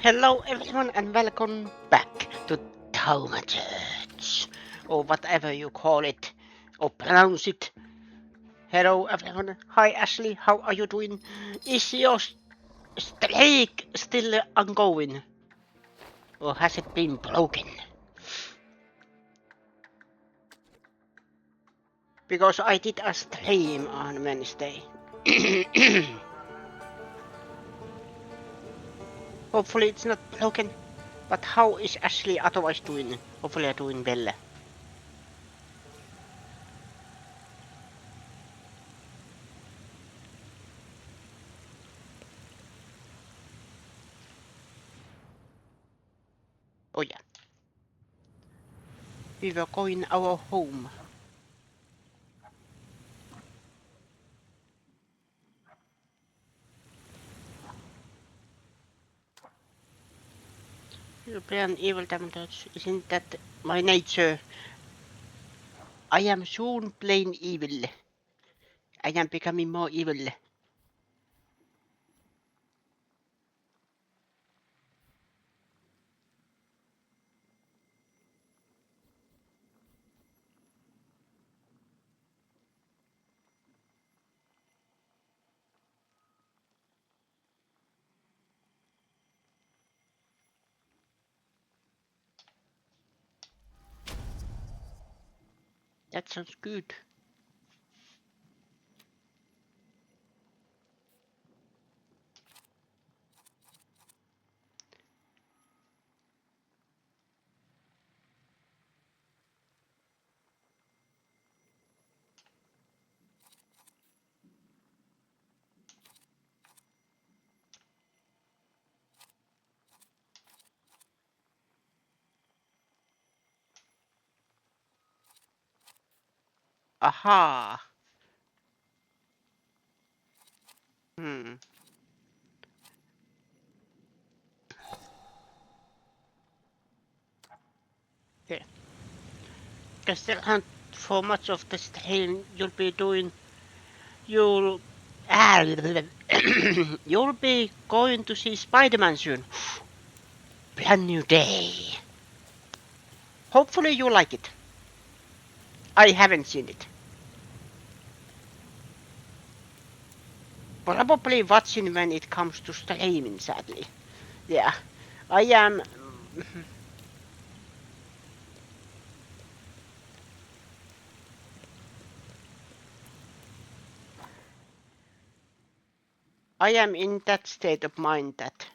Hello everyone and welcome back to Thaumaturgy, or whatever you call it, or pronounce it. Hello everyone, hi Ashley, how are you doing? Is your streak still ongoing? Or has it been broken? Because I did a stream on Wednesday. Hopefully it's not broken. But how is Ashley otherwise doing? Hopefully I'm doing well. Oh yeah. We were going our home. You play an evil Thaumaturgy. Isn't that my nature? I am soon plain evil. I am becoming more evil. That sounds good. Aha. Hmm. Yeah. Guess there aren't for much of the stream you'll be doing. You'll you'll be going to see Spider-Man soon. Brand new day. Hopefully you like it. I haven't seen it. Probably watching when it comes to streaming, sadly. Yeah. I am. I am in that state of mind that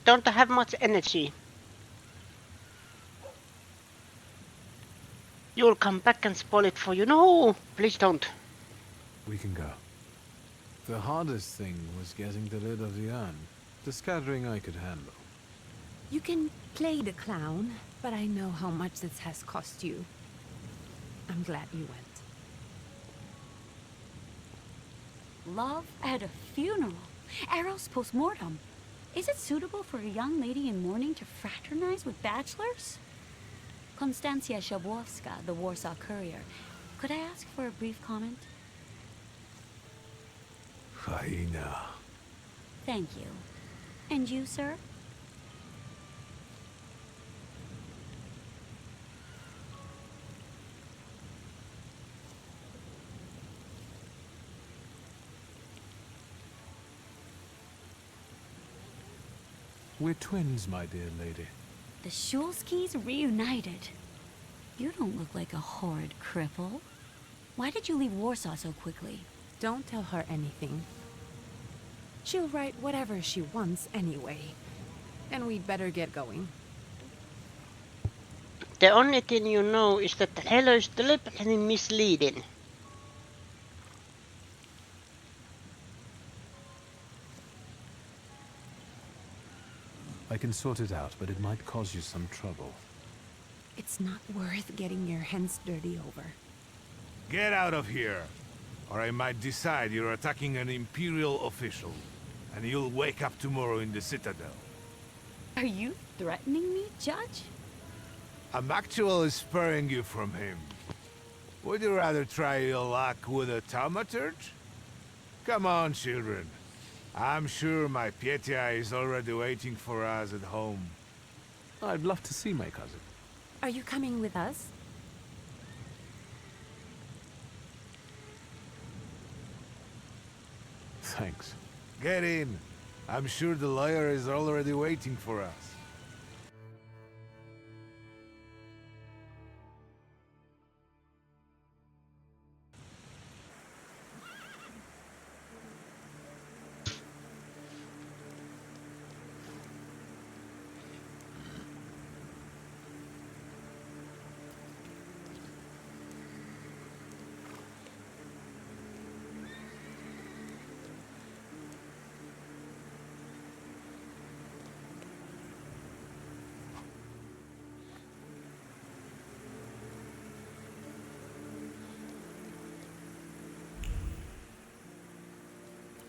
don't have much energy. You'll come back and spoil it for you. No, please don't. We can go. The hardest thing was getting the lid of the urn. The scattering I could handle. You can play the clown, but I know how much this has cost you. I'm glad you went. Love at a funeral. Eros post-mortem. Is it suitable for a young lady in mourning to fraternize with bachelors? Konstancja Shabłowska, the Warsaw Courier. Could I ask for a brief comment? Hyena. Thank you. And you, sir? We're twins, my dear lady. The Shulskis reunited. You don't look like a horrid cripple. Why did you leave Warsaw so quickly? Don't tell her anything. She'll write whatever she wants anyway. And we'd better get going. The only thing you know is that the trailer is deliberately misleading. I can sort it out, but it might cause you some trouble. It's not worth getting your hands dirty over. Get out of here, or I might decide you're attacking an Imperial official, and you'll wake up tomorrow in the Citadel. Are you threatening me, Judge? I'm actually sparing you from him. Would you rather try your luck with a Thaumaturgy? Come on, children. I'm sure my Pietia is already waiting for us at home. I'd love to see my cousin. Are you coming with us? Thanks. Get in. I'm sure the lawyer is already waiting for us.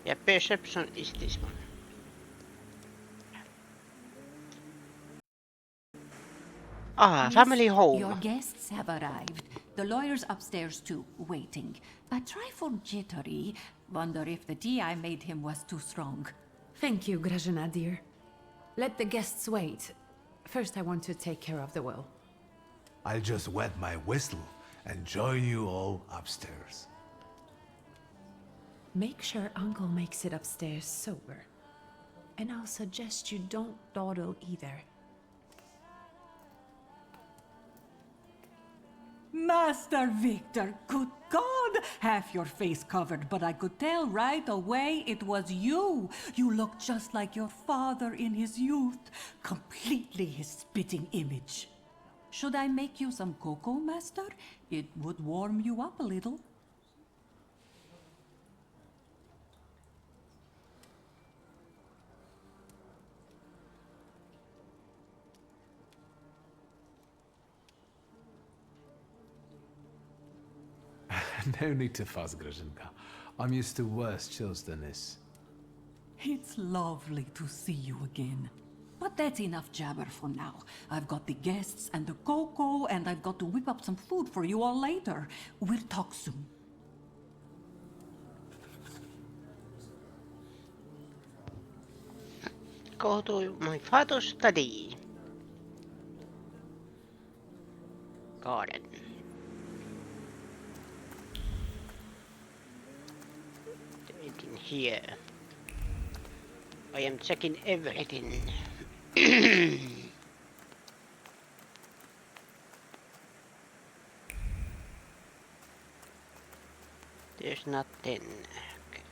Yeah, perception is this one. Ah, family Your home. guests have arrived. The lawyer's upstairs too, waiting. A trifle jittery. Wonder if the tea I made him was too strong. Thank you, Grażyna, dear. Let the guests wait. First, I want to take care of the will. I'll just wet my whistle and join you all upstairs. Make sure Uncle makes it upstairs sober. And I'll suggest you don't dawdle either. Master Victor, good God! Half your face covered, but I could tell right away it was you. You looked just like your father in his youth. Completely his spitting image. Should I make you some cocoa, Master? It would warm you up a little. No need to fuss, Grażynka. I'm used to worse chills than this. It's lovely to see you again. But that's enough jabber for now. I've got the guests and the cocoa, and I've got to whip up some food for you all later. We'll talk soon. Go to my father's study. Garden. In here. I am checking everything. There's nothing. Okay.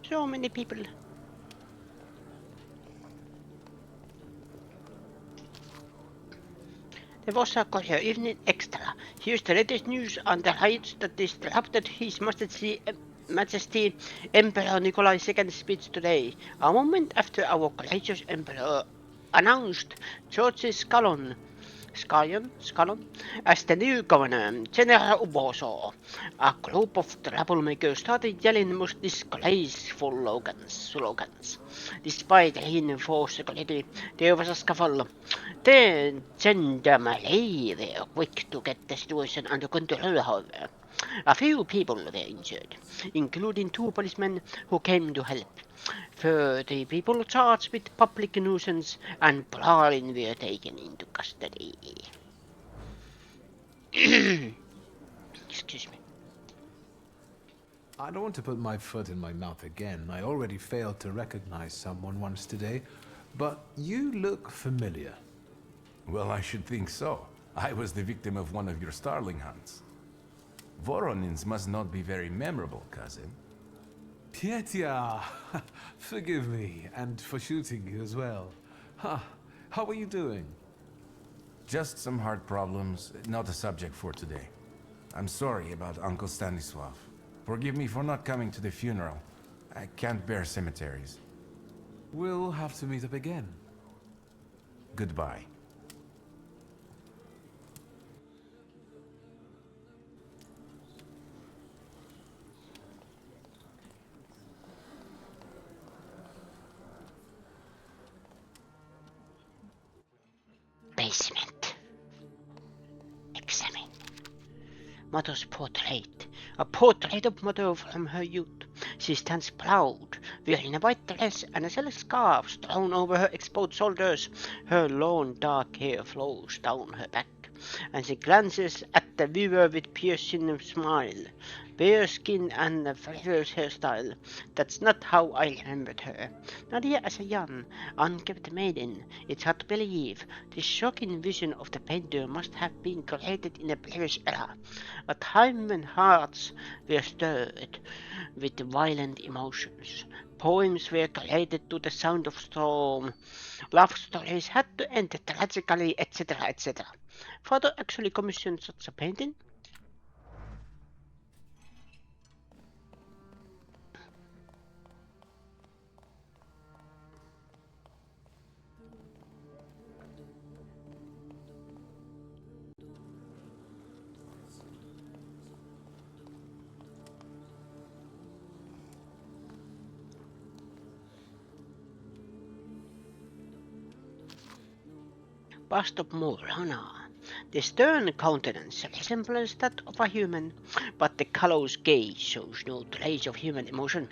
So many people. There was a Korea evening extra. Here's the latest news on the riots that disrupted His Majesty Emperor Nikolai II's speech today. A moment after our courageous emperor announced George Scallon as the new governor, General Uboso. A group of troublemakers started yelling most disgraceful slogans. Despite reinforced security, there was a scuffle. The gendarmerie were quick to get the situation under control, however. A few people were injured, including 2 policemen who came to help. 30 people charged with public nuisance and brawling were taken into custody. Excuse me. I don't want to put my foot in my mouth again. I already failed to recognize someone once today, but you look familiar. Well, I should think so. I was the victim of one of your starling hunts. Voronins must not be very memorable, cousin. Pietia! Forgive me, and for shooting you as well. How are you doing? Just some heart problems, not a subject for today. I'm sorry about Uncle Stanislav. Forgive me for not coming to the funeral. I can't bear cemeteries. We'll have to meet up again. Goodbye. Mother's portrait. A portrait of Mother from her youth. She stands proud, wearing a white dress and a silk scarf thrown over her exposed shoulders. Her long dark hair flows down her back, and she glances at the viewer with piercing smile. Bare skin and a frivolous hairstyle. That's not how I remembered her. Not yet as a young, unkept maiden. It's hard to believe. This shocking vision of the painter must have been created in a previous era, a time when hearts were stirred with violent emotions. Poems were created to the sound of storm. Love stories had to end tragically, etc., etc. Father actually commissioned such a painting. Bust of Morana. The stern countenance resembles that of a human, but the callous gaze shows no trace of human emotion.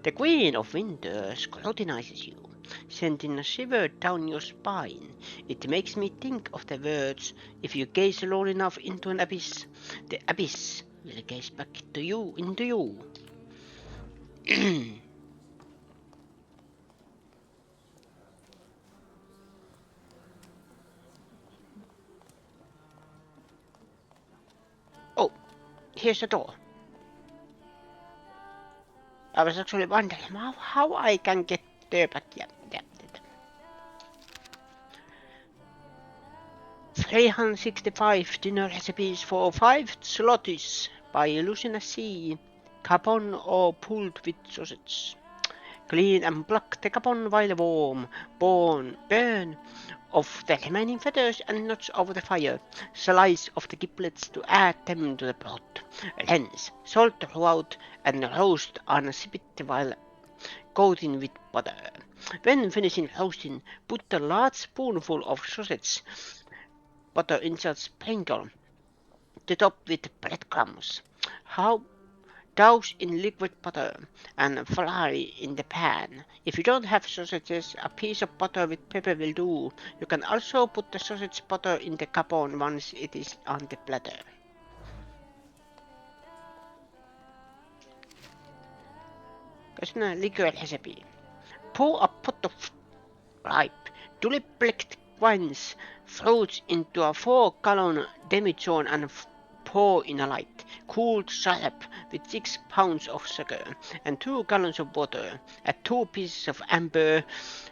The Queen of Winter scrutinizes you, sending a shiver down your spine. It makes me think of the words, if you gaze long enough into an abyss, the abyss will gaze back to you, into you. Oh, here's the door. I was actually wondering how I can get there, but yeah. 365 dinner recipes for 5 zlotys by Lucina C. Capon or pulled with sausage. Clean and pluck the capon while warm. Burn off the remaining feathers and nuts over the fire. Slice off the giblets to add them to the pot. Rinse, salt throughout, and roast on a spit while coating with butter. When finishing roasting, put a large spoonful of sausage butter inside sprinkle the top with breadcrumbs. Douse in liquid butter and fry in the pan. If you don't have sausages, a piece of butter with pepper will do. You can also put the sausage butter in the capon once it is on the platter. Tässä liquor recipe. Pour a pot of ripe, tulip-picked wines, fruits into a 4-gallon demijohn and pour in a light, cooled syrup with 6 pounds of sugar and 2 gallons of water. Add 2 pieces of amber,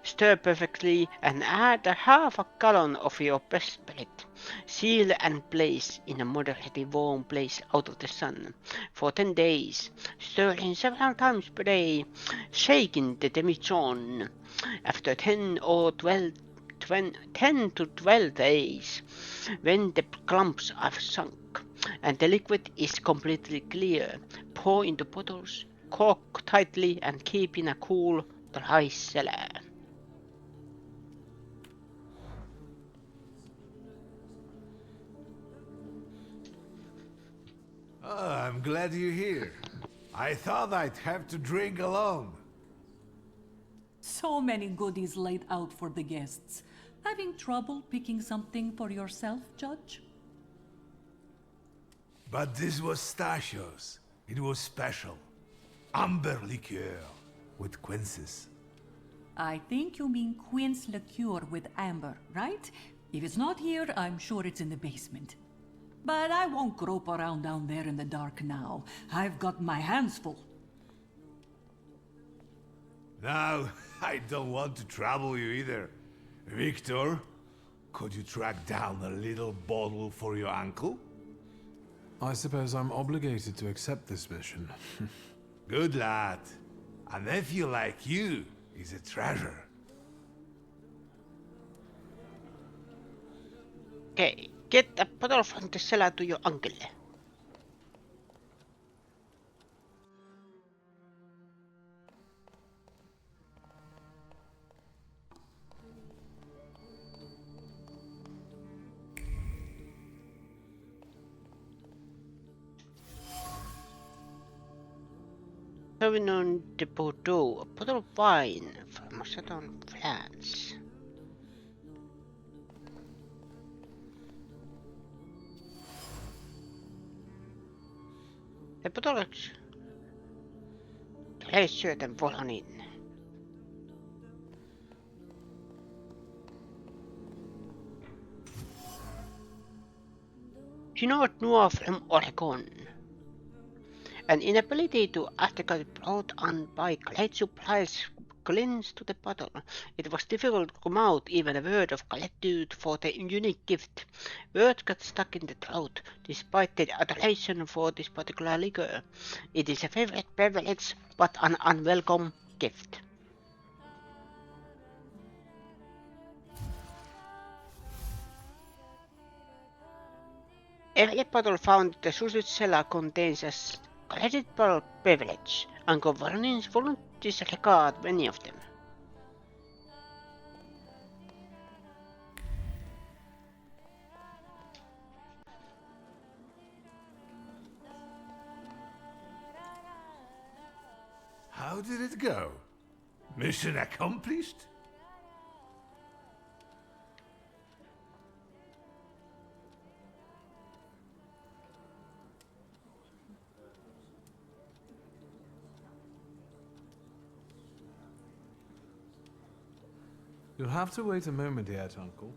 stir perfectly and add a half a gallon of your best spirit. Seal and place in a moderately warm place out of the sun for 10 days, stirring several times per day, shaking the demijohn. After 10 to 12 days, when the clumps are sunk and the liquid is completely clear, pour into bottles, cork tightly and keep in a cool, dry cellar. Oh, I'm glad you're here. I thought I'd have to drink alone. So many goodies laid out for the guests. Having trouble picking something for yourself, Judge? But this was Stashio's. It was special. Amber liqueur with quinces. I think you mean quince liqueur with amber, right? If it's not here, I'm sure it's in the basement. But I won't grope around down there in the dark now. I've got my hands full. Now, I don't want to trouble you either. Victor, could you track down a little bottle for your uncle? I suppose I'm obligated to accept this mission. Good lad. A nephew like you is a treasure. Okay, get a bottle from the cellar to your uncle. Sauvignon de Bordeaux, a bottle of wine from southern France. The bottle glacier den vollan in. Pinot Noir from Oregon. An inability to articulate brought on by great supplies clings to the bottle. It was difficult to come out even a word of gratitude for the unique gift. Words got stuck in the throat, despite the adoration for this particular liquor. It is a favorite beverage, but an unwelcome gift. Every bottle found in the sausage cellar contains a creditable beverage, and governments disregard many of them. How did it go? Mission accomplished? You'll have to wait a moment yet, Uncle.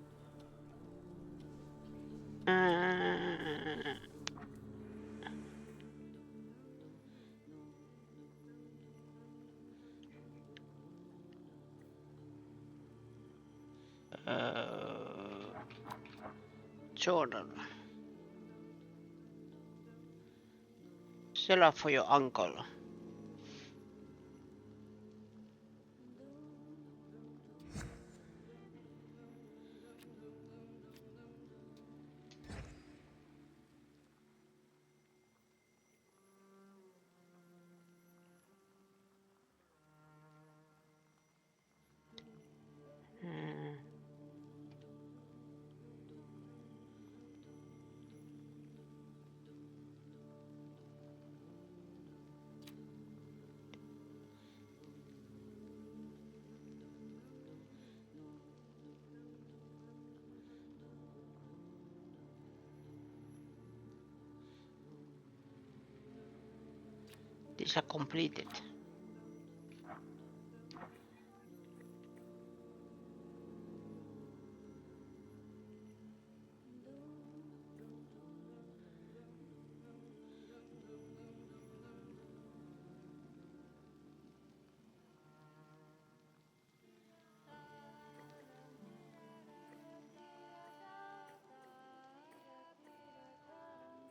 Jordan. Cellar for your uncle. These are completed.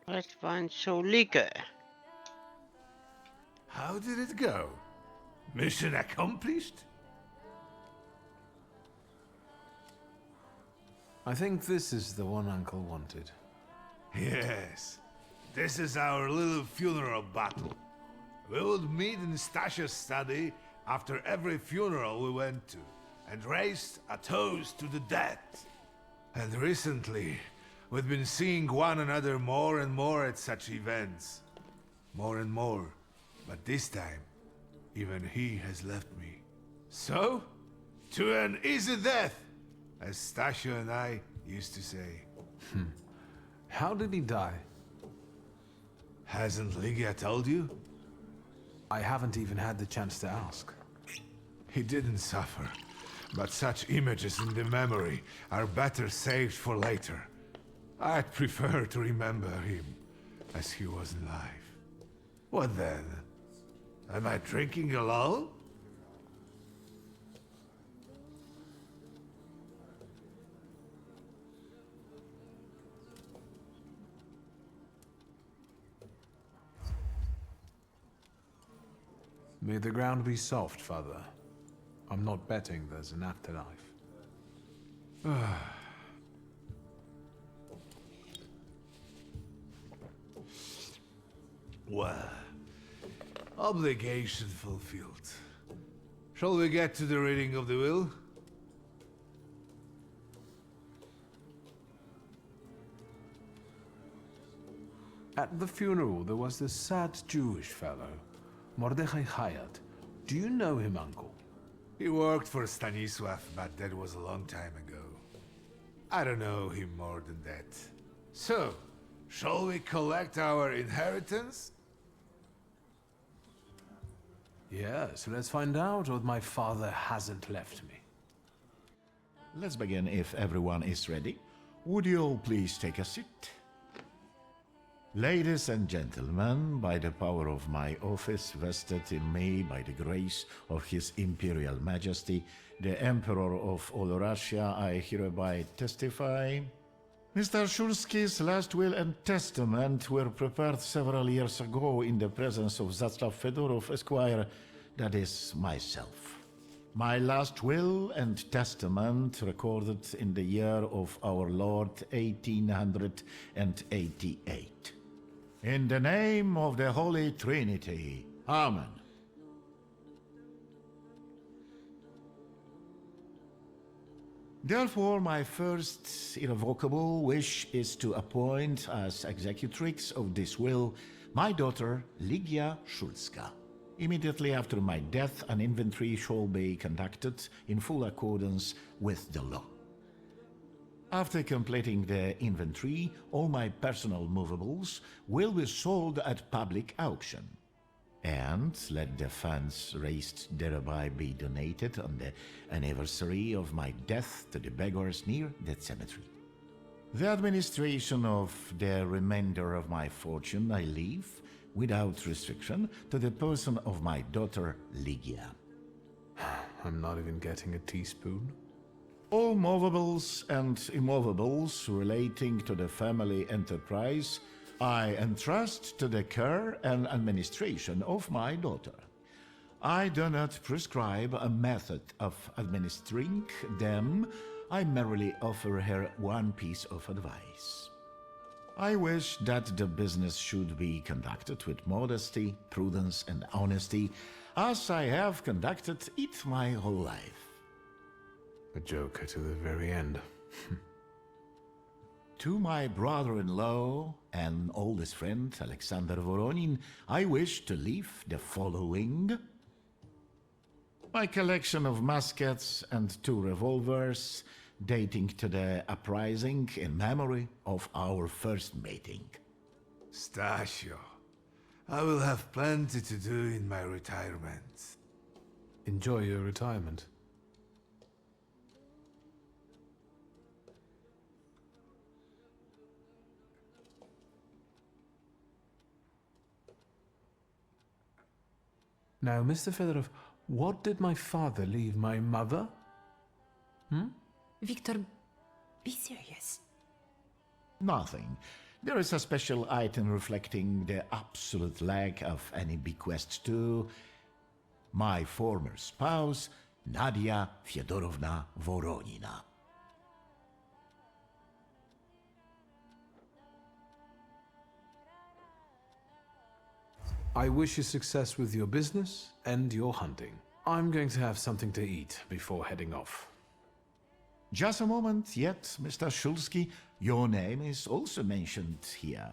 Let's find some liquor. How did it go? Mission accomplished? I think this is the one Uncle wanted. Yes. This is our little funeral battle. We would meet in Stasha's study after every funeral we went to, and raised a toast to the dead. And recently, we've been seeing one another more and more at such events. More and more. But this time, even he has left me. So, to an easy death, as Stasha and I used to say. How did he die? Hasn't Lygia told you? I haven't even had the chance to ask. He didn't suffer, but such images in the memory are better saved for later. I'd prefer to remember him as he was alive. What then? Am I drinking alone? May the ground be soft, Father. I'm not betting there's an afterlife. Well, obligation fulfilled. Shall we get to the reading of the will? At the funeral, there was this sad Jewish fellow. Mordechai Hayat. Do you know him, uncle? He worked for Stanisław, but that was a long time ago. I don't know him more than that. So, shall we collect our inheritance? Yes, let's find out what my father hasn't left me. Let's begin if everyone is ready. Would you all please take a seat? Ladies and gentlemen, by the power of my office vested in me by the grace of His Imperial Majesty, the Emperor of all Russia, I hereby testify. Mr. Shulski's last will and testament were prepared several years ago in the presence of Zaslav Fedorov, Esquire, that is, myself. My last will and testament recorded in the year of our Lord 1888. In the name of the Holy Trinity. Amen. Therefore, my first irrevocable wish is to appoint as executrix of this will my daughter Ligia Szulska. Immediately after my death, an inventory shall be conducted in full accordance with the law. After completing the inventory, all my personal movables will be sold at public auction. And let the funds raised thereby be donated on the anniversary of my death to the beggars near that cemetery. The administration of the remainder of my fortune I leave, without restriction, to the person of my daughter Ligia. I'm not even getting a teaspoon. All movables and immovables relating to the family enterprise I entrust to the care and administration of my daughter. I do not prescribe a method of administering them. I merely offer her one piece of advice. I wish that the business should be conducted with modesty, prudence, and honesty, as I have conducted it my whole life. A joker to the very end. To my brother-in-law and oldest friend, Alexander Voronin, I wish to leave the following. My collection of muskets and 2 revolvers, dating to the uprising in memory of our first meeting. Stasio, I will have plenty to do in my retirement. Enjoy your retirement. Now, Mr. Fedorov, what did my father leave my mother? Victor, be serious. Nothing. There is a special item reflecting the absolute lack of any bequest to my former spouse, Nadia Fyodorovna Voronina. I wish you success with your business and your hunting. I'm going to have something to eat before heading off. Just a moment yet, Mr. Shulski. Your name is also mentioned here.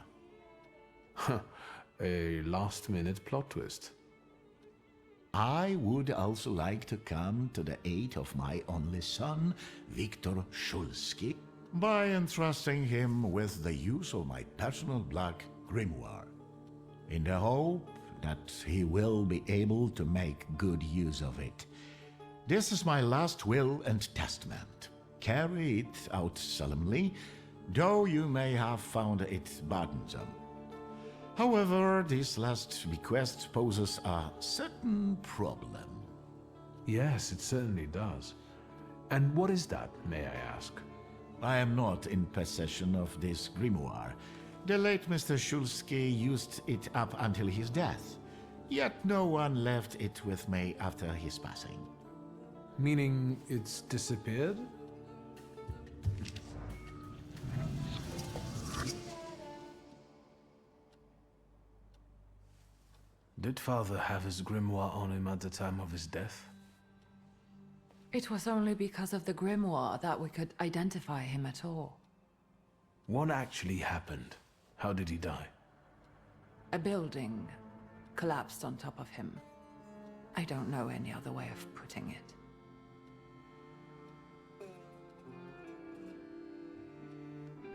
A last-minute plot twist. I would also like to come to the aid of my only son, Viktor Shulski, by entrusting him with the use of my personal black grimoire, in the hope that he will be able to make good use of it. This is my last will and testament. Carry it out solemnly, though you may have found it burdensome. However, this last bequest poses a certain problem. Yes, it certainly does. And what is that, may I ask? I am not in possession of this grimoire. The late Mr. Shulski used it up until his death, yet no one left it with me after his passing. Meaning it's disappeared? Did father have his grimoire on him at the time of his death? It was only because of the grimoire that we could identify him at all. What actually happened? How did he die? A building collapsed on top of him. I don't know any other way of putting it.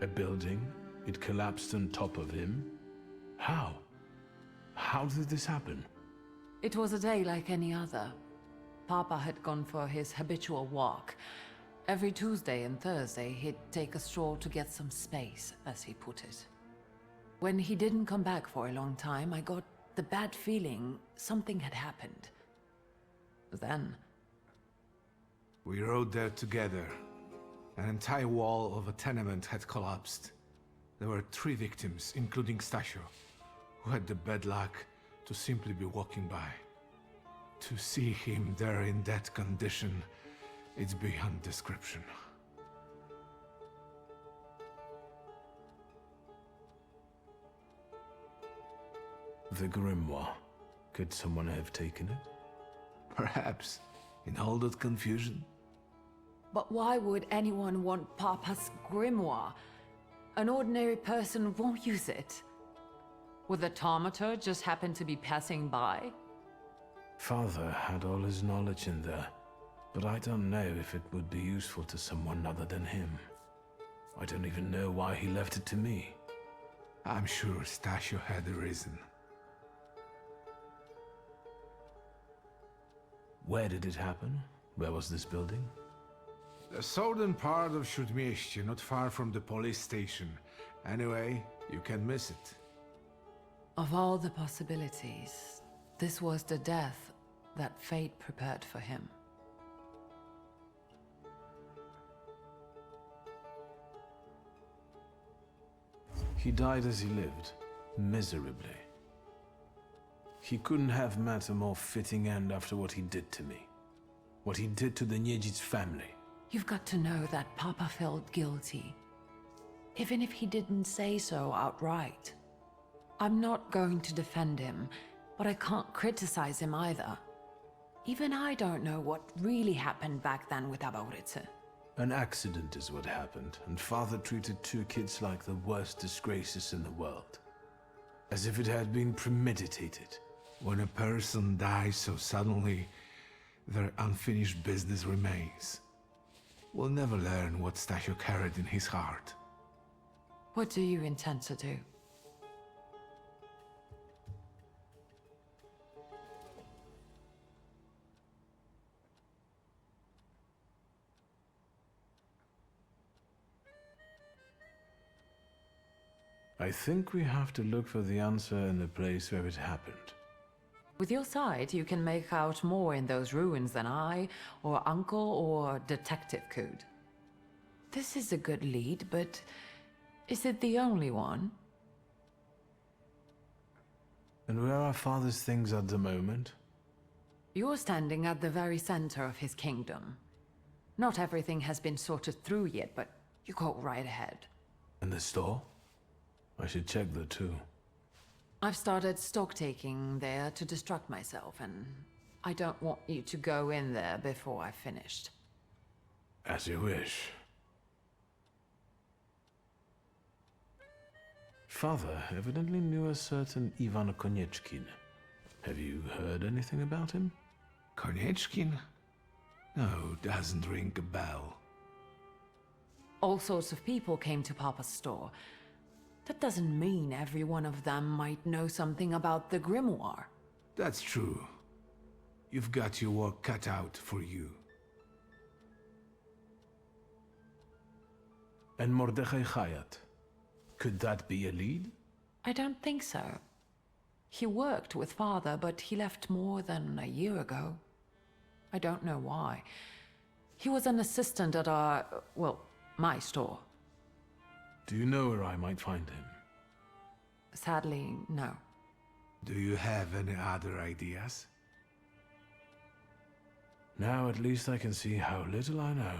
A building? It collapsed on top of him? How? How did this happen? It was a day like any other. Papa had gone for his habitual walk. Every Tuesday and Thursday, he'd take a stroll to get some space, as he put it. When he didn't come back for a long time, I got the bad feeling something had happened. Then... We rode there together. An entire wall of a tenement had collapsed. There were 3 victims, including Stasio, who had the bad luck to simply be walking by. To see him there in that condition, it's beyond description. The grimoire. Could someone have taken it? Perhaps, in all that confusion. But why would anyone want Papa's grimoire? An ordinary person won't use it. Would the Thaumaturgy just happen to be passing by? Father had all his knowledge in there, but I don't know if it would be useful to someone other than him. I don't even know why he left it to me. I'm sure Stasio had a reason. Where did it happen? Where was this building? The southern part of Śródmieście, not far from the police station. Anyway, you can miss it. Of all the possibilities, this was the death that fate prepared for him. He died as he lived, miserably. He couldn't have met a more fitting end after what he did to me. What he did to the Niedzic's family. You've got to know that Papa felt guilty, even if he didn't say so outright. I'm not going to defend him, but I can't criticize him either. Even I don't know what really happened back then with Abauritze. An accident is what happened, and Father treated 2 kids like the worst disgraces in the world. As if it had been premeditated. When a person dies so suddenly, their unfinished business remains. We'll never learn what Stasio carried in his heart. What do you intend to do? I think we have to look for the answer in the place where it happened. With your sight, you can make out more in those ruins than I, or Uncle, or Detective could. This is a good lead, but is it the only one? And where are Father's things at the moment? You're standing at the very center of his kingdom. Not everything has been sorted through yet, but you go right ahead. And the store? I should check that too. I've started stock-taking there to distract myself, and I don't want you to go in there before I've finished. As you wish. Father evidently knew a certain Ivan Konieczkin. Have you heard anything about him? Konieczkin? No, doesn't ring a bell. All sorts of people came to Papa's store. That doesn't mean every one of them might know something about the grimoire. That's true. You've got your work cut out for you. And Mordechai Chayat. Could that be a lead? I don't think so. He worked with Father, but he left more than a year ago. I don't know why. He was an assistant at my store. Do you know where I might find him? Sadly, no. Do you have any other ideas? Now at least I can see how little I know.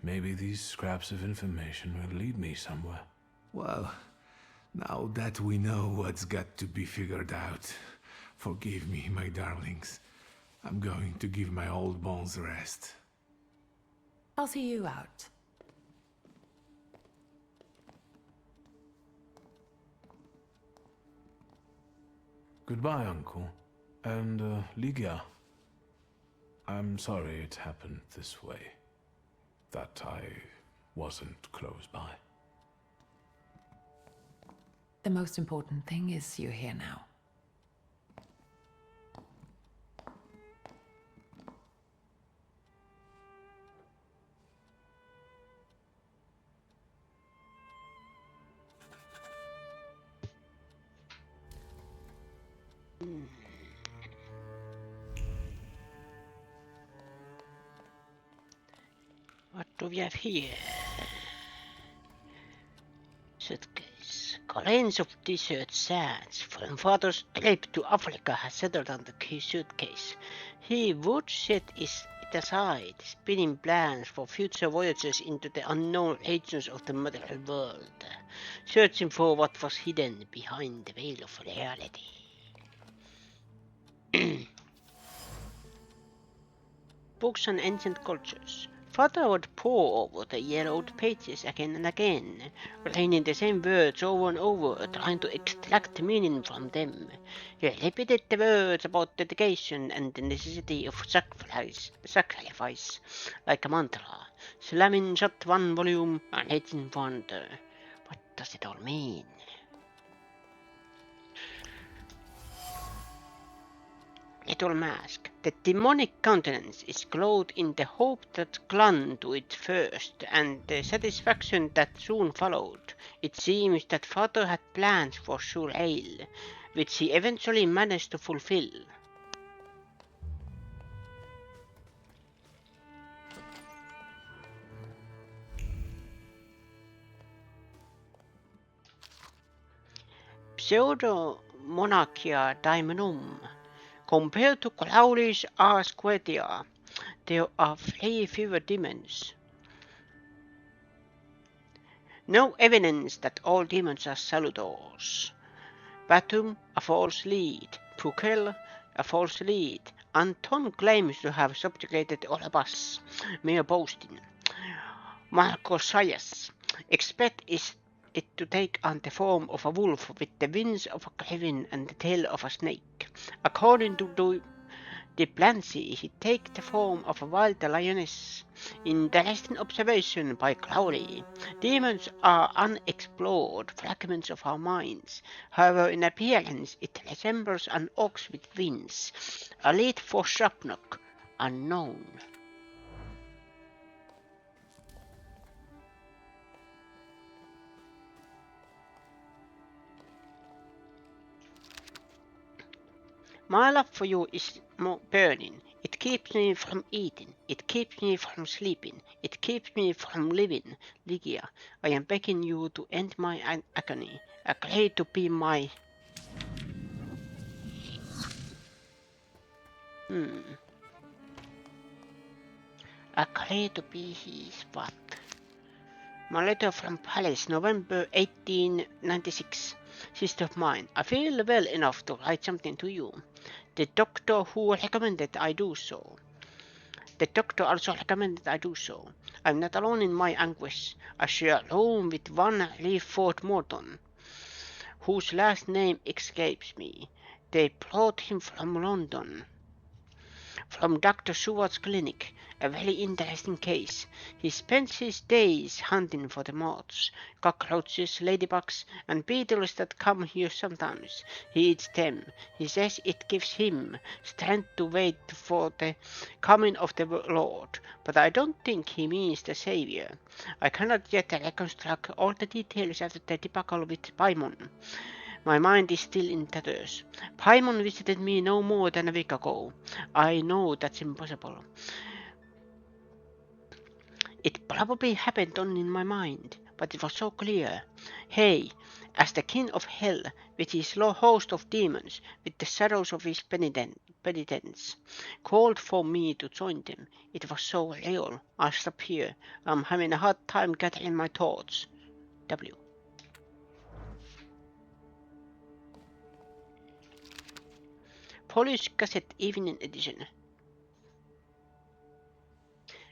Maybe these scraps of information will lead me somewhere. Well, now that we know what's got to be figured out, forgive me, my darlings. I'm going to give my old bones a rest. I'll see you out. Goodbye, Uncle. And, Ligia, I'm sorry it happened this way. That I wasn't close by. The most important thing is you're here now. What do we have here? Suitcase. Grains of desert sands from father's trip to Africa has settled on the suitcase. He would set it aside, spinning plans for future voyages into the unknown regions of the material world, searching for what was hidden behind the veil of reality. Books on ancient cultures. Father would pore over the yellowed pages again and again, reading the same words over and over, trying to extract meaning from them. He repeated the words about dedication and the necessity of sacrifice, like a mantra, slamming shut one volume and letting wonder. What does it all mean? Little mask. The demonic countenance is clothed in the hope that clung to it first, and the satisfaction that soon followed. It seems that father had plans for WiIl, which he eventually managed to fulfill. Pseudo-monarchia daemonum. Compared to Claudius Asquetia, there are 3 fewer demons. No evidence that all demons are salutors. Batum, a false lead. Pukel, a false lead. Anton claims to have subjugated Olympus, mere boasting. Marcosias, expect it to take on the form of a wolf with the wings of a griffin and the tail of a snake. According to Diplancy, he takes the form of a wild lioness. Interesting observation by Crowley. Demons are unexplored fragments of our minds. However, in appearance, it resembles an ox with wings. A lead for Shrapnok, unknown. My love for you is more burning. It keeps me from eating. It keeps me from sleeping. It keeps me from living. Ligia, I am begging you to end my agony. Agree to be my... Agree to be his what? My letter from Paris, November 1896. Sister of mine, I feel well enough to write something to you. The doctor who recommended I do so. The doctor also recommended I do so. I'm not alone in my anguish. I share a room with one Leaford Morton, whose last name escapes me. They brought him from London, from Dr. Seward's clinic. A very interesting case. He spends his days hunting for the moths, cockroaches, ladybugs, and beetles that come here sometimes. He eats them. He says it gives him strength to wait for the coming of the Lord, but I don't think he means the Savior. I cannot yet reconstruct all the details after the debacle with Paimon. My mind is still in tatters. Paimon visited me no more than a week ago. I know that's impossible. It probably happened only in my mind, but it was so clear. Hey, as the king of hell, with his host of demons, with the shadows of his penitents, called for me to join them. It was so real. I'll stop here. I'm having a hard time gathering my thoughts. W. Polish Gazette Evening Edition.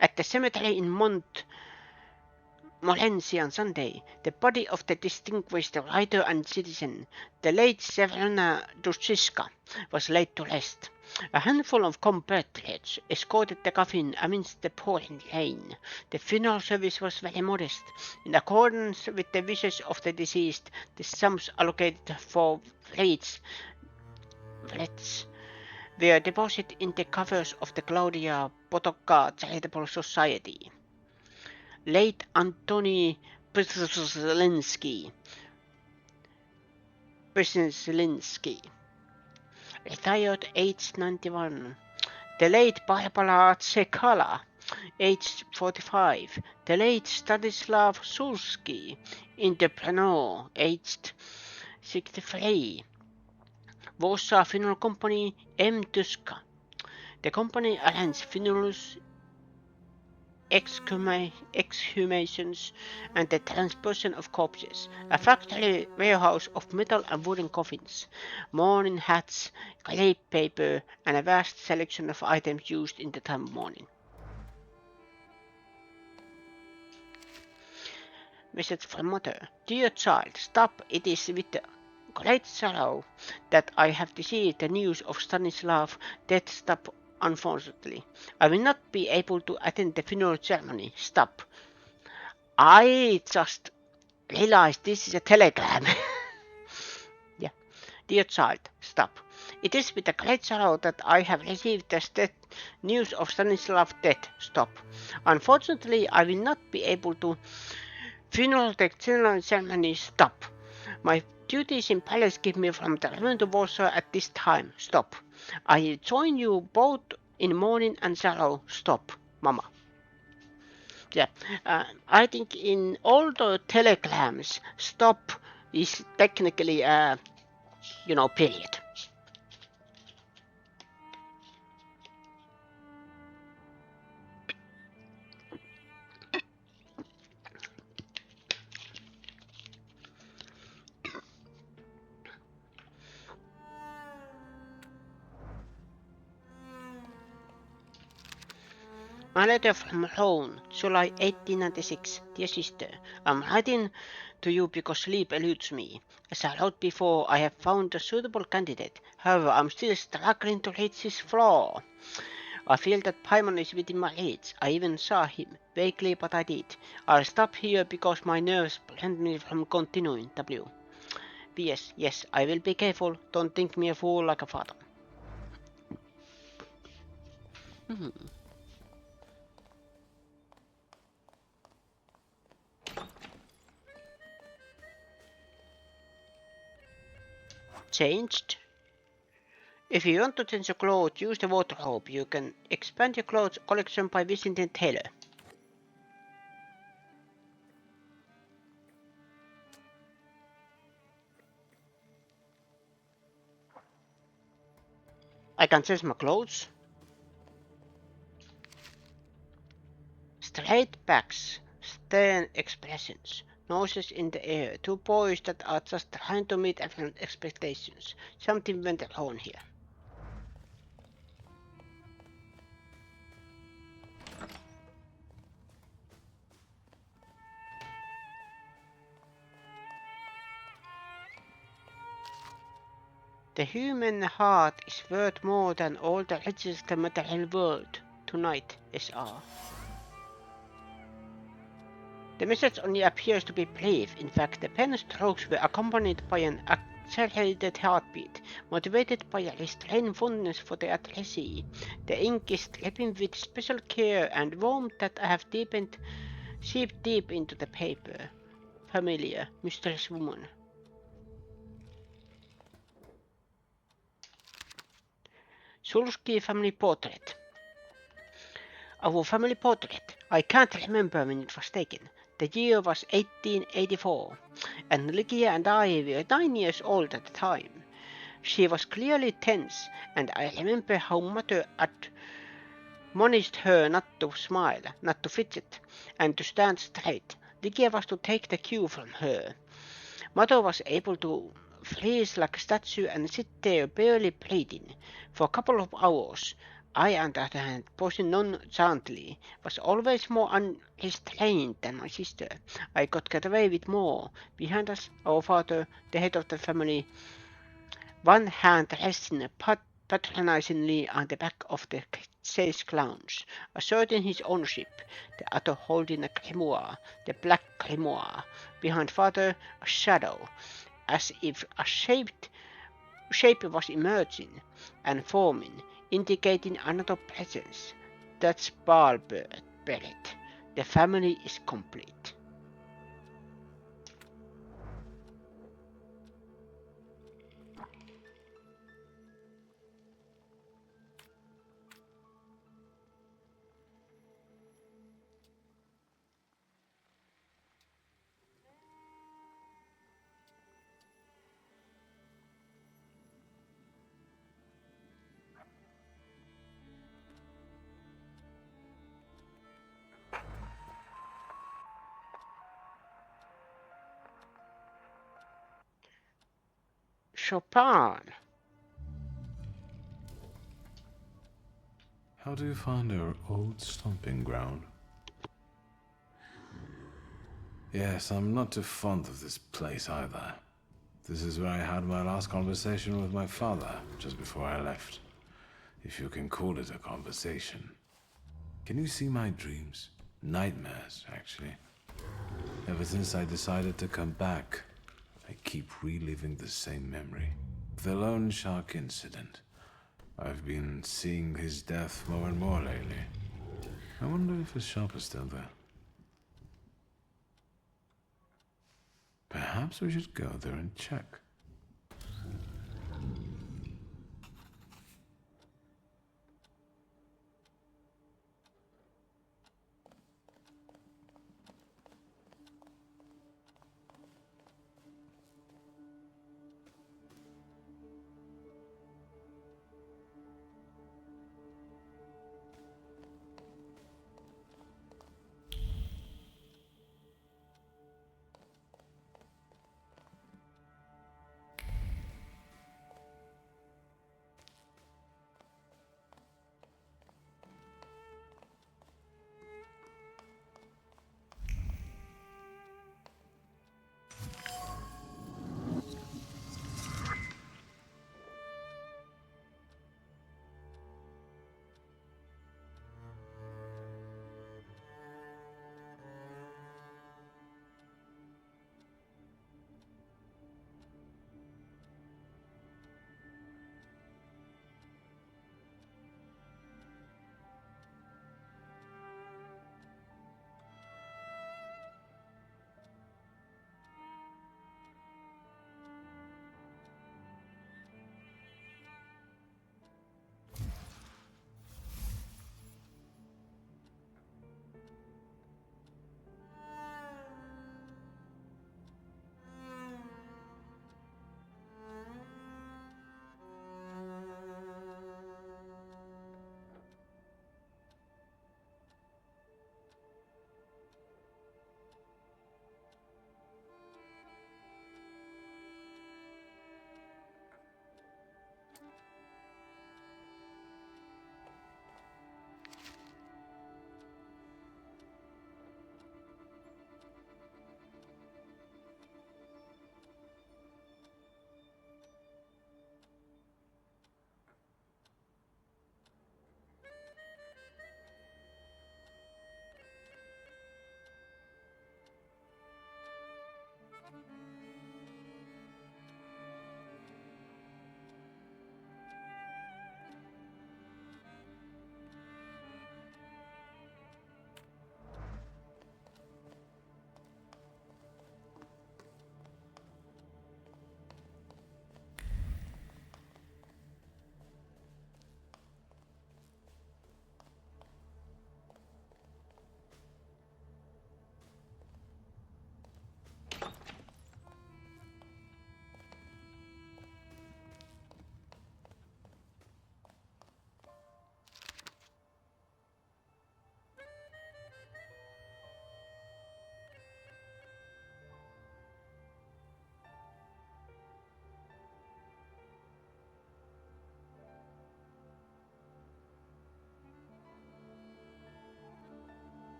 At the cemetery in Molensian Sunday, the body of the distinguished writer and citizen, the late Severina Duszczyska, was laid to rest. A handful of compatriots escorted the coffin amidst the pouring rain. The funeral service was very modest. In accordance with the wishes of the deceased, the sums allocated for wreaths were deposited in the coffers of the Claudia Potocka Charitable Society. Late Antoni Przelinsky, retired aged 91. The late Barbara Tsekala, aged 45. The late Stanislav Sulski, entrepreneur, aged 63. Warsaw Funeral Company, M. Tuska. The company arranged funerals, exhumations, and the transposition of corpses. A factory warehouse of metal and wooden coffins, mourning hats, crepe paper, and a vast selection of items used in the time of mourning. Message from mother. Dear child, stop. It is with great sorrow that I have received the news of Stanislav death. Stop. Unfortunately, I will not be able to attend the funeral ceremony. Stop. I just realized this is a telegram. Yeah. Dear child, stop. It is with a great sorrow that I have received the news of Stanislav's death. Stop. Unfortunately, I will not be able to funeral the general ceremony. Stop. My duties in palace keep me from the return to Warsaw at this time. Stop. I join you both in mourning and sorrow. Stop, Mama. Yeah, I think in all the telegrams, stop is technically period. My letter from Rome, July 1896. Dear sister, I'm writing to you because sleep eludes me. As I wrote before, I have found a suitable candidate. However, I'm still struggling to reach his floor. I feel that Paimon is within my reach. I even saw him, vaguely, but I did. I'll stop here because my nerves prevent me from continuing. W. P.S. Yes, I will be careful. Don't think me a fool like a father. Changed. If you want to change your clothes, use the wardrobe. You can expand your clothes collection by visiting a tailor. I can change my clothes. Straight backs, stern expressions, noses in the air, two boys that are just trying to meet everyone's expectations. Something went wrong here. The human heart is worth more than all the riches of the material world. Tonight, S.R. The message only appears to be brief. In fact, the pen strokes were accompanied by an accelerated heartbeat, motivated by a restrained fondness for the addressee. The ink is dripping with special care and warmth that I have seeped deep into the paper. Familiar, mysterious woman. Sulski family portrait. Our family portrait. I can't remember when it was taken. The year was 1884, and Lygia and I were 9 years old at the time. She was clearly tense, and I remember how Mother admonished her not to smile, not to fidget, and to stand straight. Lygia was to take the cue from her. Mother was able to freeze like a statue and sit there barely breathing for a couple of hours, I, on the other hand, posing nonchalantly, was always more unrestrained than my sister. I could get away with more. Behind us, our father, the head of the family, one hand resting patronizingly on the back of the chaise lounge, asserting his ownership, the other holding a grimoire, the black grimoire. Behind father, a shadow, as if a shape was emerging and forming, indicating another presence. That's Baal Beret. The family is complete. Chopin. How do you find our old stomping ground? Yes, I'm not too fond of this place either. This is where I had my last conversation with my father, just before I left. If you can call it a conversation. Can you see my dreams? Nightmares, actually. Ever since I decided to come back, I keep reliving the same memory. The loan shark incident. I've been seeing his death more and more lately. I wonder if his shop is still there. Perhaps we should go there and check.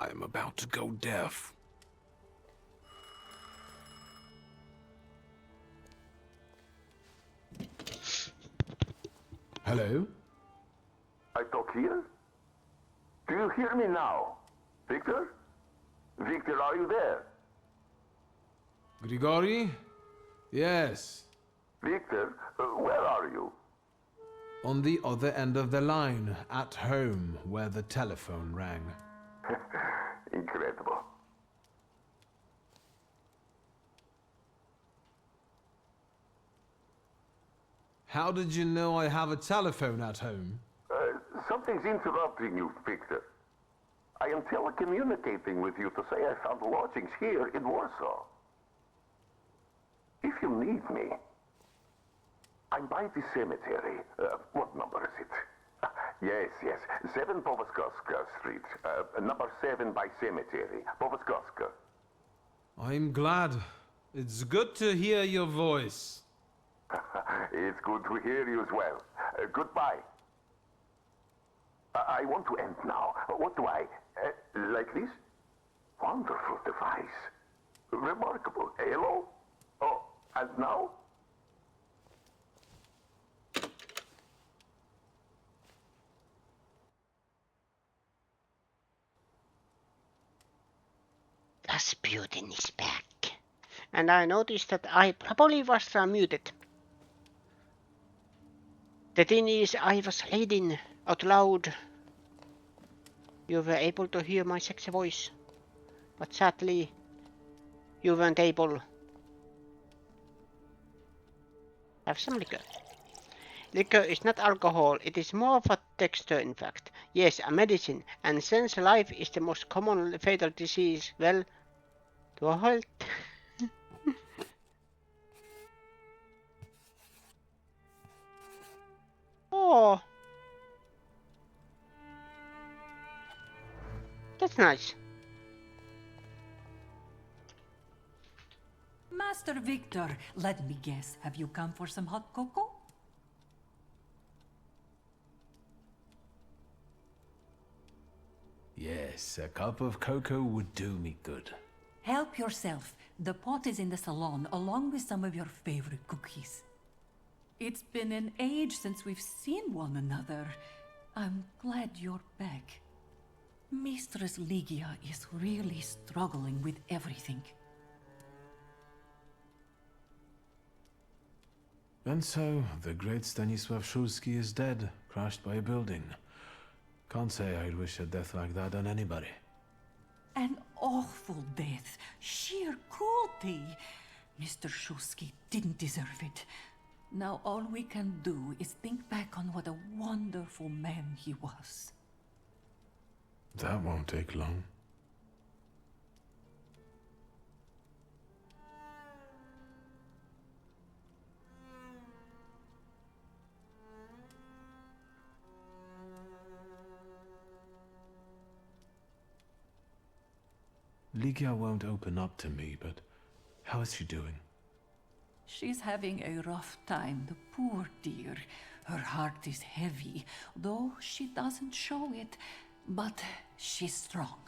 I'm about to go deaf. Hello? I talk here? Do you hear me now? Victor? Victor, are you there? Grigori? Yes. Victor, where are you? On the other end of the line, at home, where the telephone rang. Incredible. How did you know I have a telephone at home? Something's interrupting you, Victor. I am telecommunicating with you to say I found lodgings here in Warsaw. If you need me, I'm by the cemetery. What number is it? Yes. 7 Powaskowska Street. Number 7 by cemetery. Powaskowska. I'm glad. It's good to hear your voice. It's good to hear you as well. Goodbye. I want to end now. What do I... like this? Wonderful device. Remarkable. Hello? Oh, and now? Rasputin is back. And I noticed that I probably was muted. The thing is, I was reading out loud. You were able to hear my sexy voice. But sadly, you weren't able. Have some liquor. Liquor is not alcohol, it is more of a texture in fact. Yes, a medicine. And since life is the most common fatal disease, well, to a halt. Oh, that's nice. Master Victor, let me guess. Have you come for some hot cocoa? Yes, a cup of cocoa would do me good. Help yourself. The pot is in the salon, along with some of your favorite cookies. It's been an age since we've seen one another. I'm glad you're back. Mistress Ligia is really struggling with everything. And so, the great Stanisław Szulski is dead, crushed by a building. Can't say I'd wish a death like that on anybody. An awful death. Sheer cruelty. Mr. Szulski didn't deserve it. Now all we can do is think back on what a wonderful man he was. That won't take long. Ligia won't open up to me, but how is she doing? She's having a rough time, the poor dear. Her heart is heavy, though she doesn't show it, but she's strong.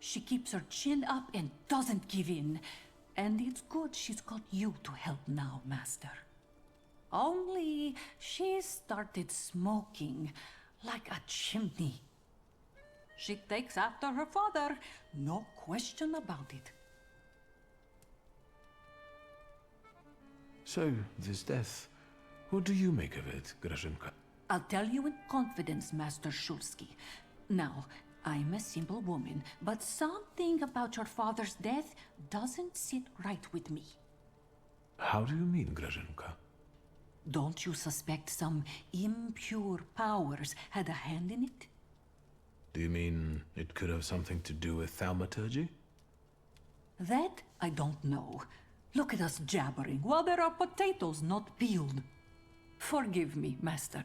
She keeps her chin up and doesn't give in. And it's good she's got you to help now, Master. Only she started smoking like a chimney. She takes after her father, no question about it. So, this death, what do you make of it, Grażynka? I'll tell you in confidence, Master Szulski. Now, I'm a simple woman, but something about your father's death doesn't sit right with me. How do you mean, Grażynka? Don't you suspect some impure powers had a hand in it? Do you mean it could have something to do with thaumaturgy? That I don't know. Look at us jabbering while there are potatoes not peeled. Forgive me, Master.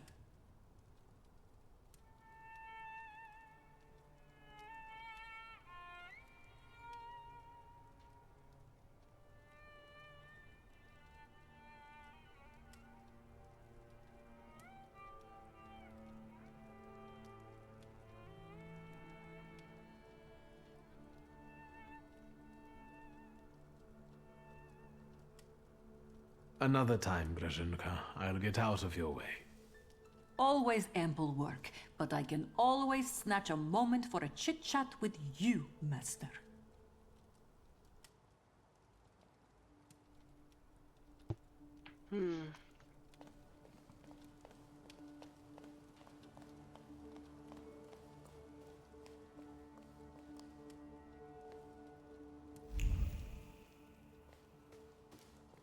Another time, Grażynka. I'll get out of your way. Always ample work, but I can always snatch a moment for a chit-chat with you, Master.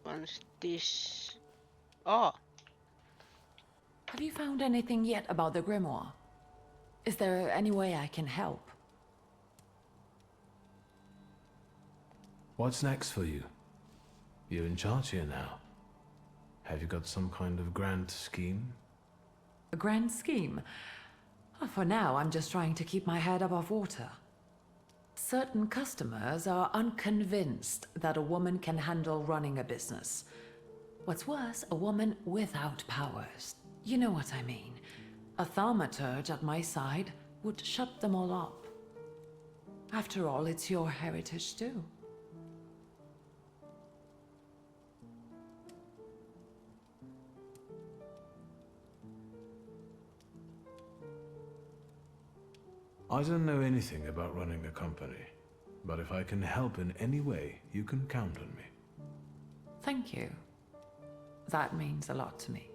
Once this... Oh, Have you found anything yet about the grimoire? Is there any way I can help? What's next for you? You're in charge here now. Have you got some kind of grand scheme? A grand scheme? For now, I'm just trying to keep my head above water. Certain customers are unconvinced that a woman can handle running a business. What's worse, a woman without powers. You know what I mean. A thaumaturge at my side would shut them all up. After all, it's your heritage too. I don't know anything about running a company, but if I can help in any way, you can count on me. Thank you. That means a lot to me.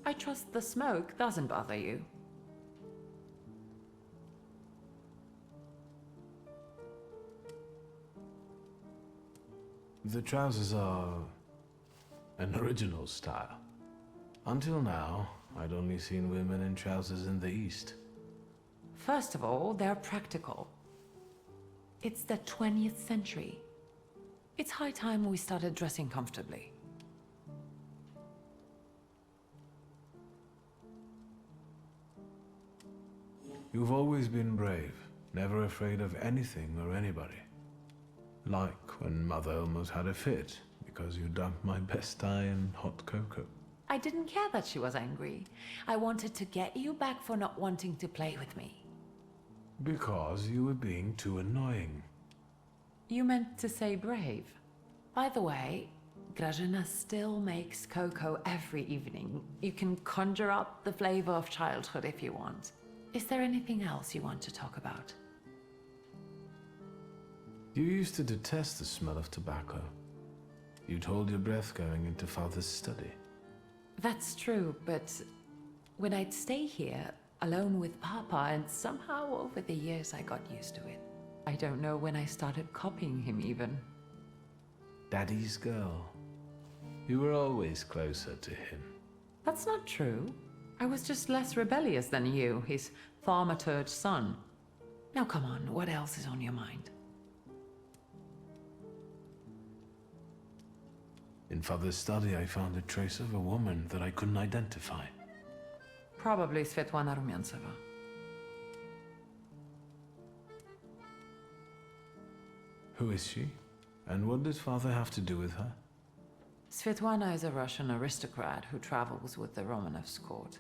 I trust the smoke doesn't bother you. The trousers are an original style. Until now, I'd only seen women in trousers in the East. First of all, they're practical. It's the 20th century. It's high time we started dressing comfortably. You've always been brave, never afraid of anything or anybody. Like when Mother almost had a fit because you dumped my best tie in hot cocoa. I didn't care that she was angry. I wanted to get you back for not wanting to play with me. Because you were being too annoying. You meant to say brave. By the way, Grażyna still makes cocoa every evening. You can conjure up the flavor of childhood if you want. Is there anything else you want to talk about? You used to detest the smell of tobacco. You'd hold your breath going into Father's study. That's true, but when I'd stay here, alone with Papa, and somehow over the years I got used to it. I don't know when I started copying him even. Daddy's girl. You were always closer to him. That's not true. I was just less rebellious than you, his thaumaturge son. Now come on, what else is on your mind? In Father's study, I found a trace of a woman that I couldn't identify. Probably Svetlana Rumiantseva. Who is she? And what did Father have to do with her? Svetlana is a Russian aristocrat who travels with the Romanovs' court.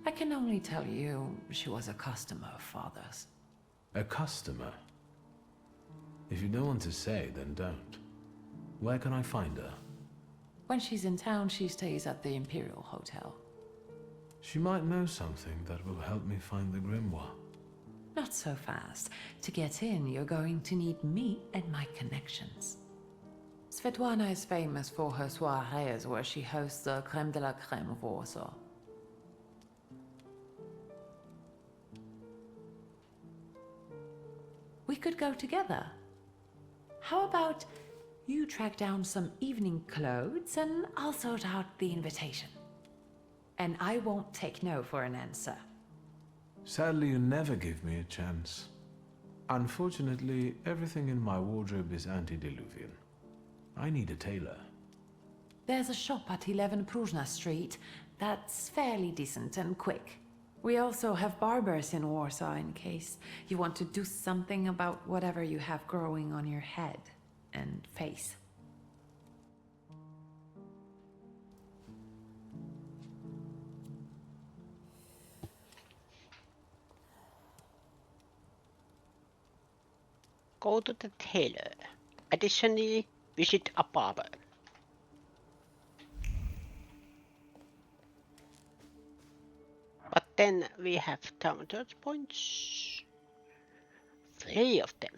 I can only tell you she was a customer of Father's. A customer? If you don't want to say, then don't. Where can I find her? When she's in town, she stays at the Imperial Hotel. She might know something that will help me find the grimoire. Not so fast. To get in, you're going to need me and my connections. Svetlana is famous for her soirees where she hosts the crème de la crème of Warsaw. We could go together. How about you track down some evening clothes and I'll sort out the invitation. And I won't take no for an answer. Sadly, you never give me a chance. Unfortunately, everything in my wardrobe is antediluvian. I need a tailor. There's a shop at 11 Pruzhna Street that's fairly decent and quick. We also have barbers in Warsaw in case you want to do something about whatever you have growing on your head and face. go to the tailor. Additionally, visit a barber. Then we have Thaumaturgy points. 3 of them.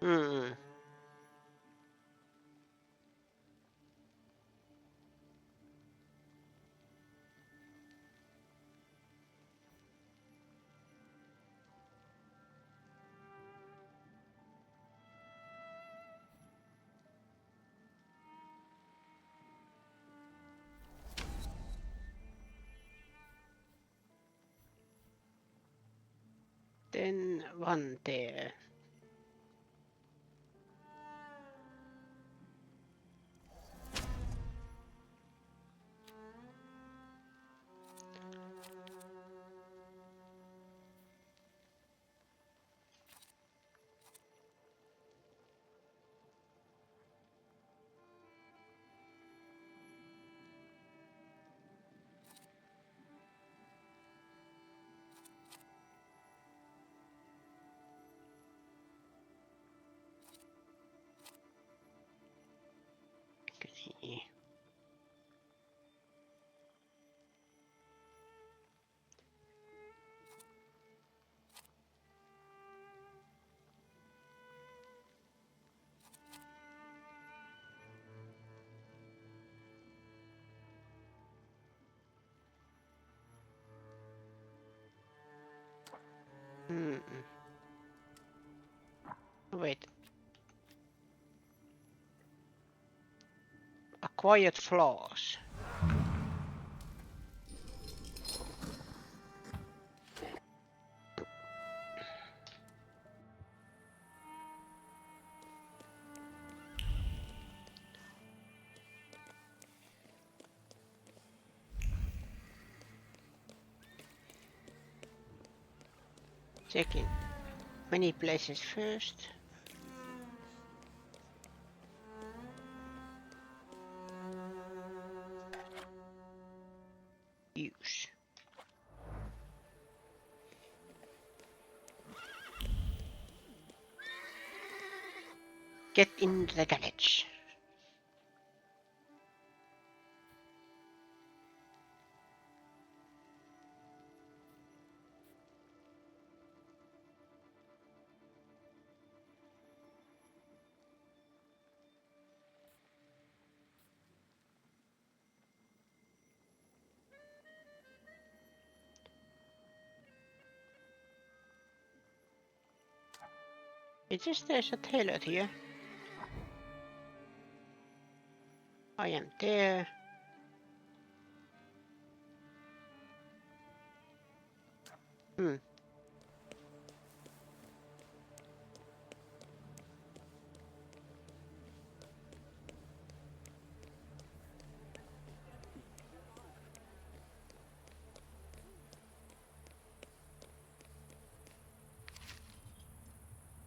Hmm. Then one there. Okay. Wait. Acquired flaws. Checking many places first. Use. Get in the garage. It says there's a tailor here. I am there.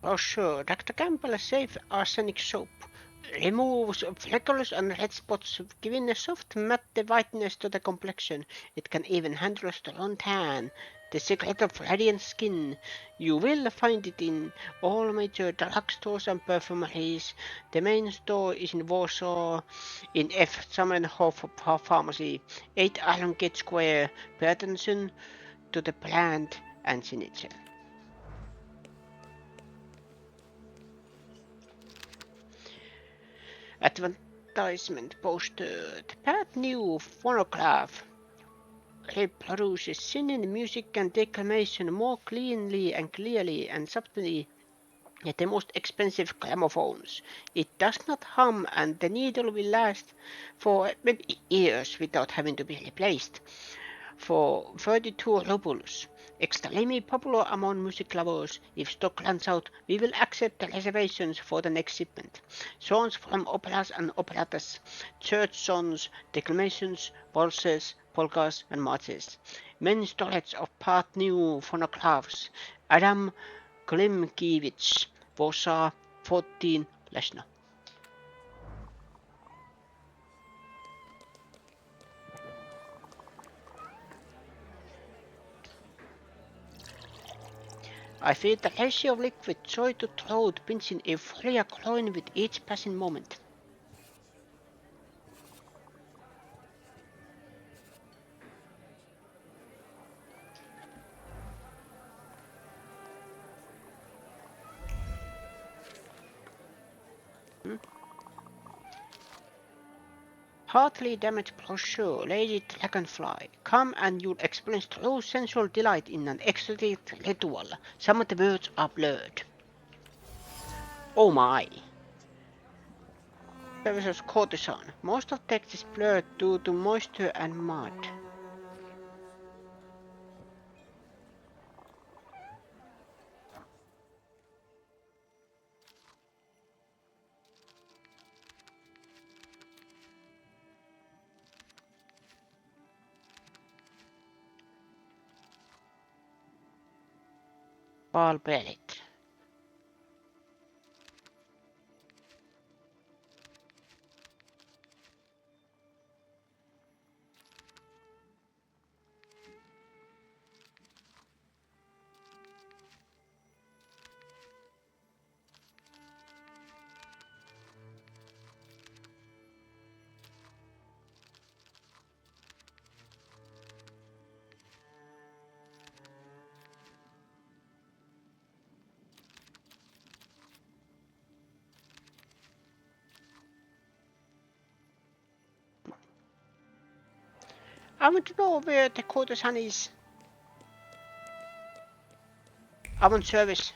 Oh sure, Dr. Campbell's safe arsenic soap removes freckles and red spots, giving a soft matte whiteness to the complexion. It can even handle a strong tan. The secret of radiant skin. You will find it in all major drugstores and perfumeries. The main store is in Warsaw, in F. Zamenhof Pharmacy, 8 Iron Gate Square. Pay attention to the brand and signature. Advertisement posted. Brand new phonograph reproduces singing, music and declamation more cleanly and clearly and subtly than the most expensive gramophones. It does not hum and the needle will last for many years without having to be replaced. For 32 rubles. Extremely popular among music lovers. If stock runs out, we will accept the reservations for the next shipment. Songs from operas and operettas, church songs, declamations, waltzes, polkas and marches. Men's knowledge of part new phonographs. Adam Klimkiewicz, Warsaw, 14, Leszno. I feel the ratio of liquid joy to throat pinching euphoria growing with each passing moment. Hardly damaged brochure, Lady Dragonfly. Come and you'll experience true sensual delight in an ecstatic ritual. Some of the words are blurred. Oh my! Services courtesan. Most of text is blurred due to moisture and mud. Ball Bellet. I want to know where the courtesan is. I want service.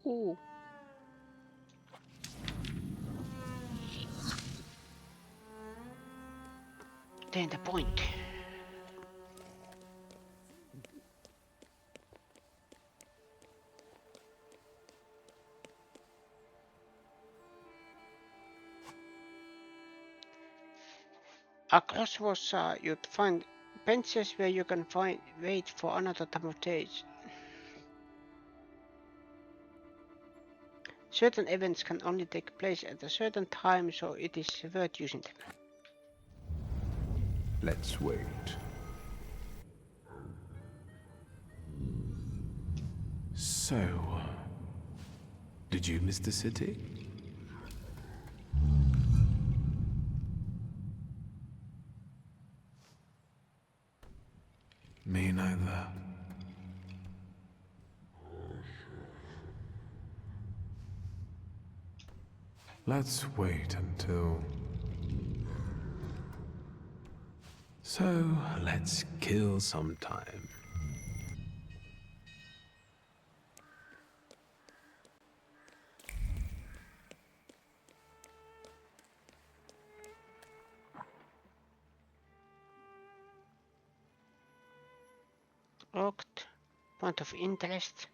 Ooh. Then the point. Across Warsaw, you'd find benches where you can wait for another Thaumaturgy. Certain events can only take place at a certain time, so it is worth using them. Let's wait. So, did you miss the city? Me neither. Let's wait until... So, let's kill some time. Locked. Point of interest.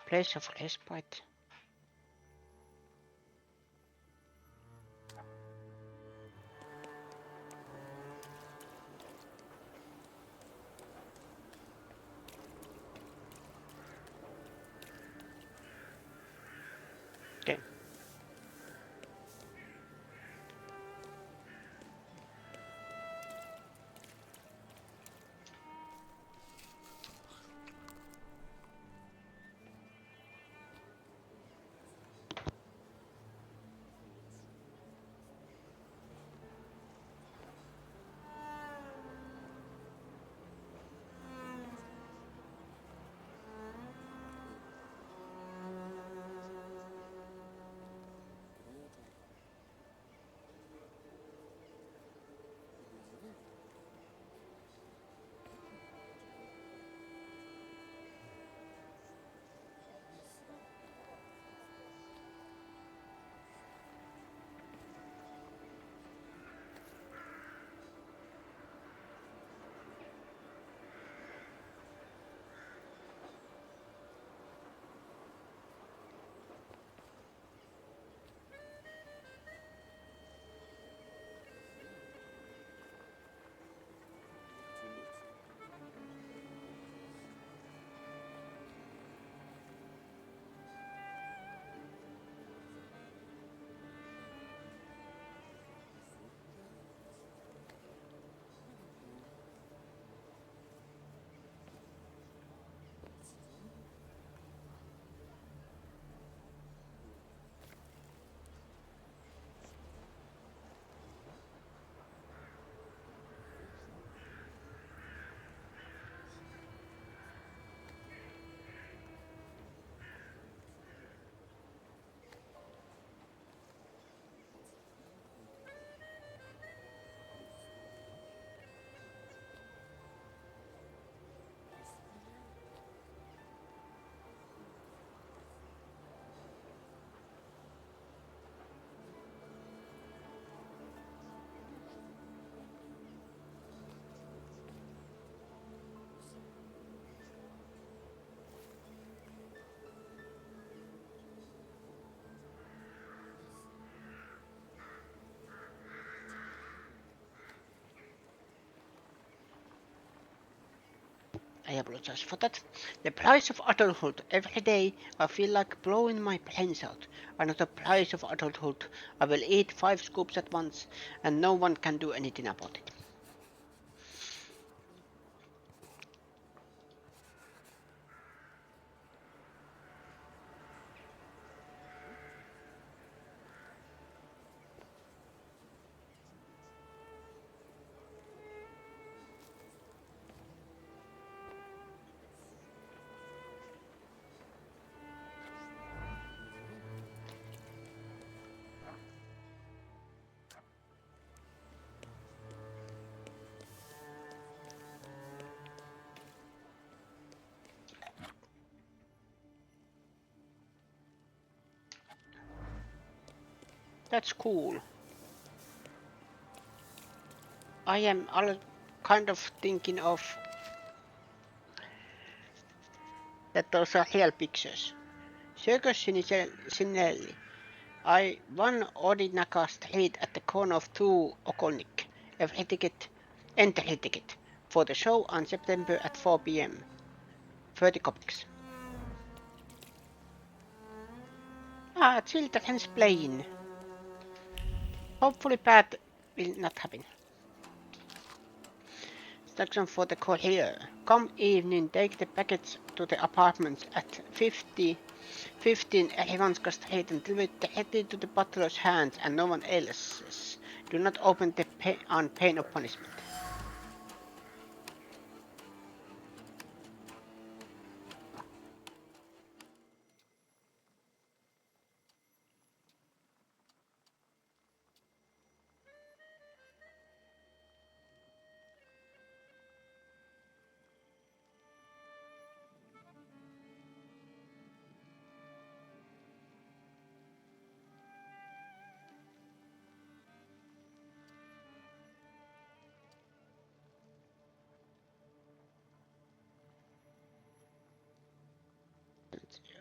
Place of respite. Okay. I apologize for that. The price of adulthood. Every day I feel like blowing my brains out. I know the price of adulthood. I will eat 5 scoops at once, and no one can do anything about it. That's cool. I am kind of thinking of that those are real pictures. Circus Sinelli. I won Odinaka Street at the corner of 2 Okolnik. Entry ticket for the show on September at 4 p.m. 30 copies. Children's playing. Hopefully bad will not happen. Instruction for the courier. Come evening, take the package to the apartments at 15 Erivanska Street and deliver it directly to the butler's hands and no one else's. Do not open the on pain of punishment.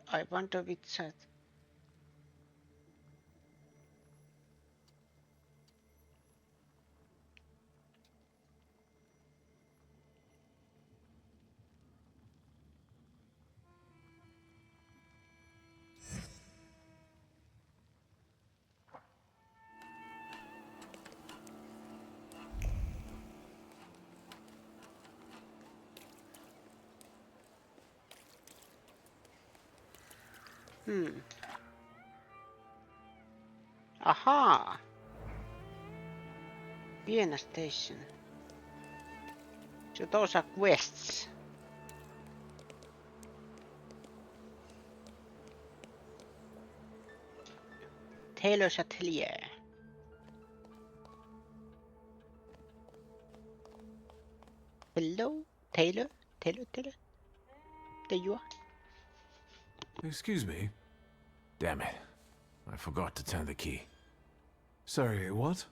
I wonder which that. Aha! Vienna Station. So those are quests. Taylor's Atelier. Hello? Taylor? Taylor? There you are. Excuse me? Damn it. I forgot to turn the key. Sorry, what?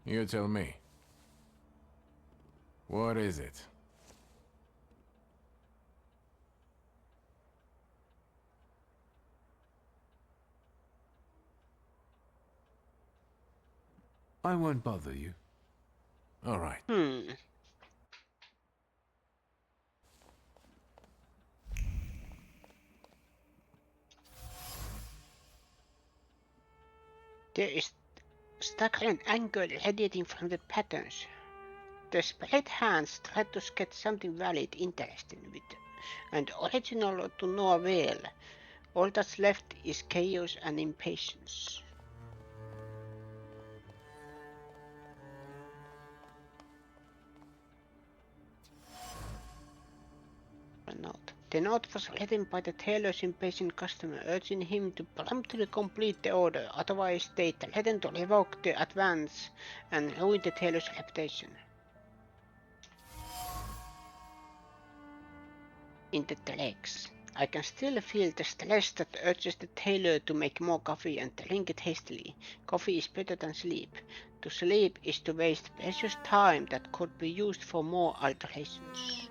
You tell me. What is it? I won't bother you. All right. There is staggering angle radiating from the patterns. The spread hands try to sketch something valid, interesting, with and original to no avail. All that's left is chaos and impatience. Note. The note was written by the tailor's impatient customer, urging him to promptly complete the order, otherwise they threatened to revoke the advance and ruin the tailor's reputation. In the dregs. I can still feel the stress that urges the tailor to make more coffee and drink it hastily. Coffee is better than sleep. To sleep is to waste precious time that could be used for more alterations.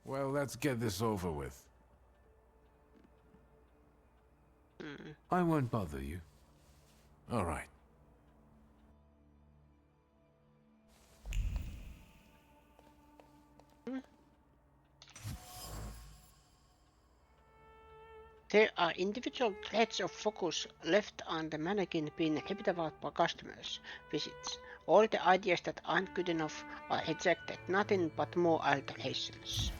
Well, let's get this over with. I won't bother you. All right. There are individual threads of focus left on the mannequin being ripped about by customers' visits. All the ideas that aren't good enough are rejected, nothing but more alterations.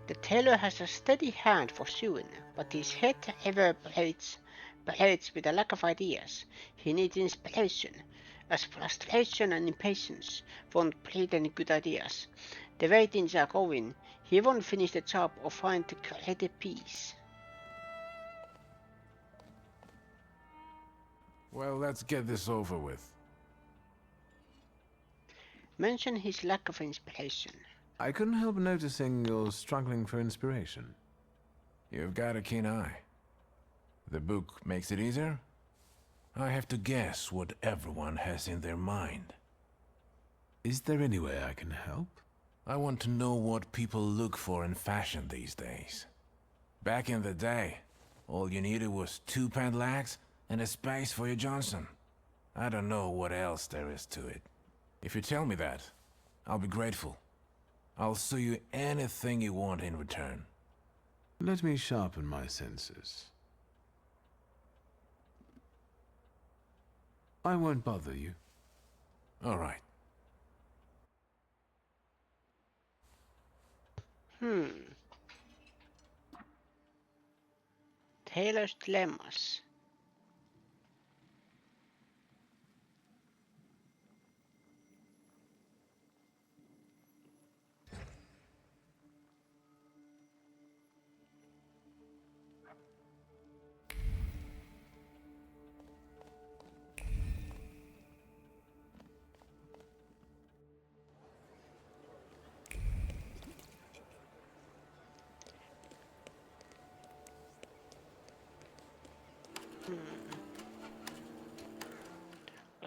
The tailor has a steady hand for sewing, but his head reverberates with a lack of ideas. He needs inspiration, as frustration and impatience won't breed any good ideas. The way things are going, he won't finish the job or find the creative peace. Well, let's get this over with. Mention his lack of inspiration. I couldn't help noticing you're struggling for inspiration. You've got a keen eye. The book makes it easier? I have to guess what everyone has in their mind. Is there any way I can help? I want to know what people look for in fashion these days. Back in the day, all you needed was 2 padlocks and a space for your Johnson. I don't know what else there is to it. If you tell me that, I'll be grateful. I'll sew you anything you want in return. Let me sharpen my senses. I won't bother you. All right. Taylor's dilemmas.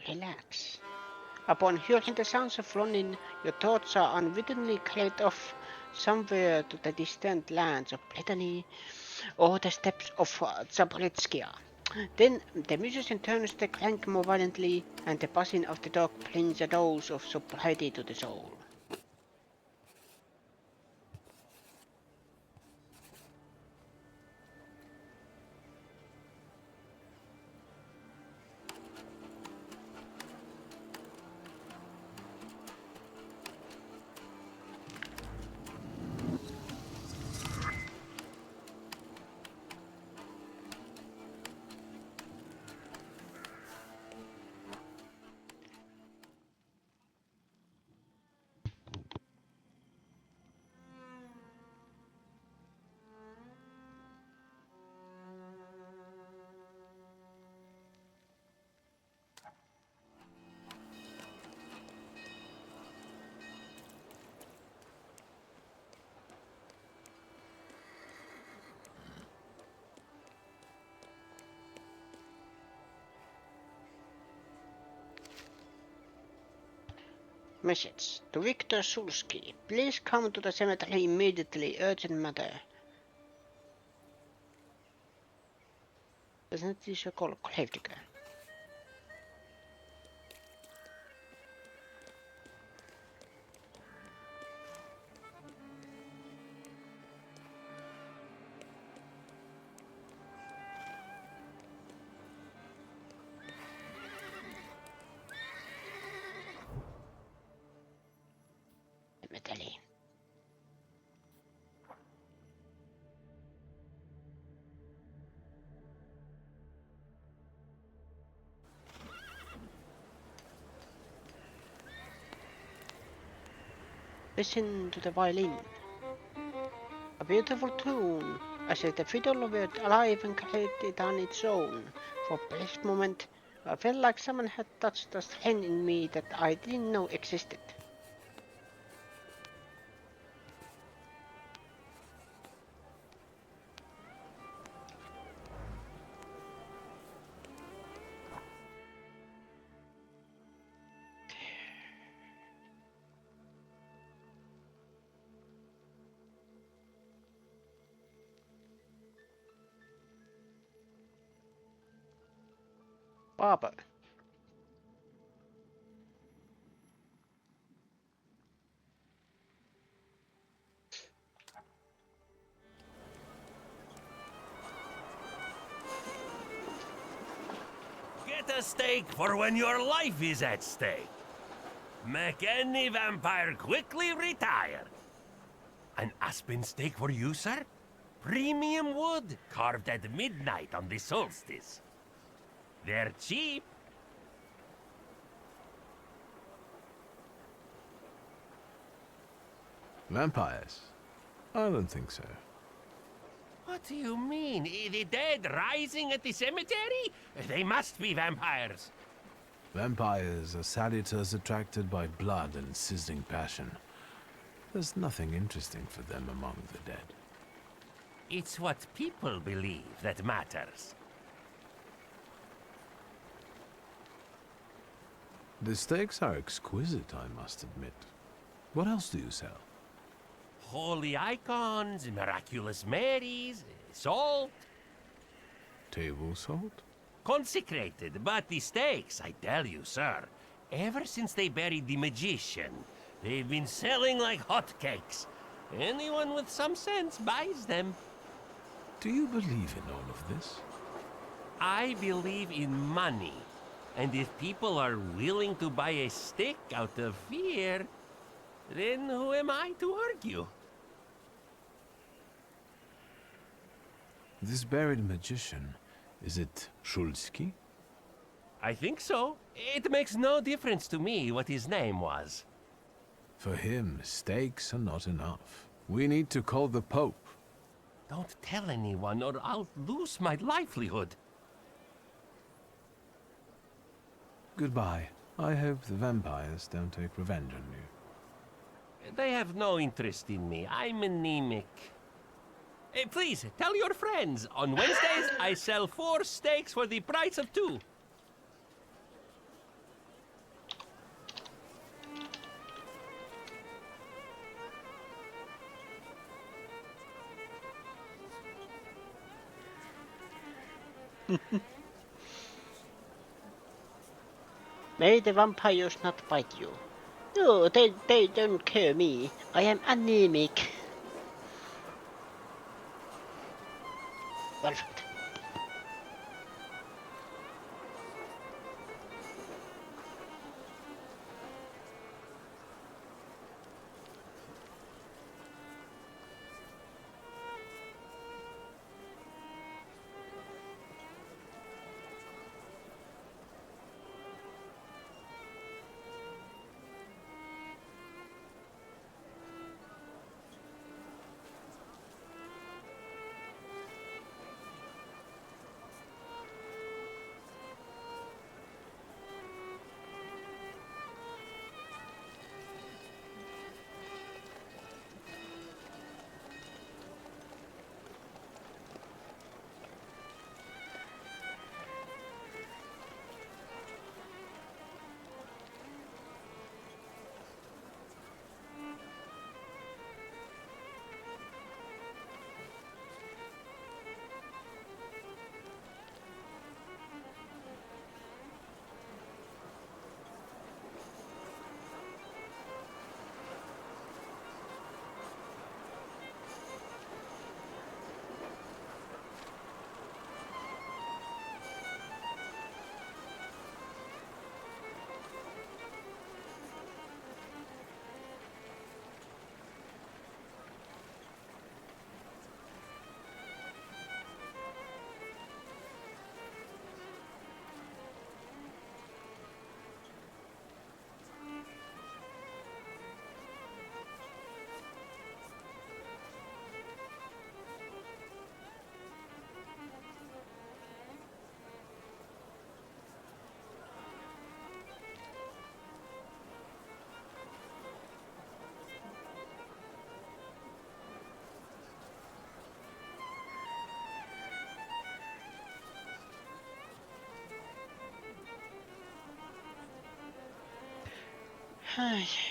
Relax. Upon hearing the sounds of running, your thoughts are unwittingly carried off somewhere to the distant lands of Brittany or the steppes of Zaporizhia. Then the musician turns the crank more violently, and the buzzing of the dog brings a dose of sobriety to the soul. Message to Victor Sulski. Please come to the cemetery immediately. Urgent matter. Tässä nyt siis joku ollut Gravediggер. Cemetery. Listen to the violin. A beautiful tune, as if the fiddle were alive and created on its own. For a brief moment, I felt like someone had touched a string in me that I didn't know existed. Barber. Get a steak for when your life is at stake. Make any vampire quickly retire. An aspen steak for you, sir? Premium wood, carved at midnight on the solstice. They're cheap. Vampires? I don't think so. What do you mean? The dead rising at the cemetery? They must be vampires. Vampires are salutors attracted by blood and sizzling passion. There's nothing interesting for them among the dead. It's what people believe that matters. The steaks are exquisite, I must admit. What else do you sell? Holy icons, miraculous Marys, salt. Table salt? Consecrated, but the steaks, I tell you, sir. Ever since they buried the magician, they've been selling like hotcakes. Anyone with some sense buys them. Do you believe in all of this? I believe in money. And if people are willing to buy a stick out of fear, then who am I to argue? This buried magician, is it Shulsky? I think so. It makes no difference to me what his name was. For him, steaks are not enough. We need to call the Pope. Don't tell anyone or I'll lose my livelihood. Goodbye. I hope the vampires don't take revenge on you. They have no interest in me. I'm anemic. Please, tell your friends. On Wednesdays, I sell 4 steaks for the price of 2. May the vampires not bite you. No, they don't care me. I am anemic. Perfect.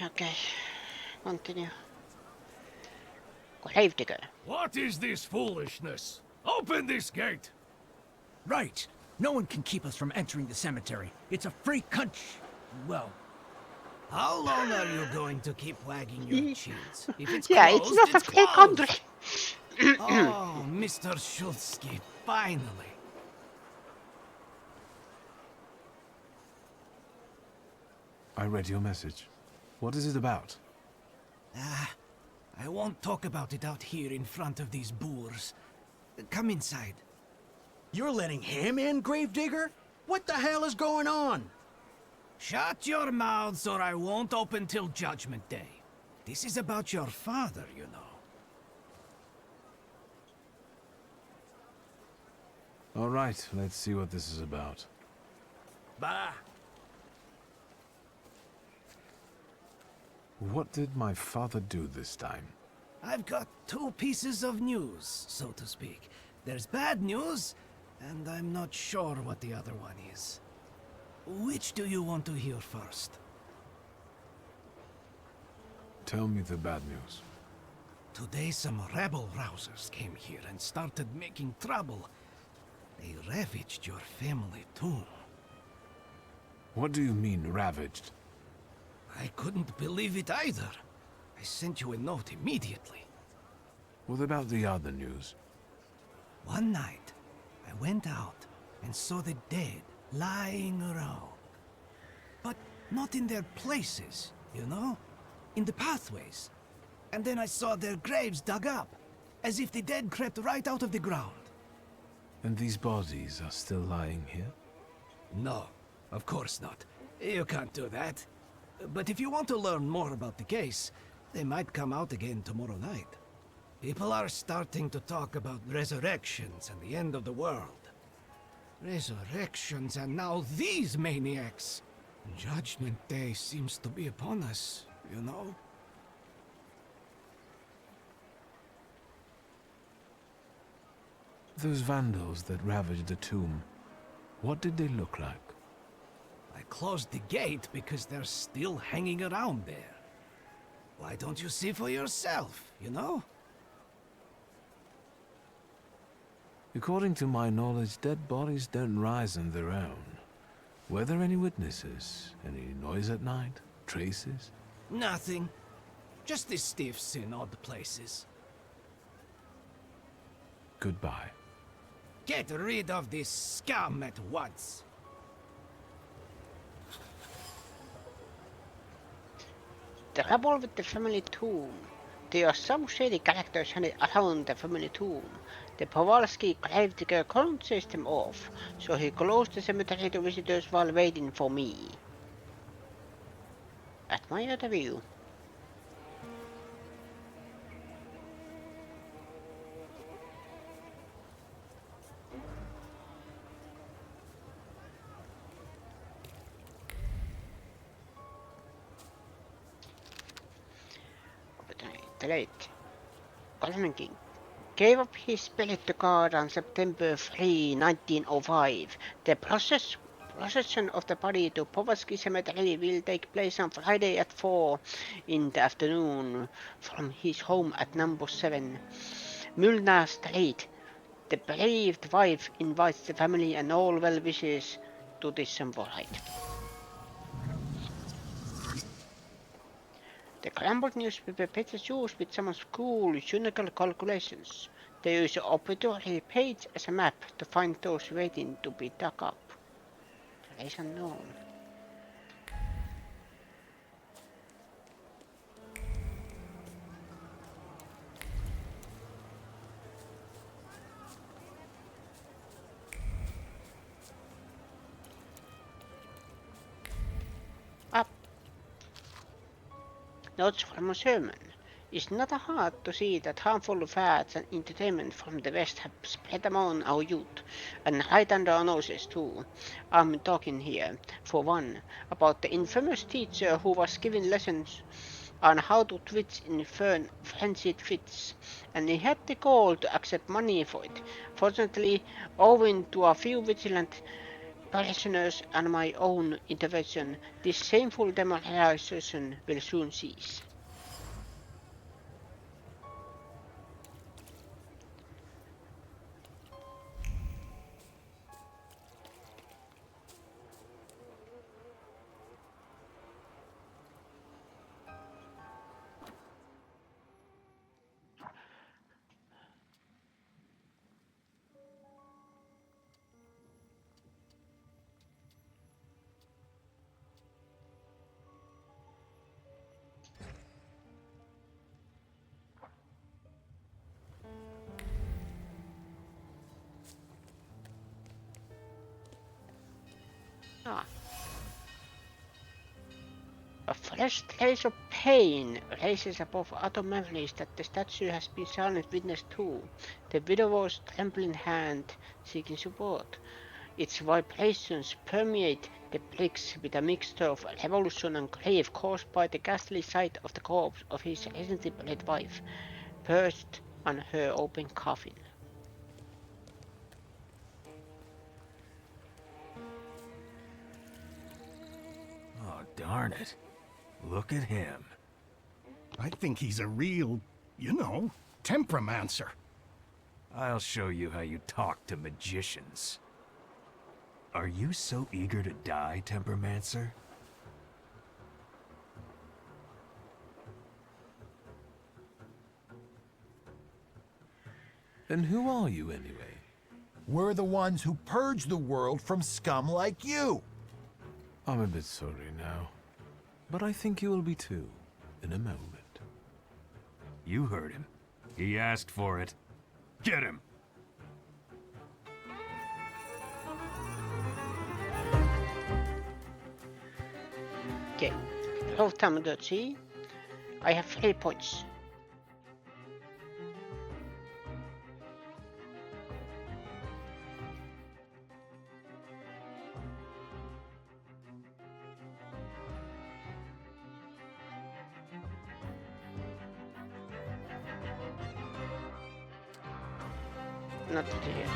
Okay, continue. Gravedigger. What is this foolishness? Open this gate! Right. No one can keep us from entering the cemetery. It's a free country. Well, how long are you going to keep wagging your cheese? If it's Yeah, closed, it's not a free closed. country. Oh, Mr. Shulsky, finally. I read your message. What is it about? I won't talk about it out here in front of these boors. Come inside. You're letting him in, Gravedigger? What the hell is going on? Shut your mouths or I won't open till Judgment Day. This is about your father, you know. All right, let's see what this is about. Bah! What did my father do this time? I've got two pieces of news, so to speak. There's bad news, and I'm not sure what the other one is. Which do you want to hear first? Tell me the bad news. Today some rebel-rousers came here and started making trouble. They ravaged your family tomb. What do you mean, ravaged? I couldn't believe it either. I sent you a note immediately. What about the other news? One night, I went out and saw the dead lying around. But not in their places, you know? In the pathways. And then I saw their graves dug up, as if the dead crept right out of the ground. And these bodies are still lying here? No, of course not. You can't do that. But if you want to learn more about the case, they might come out again tomorrow night. People are starting to talk about resurrections and the end of the world. Resurrections and now these maniacs. Judgment Day seems to be upon us, you know? Those vandals that ravaged the tomb, what did they look like? I closed the gate because they're still hanging around there. Why don't you see for yourself, you know? According to my knowledge, dead bodies don't rise on their own. Were there any witnesses? Any noise at night? Traces? Nothing. Just the stiffs in odd places. Goodbye. Get rid of this scum at once. The trouble with the family tomb. There are some shady characters hanging around the family tomb. The Powalski gravedigger couldn't chase them off, so he closed the cemetery to visitors while waiting for me. Admire the view. Late. Colin King gave up his spirit to God on September 3, 1905. The procession of the body to Powalski Cemetery will take place on Friday at 4 in the afternoon from his home at number 7 Mulna Street. The bereaved wife invites the family and all well-wishers to this simple rite. The crumbled newspaper pages used with some cool cynical calculations. They use the obituary page as a map to find those waiting to be dug up. Place unknown. Up. Notes from a sermon. It's not hard to see that harmful fads and entertainment from the West have spread among our youth, and right under our noses too. I'm talking here, for one, about the infamous teacher who was giving lessons on how to twitch in frenzied fits, and he had the gall to accept money for it. Fortunately, owing to a few vigilant parishioners and my own intervention, this shameful demoralization will soon cease. Ah. A fresh trace of pain rises above other memories that the statue has been silent witness to. The widower's trembling hand seeking support. Its vibrations permeate the bricks with a mixture of revolution and grief caused by the ghastly sight of the corpse of his recently buried wife, perched on her open coffin. Oh, darn it. Look at him. I think he's a real, temperamencer. I'll show you how you talk to magicians. Are you so eager to die, Tempermancer? And who are you anyway? We're the ones who purge the world from scum like you. I'm a bit sorry now, but I think you will be too, in a moment. You heard him. He asked for it. Get him! Okay, roll Thaumaturgy. I have 3 points. Not here.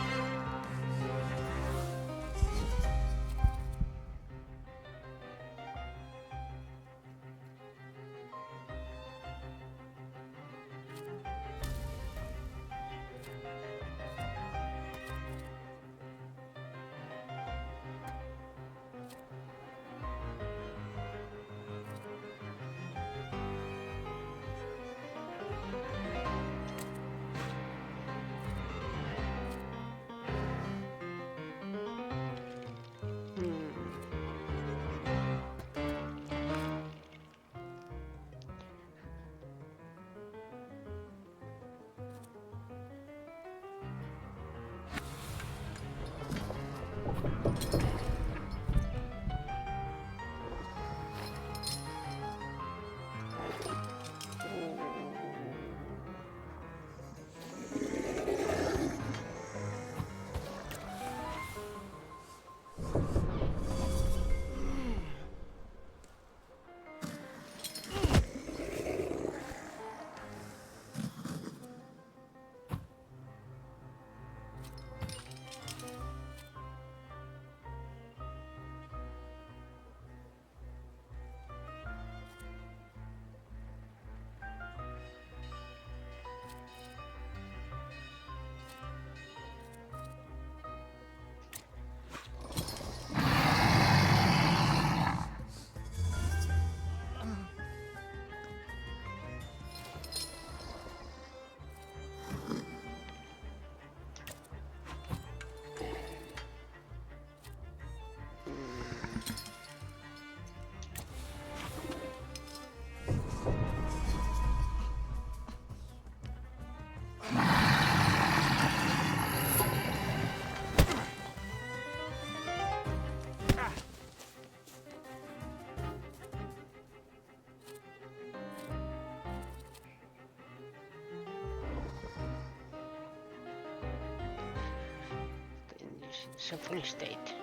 Suffering state.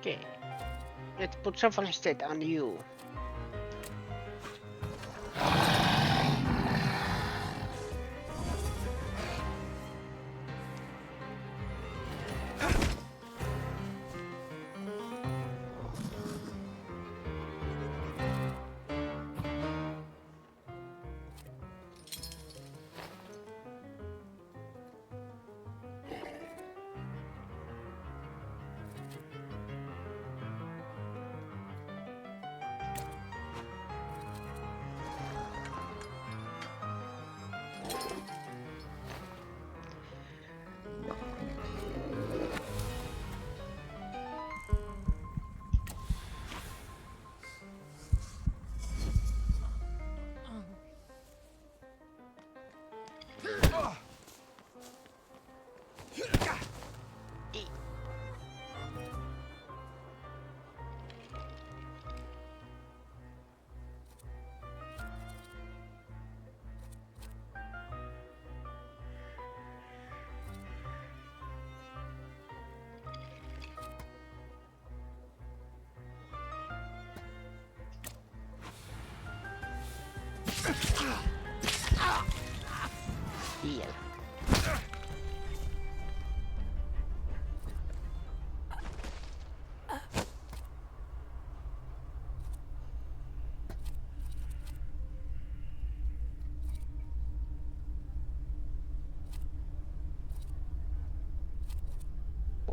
Okay, let's put suffering state on you.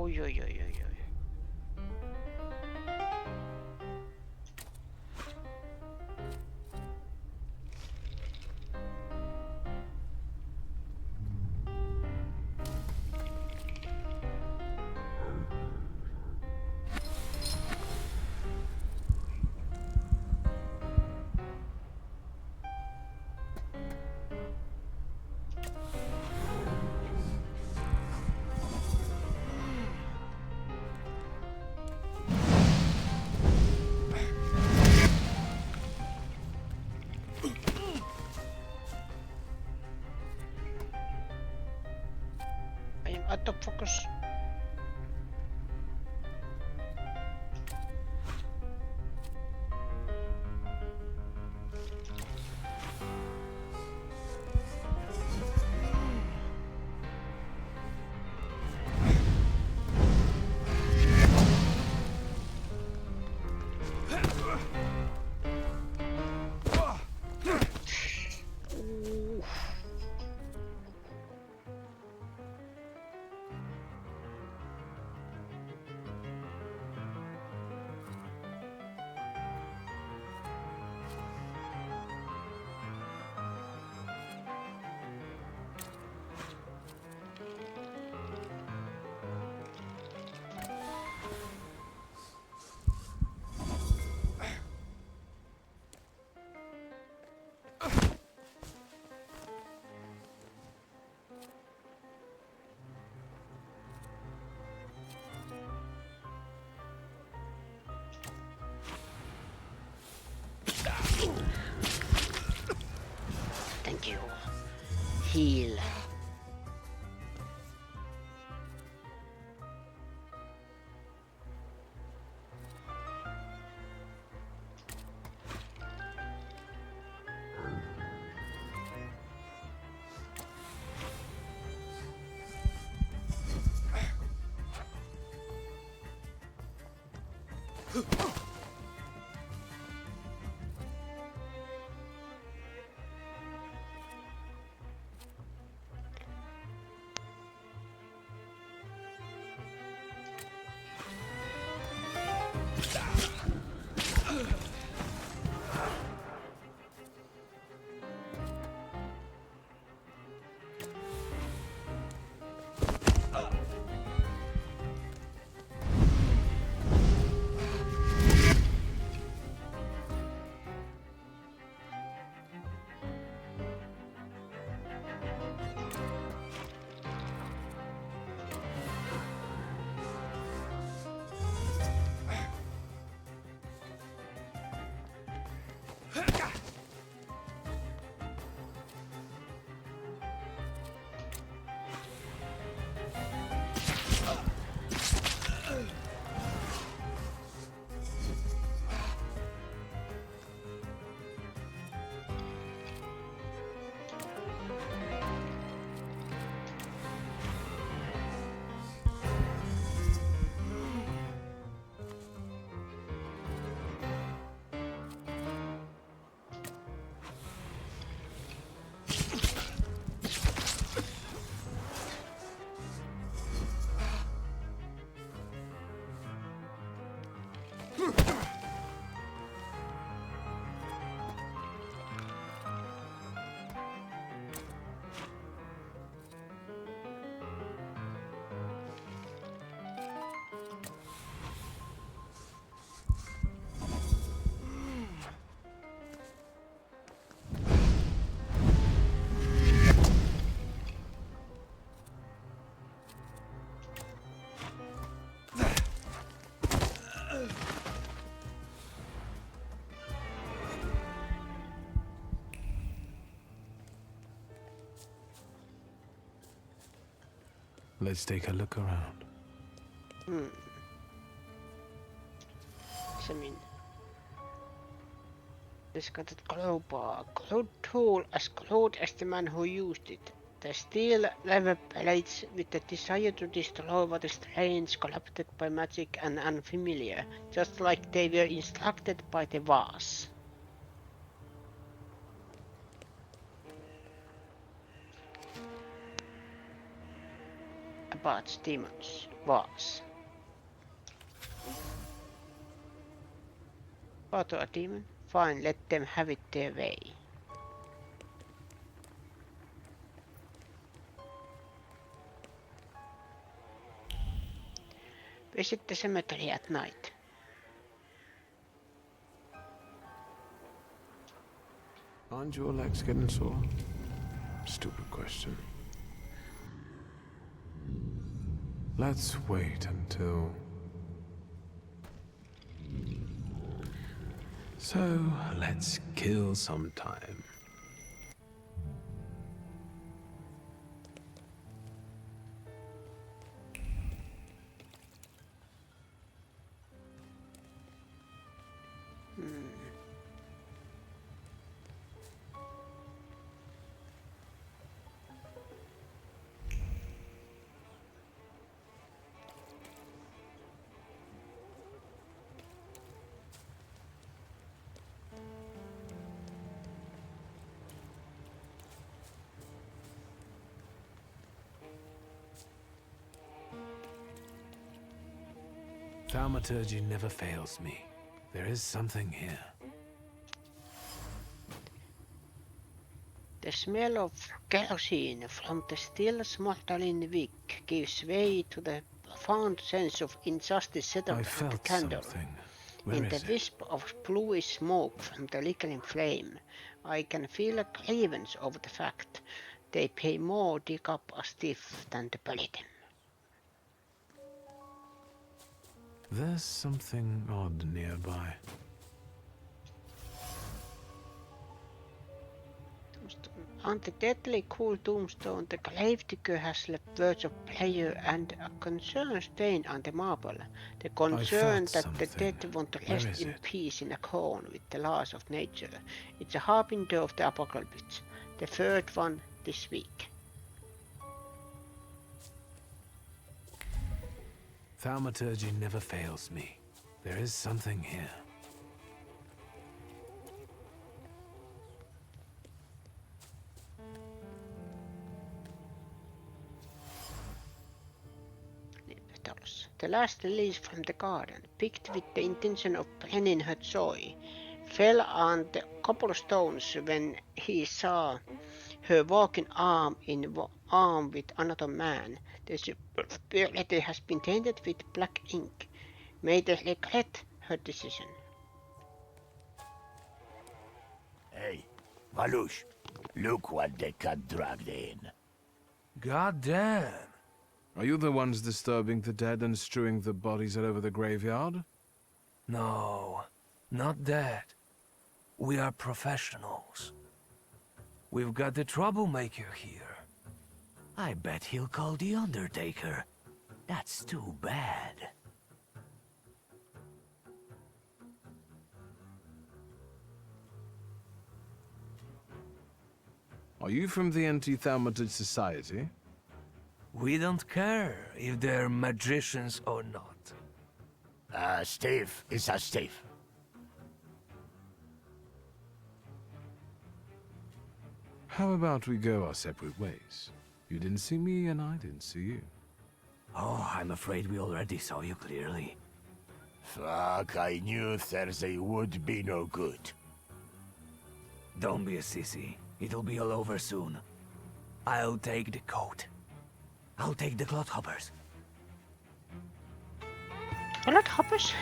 Oi, oi, oi, oi, oi. I am out of focus. Thank you. Heal. Let's take a look around. I mean, discarded crowbar. Crude tool as crude as the man who used it. The steel lever plates with the desire to destroy what is strange, corrupted by magic and unfamiliar, just like they were instructed by the vase. About demons. Was. Battle a demon? Fine, let them have it their way. Visit the cemetery at night. Aren't your legs getting sore? Stupid question. Let's wait until... So, let's kill some time. Thaumaturgy never fails me. There is something here. The smell of kerosene from the still smoldering wick gives way to the profound sense of injustice settled on the candle. In the wisp of bluish smoke from the lickering flame, I can feel a grievance over the fact they pay more to dig up a stiff than to bury them. There's something odd nearby. On the deadly cool tombstone, the gravedigger has left words of prayer and a concerned stain on the marble. The concern that the dead want to rest in peace in accord with the laws of nature. It's a harbinger of the apocalypse, the third one this week. Thaumaturgy never fails me. There is something here. The last lilies from the garden, picked with the intention of bringing her joy, fell on the cobblestones when he saw her walking arm in arm with another man. The letter has been tainted with black ink. May they regret her decision. Hey, Valush, look what they got dragged in. God damn. Are you the ones disturbing the dead and strewing the bodies all over the graveyard? No, not that. We are professionals. We've got the troublemaker here. I bet he'll call the Undertaker. That's too bad. Are you from the Anti-Thaumaturgy Society? We don't care if they're magicians or not. Steve is a Steve. How about we go our separate ways? You didn't see me and I didn't see you. Oh, I'm afraid we already saw you clearly. Fuck, I knew Thursday would be no good. Don't be a sissy. It'll be all over soon. I'll take the coat. I'll take the clodhoppers. Clodhoppers?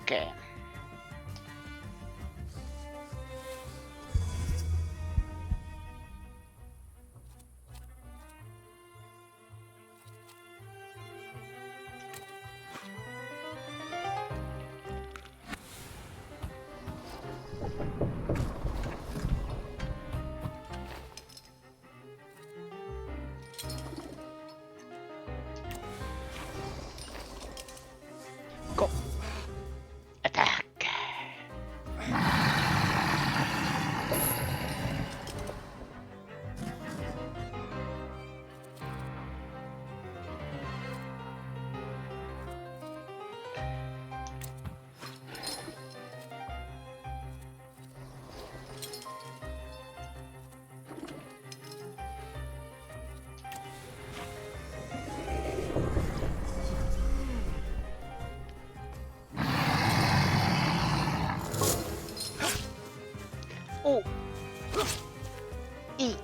Okay. Go. Attack. Oh. E.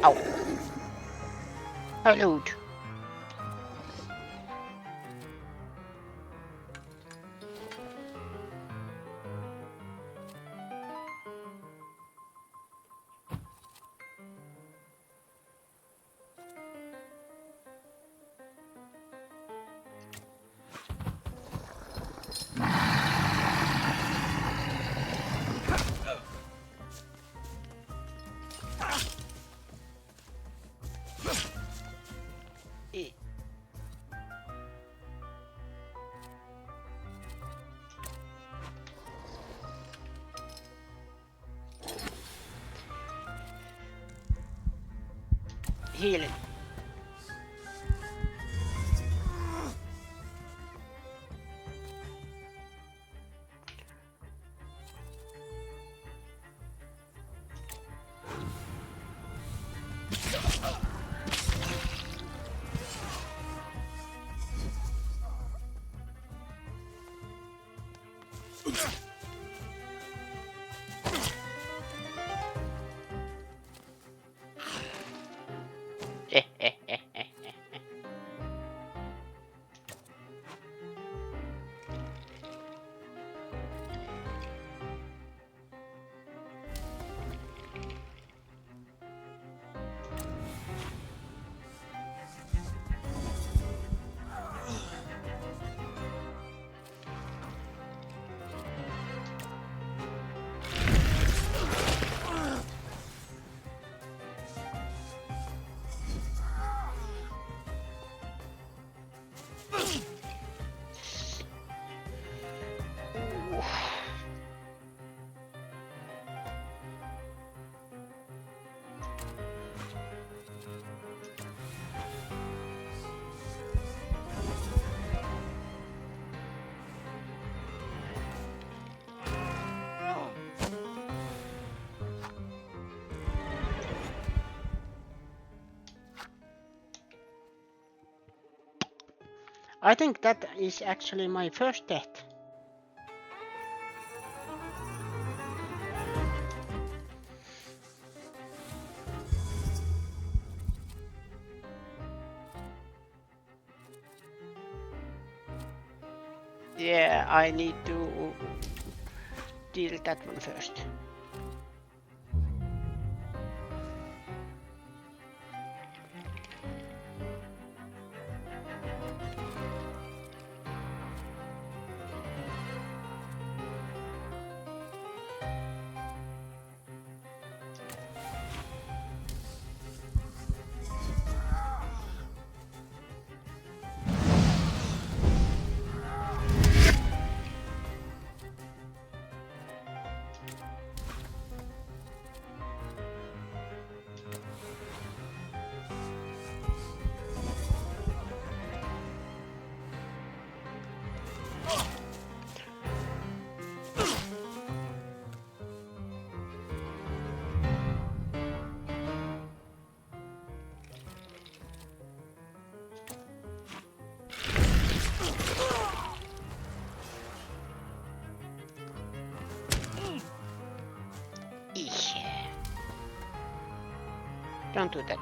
Ow. Hello. E. Healing. I think that is actually my first death. Yeah, I need to deal that one first. Don't do that.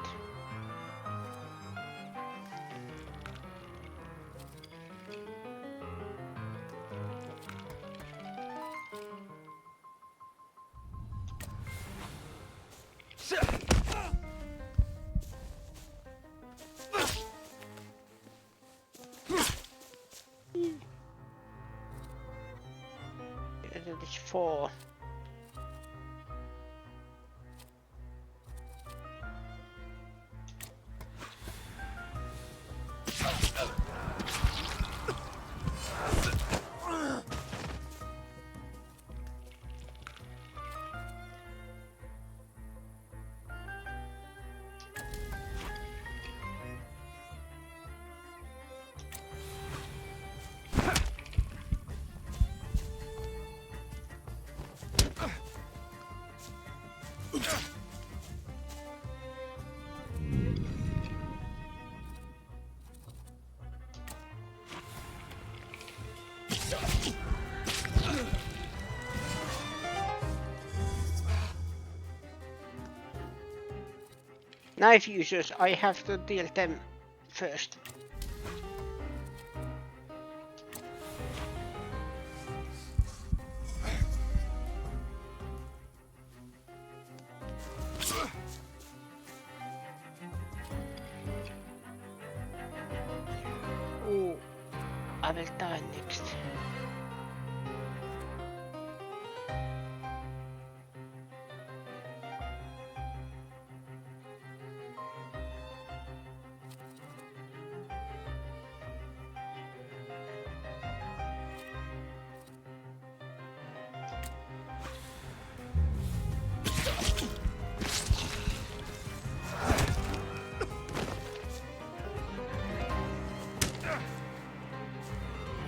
It's 4. Knife users, I have to deal them first. Oh, I will die next.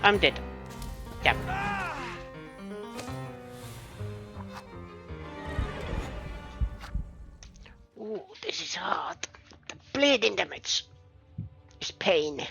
I'm dead. Yeah. Ooh, this is hard. The bleeding damage is pain.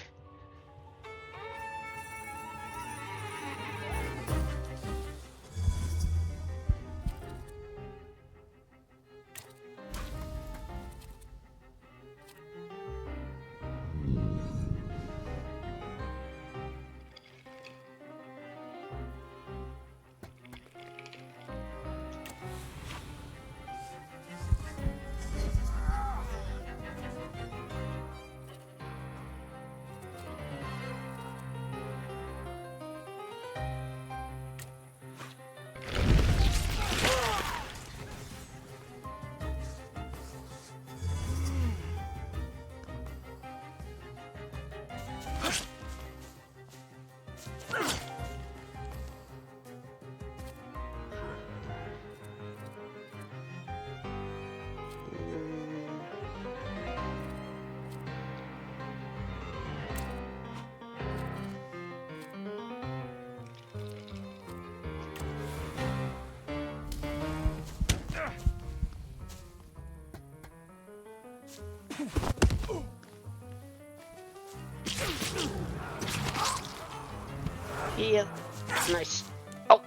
Heal. Nice. Oh.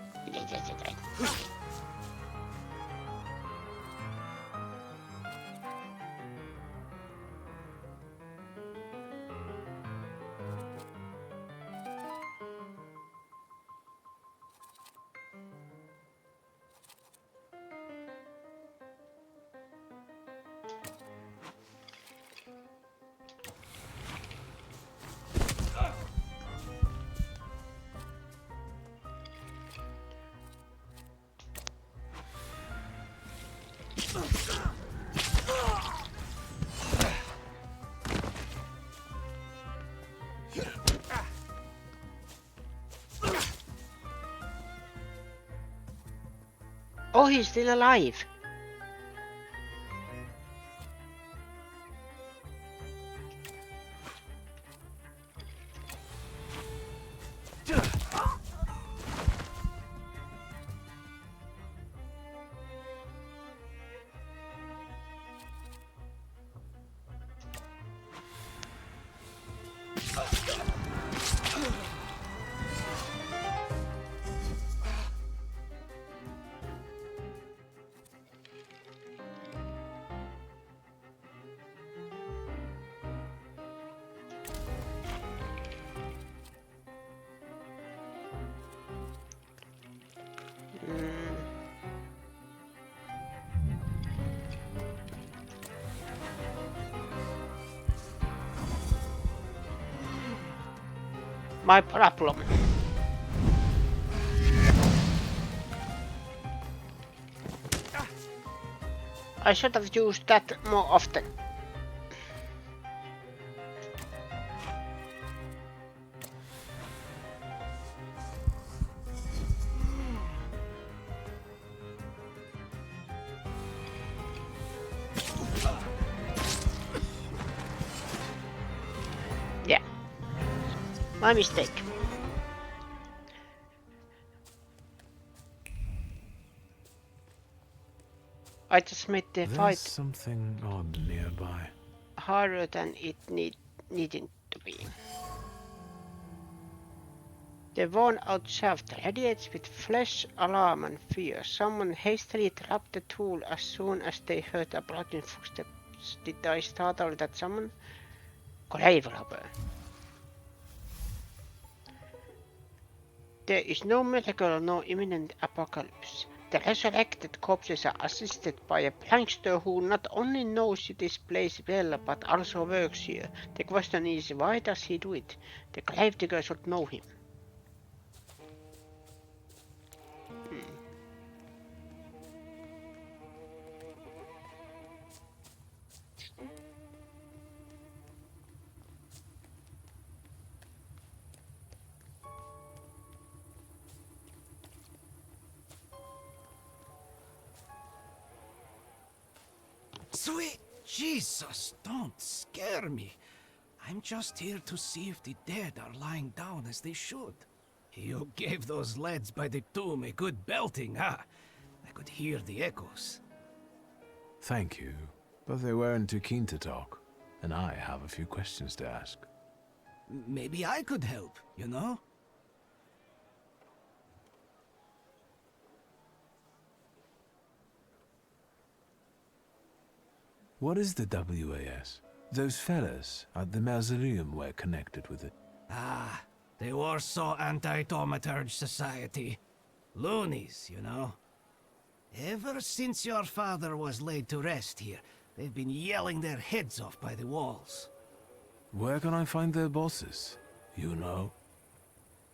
Oh, he's still alive. my problem. I should have used that more often. Yeah, my mistake. I just made the There's fight something odd nearby. harder than it needed to be. The worn-out shaft radiates with flesh, alarm and fear. Someone hastily dropped the tool as soon as they heard approaching footsteps. Did I startle that someone? Grave robber. There is no miracle nor imminent apocalypse. The resurrected corpses are assisted by a prankster who not only knows this place well but also works here. The question is, why does he do it? The gravedigger should know him. Sweet Jesus, don't scare me. I'm just here to see if the dead are lying down as they should. You gave those lads by the tomb a good belting, huh? I could hear the echoes. Thank you, but they weren't too keen to talk, and I have a few questions to ask. Maybe I could help, you know? What is the WAS? Those fellas at the mausoleum were connected with it. Ah, the Warsaw Anti-Thaumaturgy Society. Loonies, you know. Ever since your father was laid to rest here, they've been yelling their heads off by the walls. Where can I find their bosses? You know?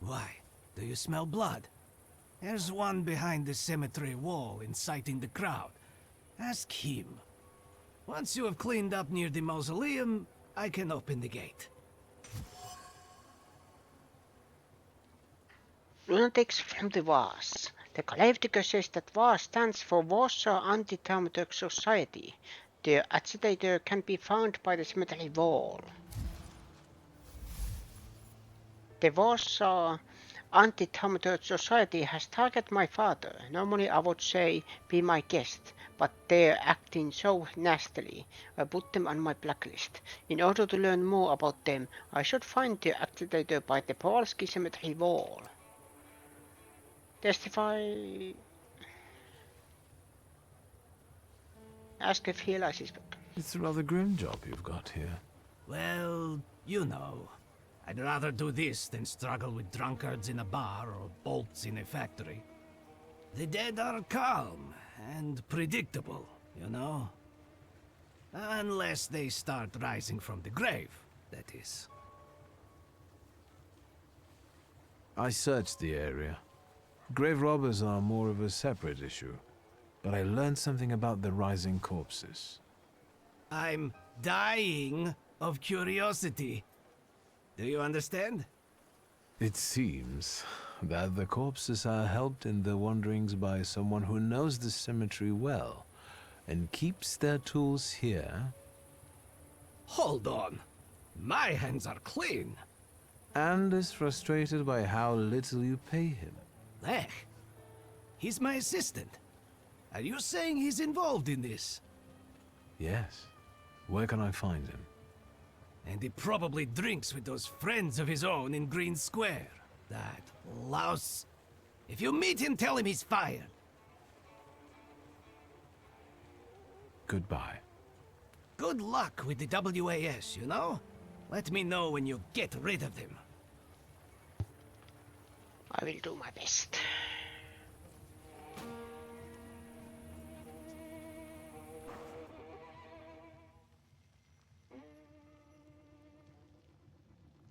Why? Do you smell blood? There's one behind the cemetery wall inciting the crowd. Ask him. Once you have cleaned up near the mausoleum, I can open the gate. Lunatics from the VAS. The gravedigger says that VAS stands for Warsaw Anti-Thaumaturgy Society. The agitator can be found by the cemetery wall. The Warsaw Anti-Thaumaturgy Society has targeted my father. Normally I would say, be my guest, but they're acting so nastily. I put them on my blacklist. In order to learn more about them, I should find the agitator by the Polski cemetery wall. Testify. Ask if he likes his book. It's a rather grim job you've got here. Well, you know. I'd rather do this than struggle with drunkards in a bar or bolts in a factory. The dead are calm and predictable, you know? Unless they start rising from the grave, that is. I searched the area. Grave robbers are more of a separate issue, but I learned something about the rising corpses. I'm dying of curiosity. Do you understand? It seems that the corpses are helped in their wanderings by someone who knows the cemetery well and keeps their tools here. Hold on. My hands are clean. And is frustrated by how little you pay him. Lech? He's my assistant. Are you saying he's involved in this? Yes. Where can I find him? And he probably drinks with those friends of his own in Green Square. That louse. If you meet him, tell him he's fired. Goodbye. Good luck with the WAS, you know? Let me know when you get rid of them. I will do my best.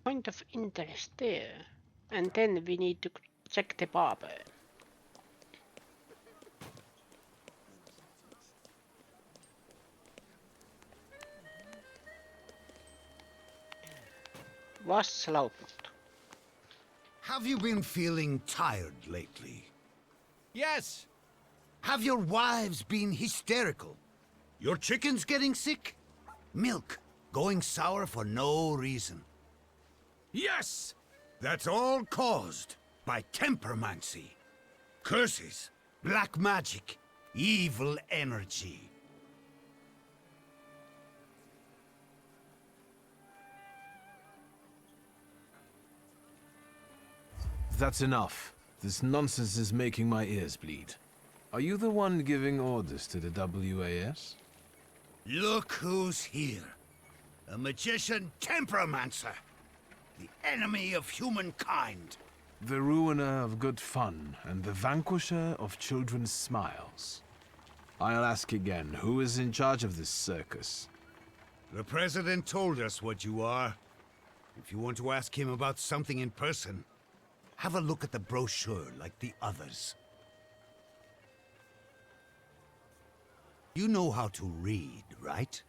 Point of interest there. And then we need to check the barber. Was lautpunkt. Have you been feeling tired lately? Yes! Have your wives been hysterical? Your chickens getting sick? Milk going sour for no reason? Yes! That's all caused by tempermancy. Curses, black magic, evil energy. That's enough. This nonsense is making my ears bleed. Are you the one giving orders to the WAS? Look who's here. A magician tempermancer. The enemy of humankind. The ruiner of good fun and the vanquisher of children's smiles. I'll ask again, who is in charge of this circus? The President told us what you are. If you want to ask him about something in person, have a look at the brochure like the others. You know how to read, right?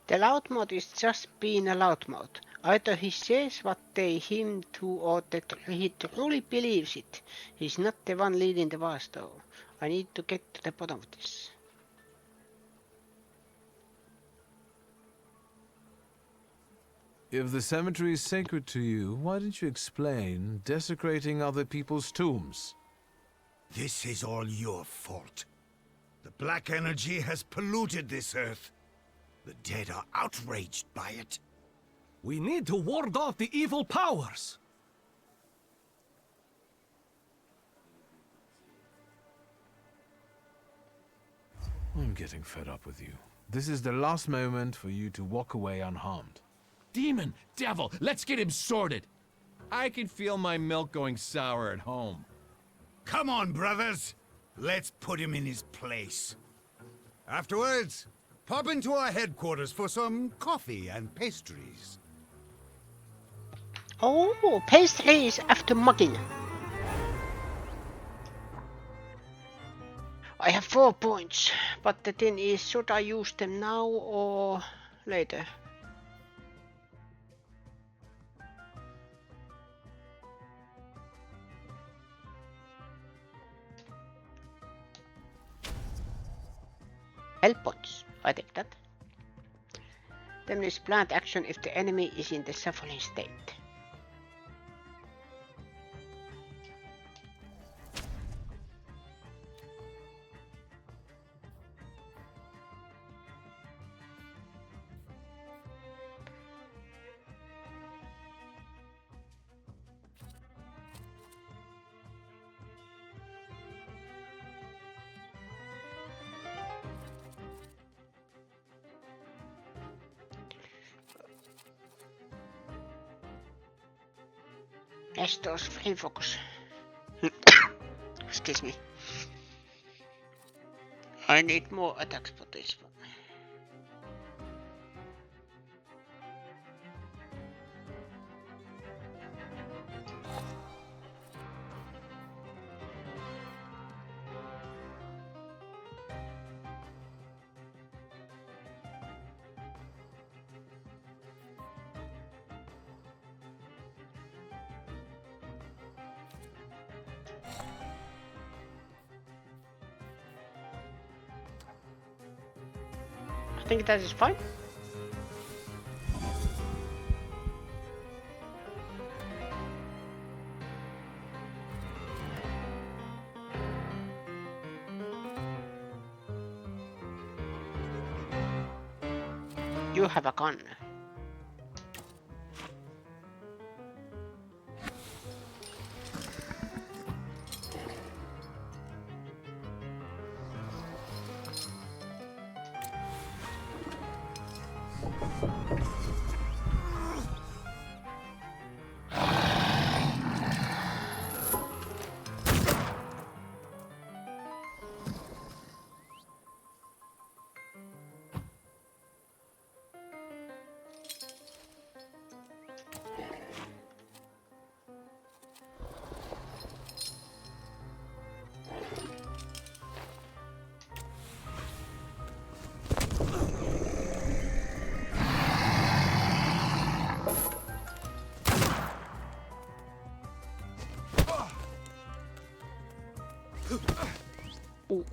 The loudmouth is just being a loudmouth. Either he says what they him to or that he truly believes it. He's not the one leading the war though. I need to get to the bottom of this. If the cemetery is sacred to you, why didn't you explain desecrating other people's tombs? This is all your fault. The black energy has polluted this earth. The dead are outraged by it. We need to ward off the evil powers. I'm getting fed up with you. This is the last moment for you to walk away unharmed. Demon, devil, let's get him sorted. I can feel my milk going sour at home. Come on, brothers. Let's put him in his place. Afterwards, pop into our headquarters for some coffee and pastries. Oh, pastries after mugging. I have 4 points, but the thing is, should I use them now or later? Help points, I take that. Then is plant action if the enemy is in the suffering state. Restores free focus. Excuse me. I need more attacks for this one. I think that is fine. You have a gun. Ooh.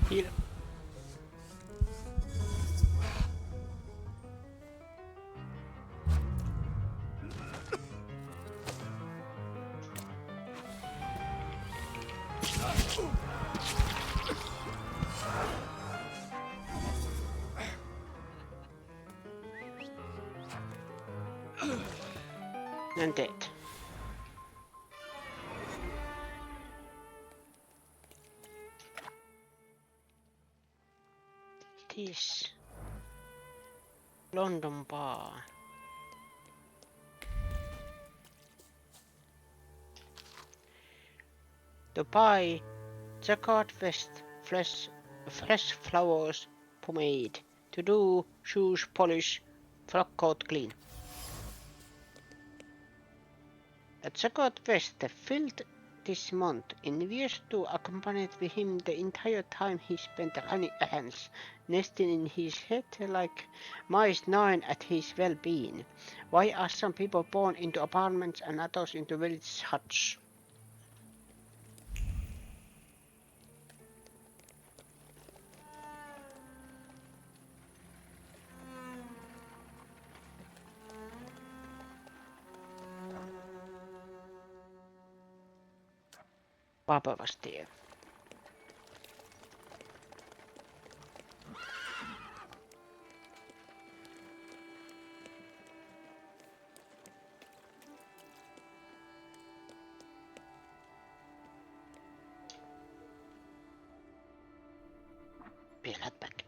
Here. And dead. It is London bar. To buy Jacquard West fresh flowers pomade. To do shoes polish, frock coat clean. At Jacquard West filled this month, in years to accompanied with him the entire time he spent running errands, nesting in his head like mice gnawing at his well-being. Why are some people born into apartments and others into village huts? Papa was there. Be right back.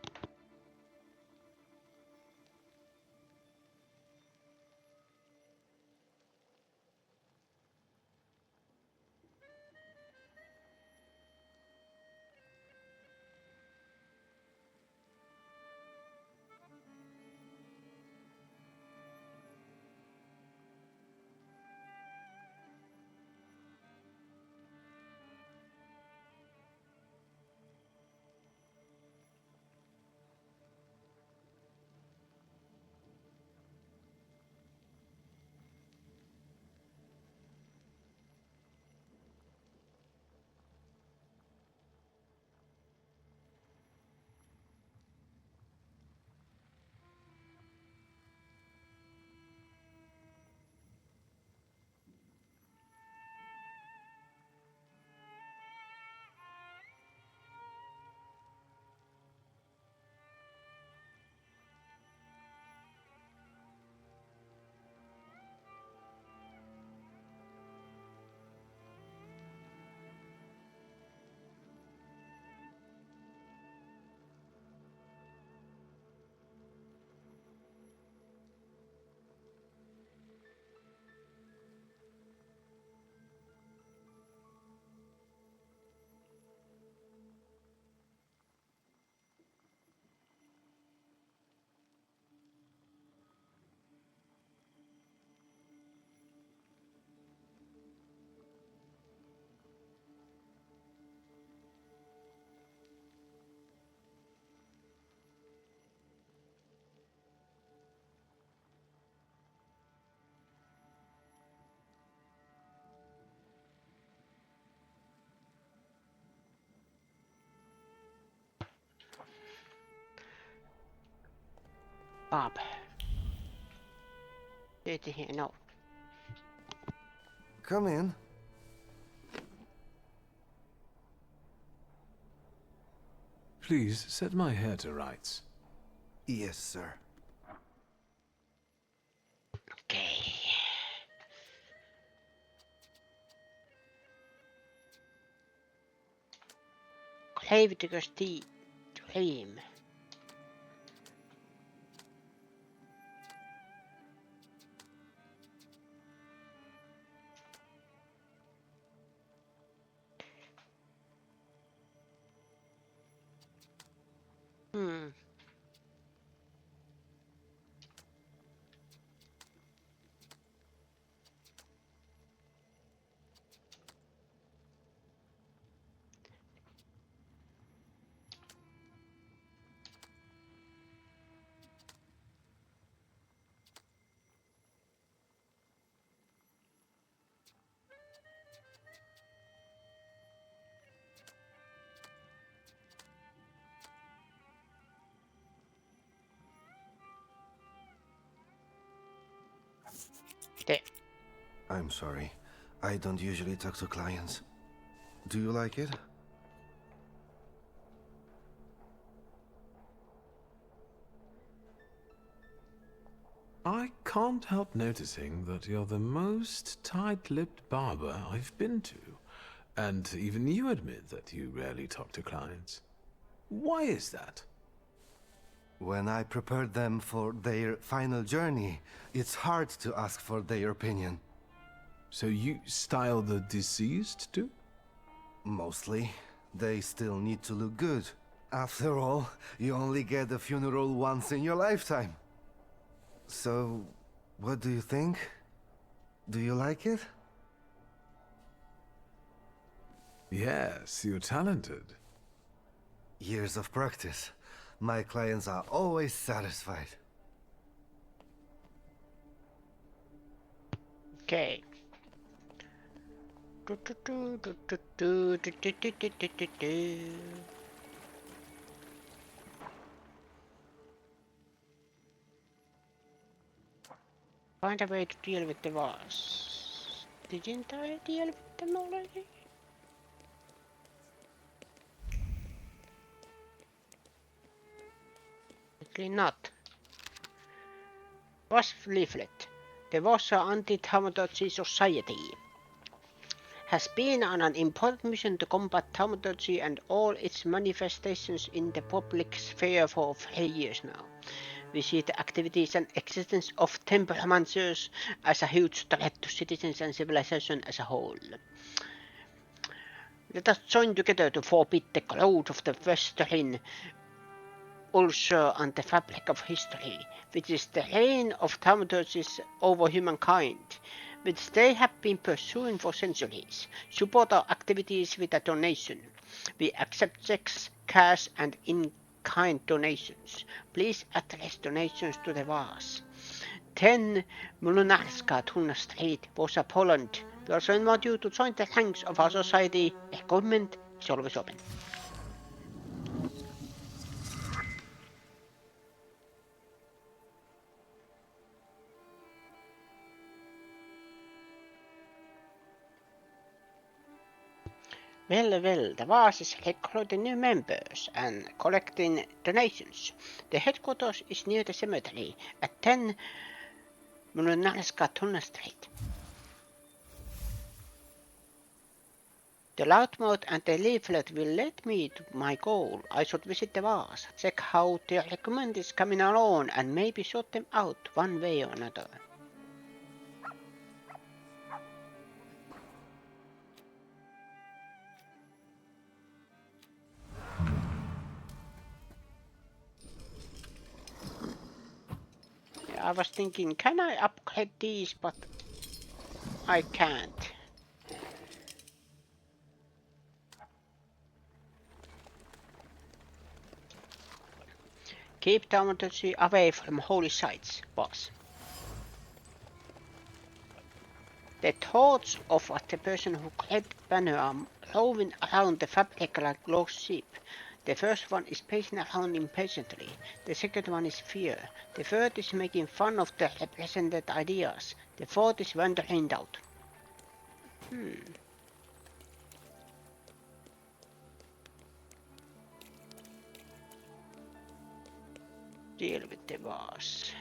Bob. Dirty here, no. Come in. Please set my hair to rights. Yes, sir. Okay. Leviticus dream. Hmm. There. I'm sorry. I don't usually talk to clients. Do you like it? I can't help noticing that you're the most tight-lipped barber I've been to. And even you admit that you rarely talk to clients. Why is that? When I prepared them for their final journey, it's hard to ask for their opinion. So you style the deceased too? Mostly. They still need to look good. After all, you only get a funeral once in your lifetime. So, what do you think? Do you like it? Yes, you're talented. Years of practice. My clients are always satisfied. Okay. Find a way to deal with the vase. Didn't I deal with them already? Actually not. Wasp leaflet. The Warsaw Anti-Thaumaturgy Society has been on an important mission to combat thaumaturgy and all its manifestations in the public sphere for 3 years now. We see the activities and existence of temperamancers as a huge threat to citizens and civilization as a whole. Let us join together to forbid the growth of the Western ulcer on the fabric of history, which is the reign of thaumaturgies over humankind, which they have been pursuing for centuries. Support our activities with a donation. We accept checks, cash, and in-kind donations. Please address donations to the VAS. 10 Młynarska Tuna Street, Warsaw, Poland. We also invite you to join the ranks of our society. Recruitment is always open. Well, the VAS is recruiting new members and collecting donations. The headquarters is near the cemetery at 10 Młynarska Tuna Street. The loudmouth and the leaflet will lead me to my goal. I should visit the VAS, check how the recruitment is coming along, and maybe sort them out one way or another. I was thinking, can I upgrade these, but I can't. Keep thaumaturgy away from holy sites, boss. The thoughts of the person who created the banner are roving around the fabric like lost sheep. The first one is pacing around impatiently. The second one is fear. The third is making fun of the represented ideas. The fourth is wandering doubt. Deal with the boss.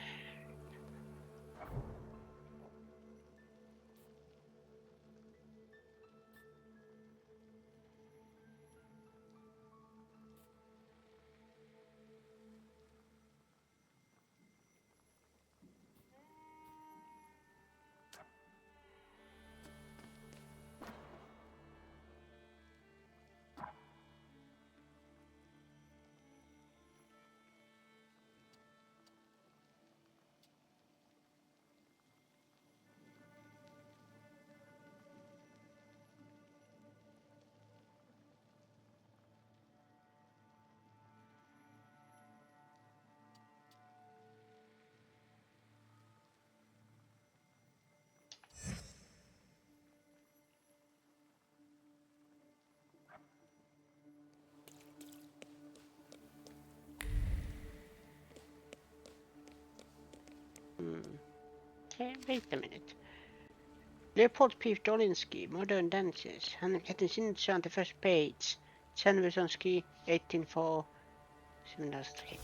Hey, wait a minute. Leopold P. Dolinsky, Modern Dances, handwritten signature on the first page. Jan Wysonski, 1804, Seminar Street.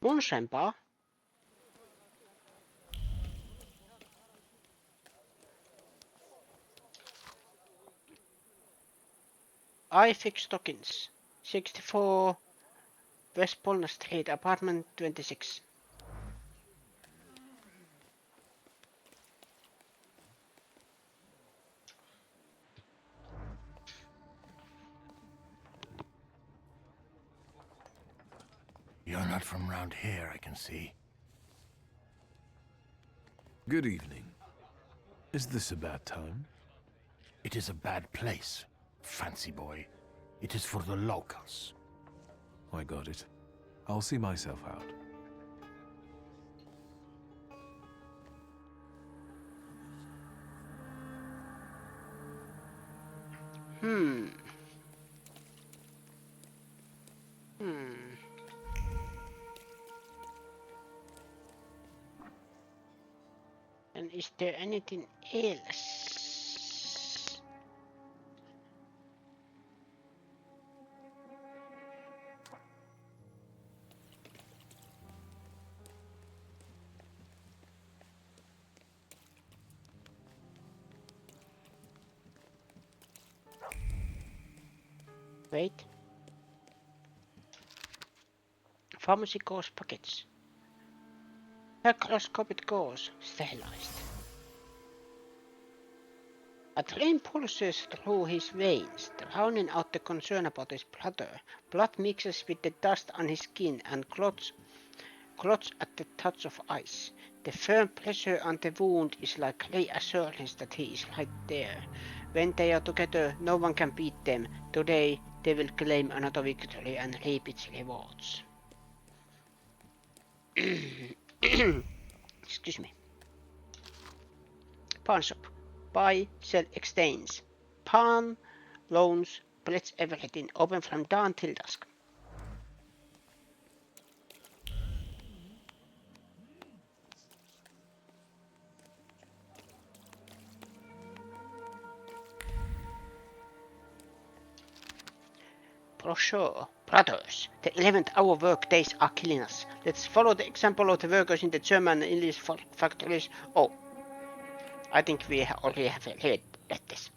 Moonshine Bar? I Fix Stockings, 64 West Polna Street, apartment 26. You're not from round here, I can see. Good evening. Is this a bad time? It is a bad place, fancy boy. It is for the locals. I got it. I'll see myself out. And is there anything else? Wait. Pharmacy course package. Microscopic gauze, sterilized. A train pulses through his veins, drowning out the concern about his brother. Blood mixes with the dust on his skin and clots at the touch of ice. The firm pressure on the wound is like reassurance that he is right there. When they are together, no one can beat them. Today, they will claim another victory and reap its rewards. Excuse me. Pawn shop. Buy, sell, exchange. Pawn, loans, pledge everything. Open from dawn till dusk. Brochure. Brothers, the 11th hour work days are killing us. Let's follow the example of the workers in the German and English factories. Oh, I think we already have read this.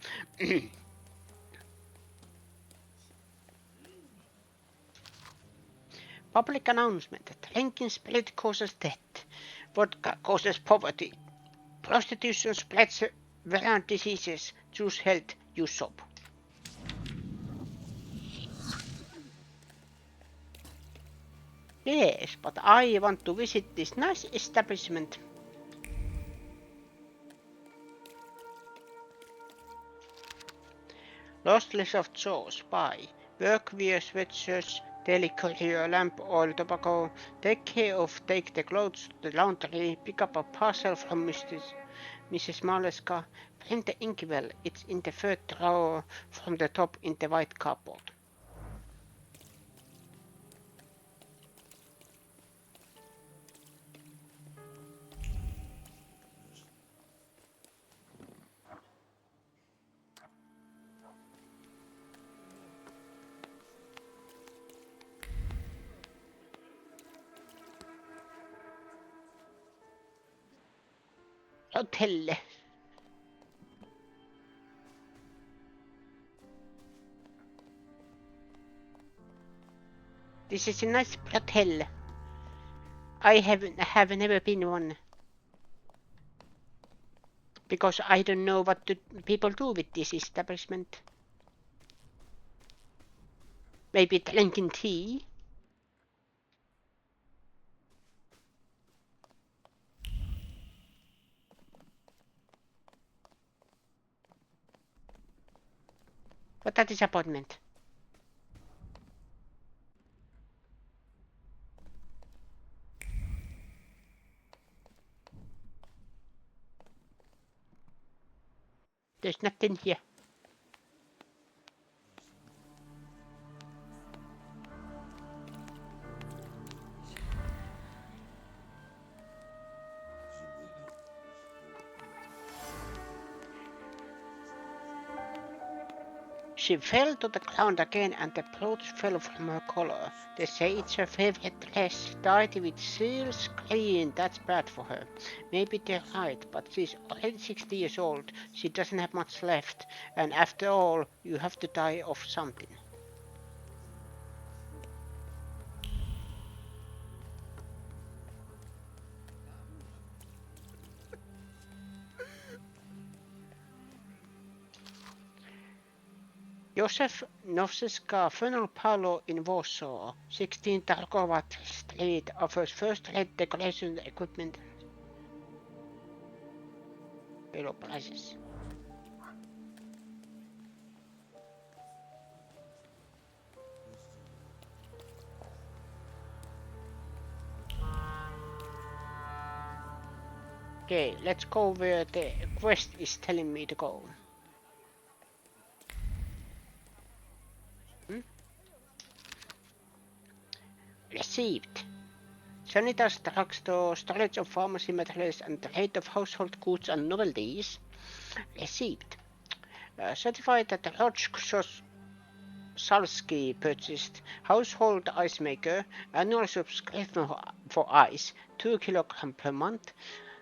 Public announcement. Drinking spirit causes death. Vodka causes poverty. Prostitution spreads Variant diseases, choose health, use soap. Yes, but I want to visit this nice establishment. Lost list of chores. Buy. Work wear sweatshirts, daily courier, lamp oil, tobacco. Take the clothes to the laundry. Pick up a parcel from Mrs. Maleska. Print the inkwell. It's in the third drawer from the top in the white cupboard. Hotel. This is a nice hotel. I have never been one. Because I don't know what people do with this establishment. Maybe drinking tea? What a disappointment. There's nothing here. She fell to the ground again and the blood fell from her collar. They say it's her favorite dress, dyed with seals green. That's bad for her. Maybe they're right, but she's already 60 years old. She doesn't have much left. And after all, you have to die of something. Josef Nowzyska Funeral Parlor in Warsaw, 16 Targowa Street, offers first-rate decoration equipment. Below prices. Okay, let's go where the quest is telling me to go. Received. Sanitas drugstore, storage of pharmacy materials and trade of household goods and novelties. Received. Certified that Roch Salsky purchased household ice maker, annual subscription for ice, 2 kilograms per month,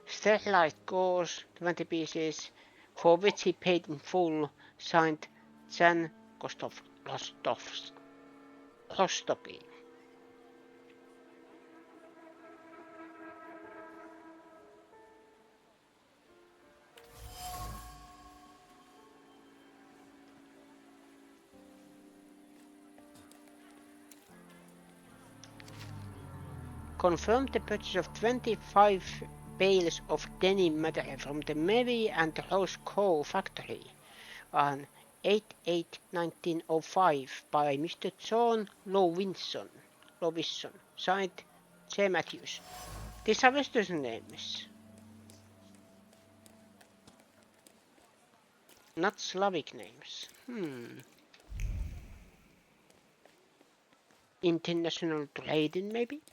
sterilized gauze, 20 pieces, for which he paid in full, signed Jan Rostocky. Confirmed the purchase of 25 bales of denim material from the Mary and Rose Co. factory on 8/8/1905 by Mr. John Lowinson, signed J. Matthews. These are Western names, not Slavic names. International trading, maybe?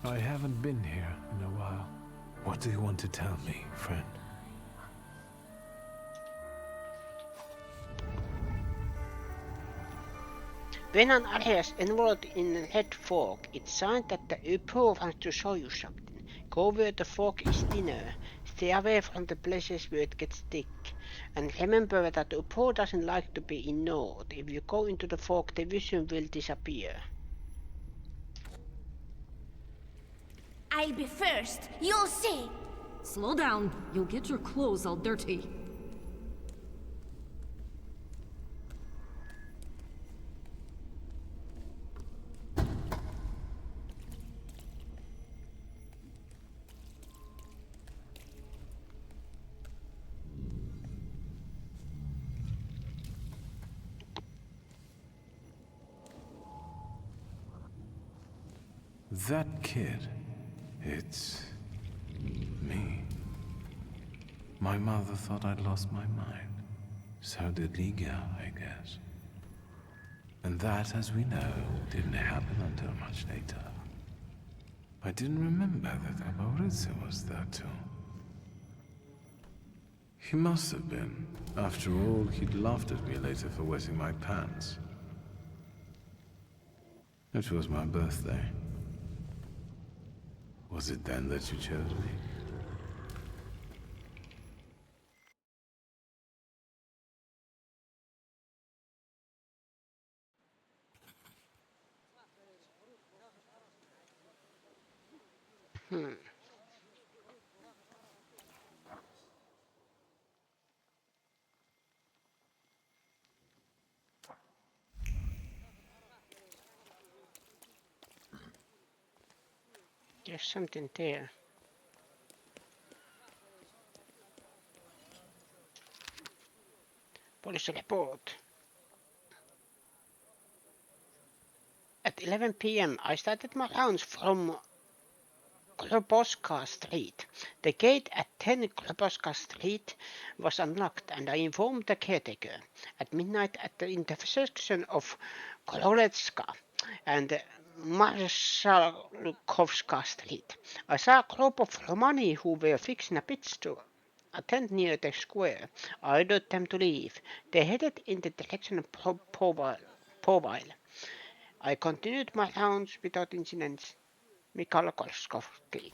I haven't been here in a while. What do you want to tell me, friend? When an area is involved in Red Fork, it's signed that the Upo wants to show you something. Go where the fork is thinner. Stay away from the places where it gets thick. And remember that Upo doesn't like to be ignored. If you go into the fog, the vision will disappear. I'll be first. You'll see. Slow down. You'll get your clothes all dirty. That kid, it's me. My mother thought I'd lost my mind. So did Liga, I guess. And that, as we know, didn't happen until much later. I didn't remember that Aboritsa was there too. He must have been. After all, he'd laughed at me later for wetting my pants. It was my birthday. Was it then that you chose me? There's something there. Police report. At 11 p.m. I started my rounds from Kloboska Street. The gate at 10 Kloboska Street was unlocked and I informed the caretaker. At midnight at the intersection of Kroletska and Marshalkovska Street, I saw a group of Romani who were fixing a pitch to a tent near the square. I ordered them to leave. They headed in the direction of WiIl. I continued my rounds without incidents. Mikhail Kolskovsky.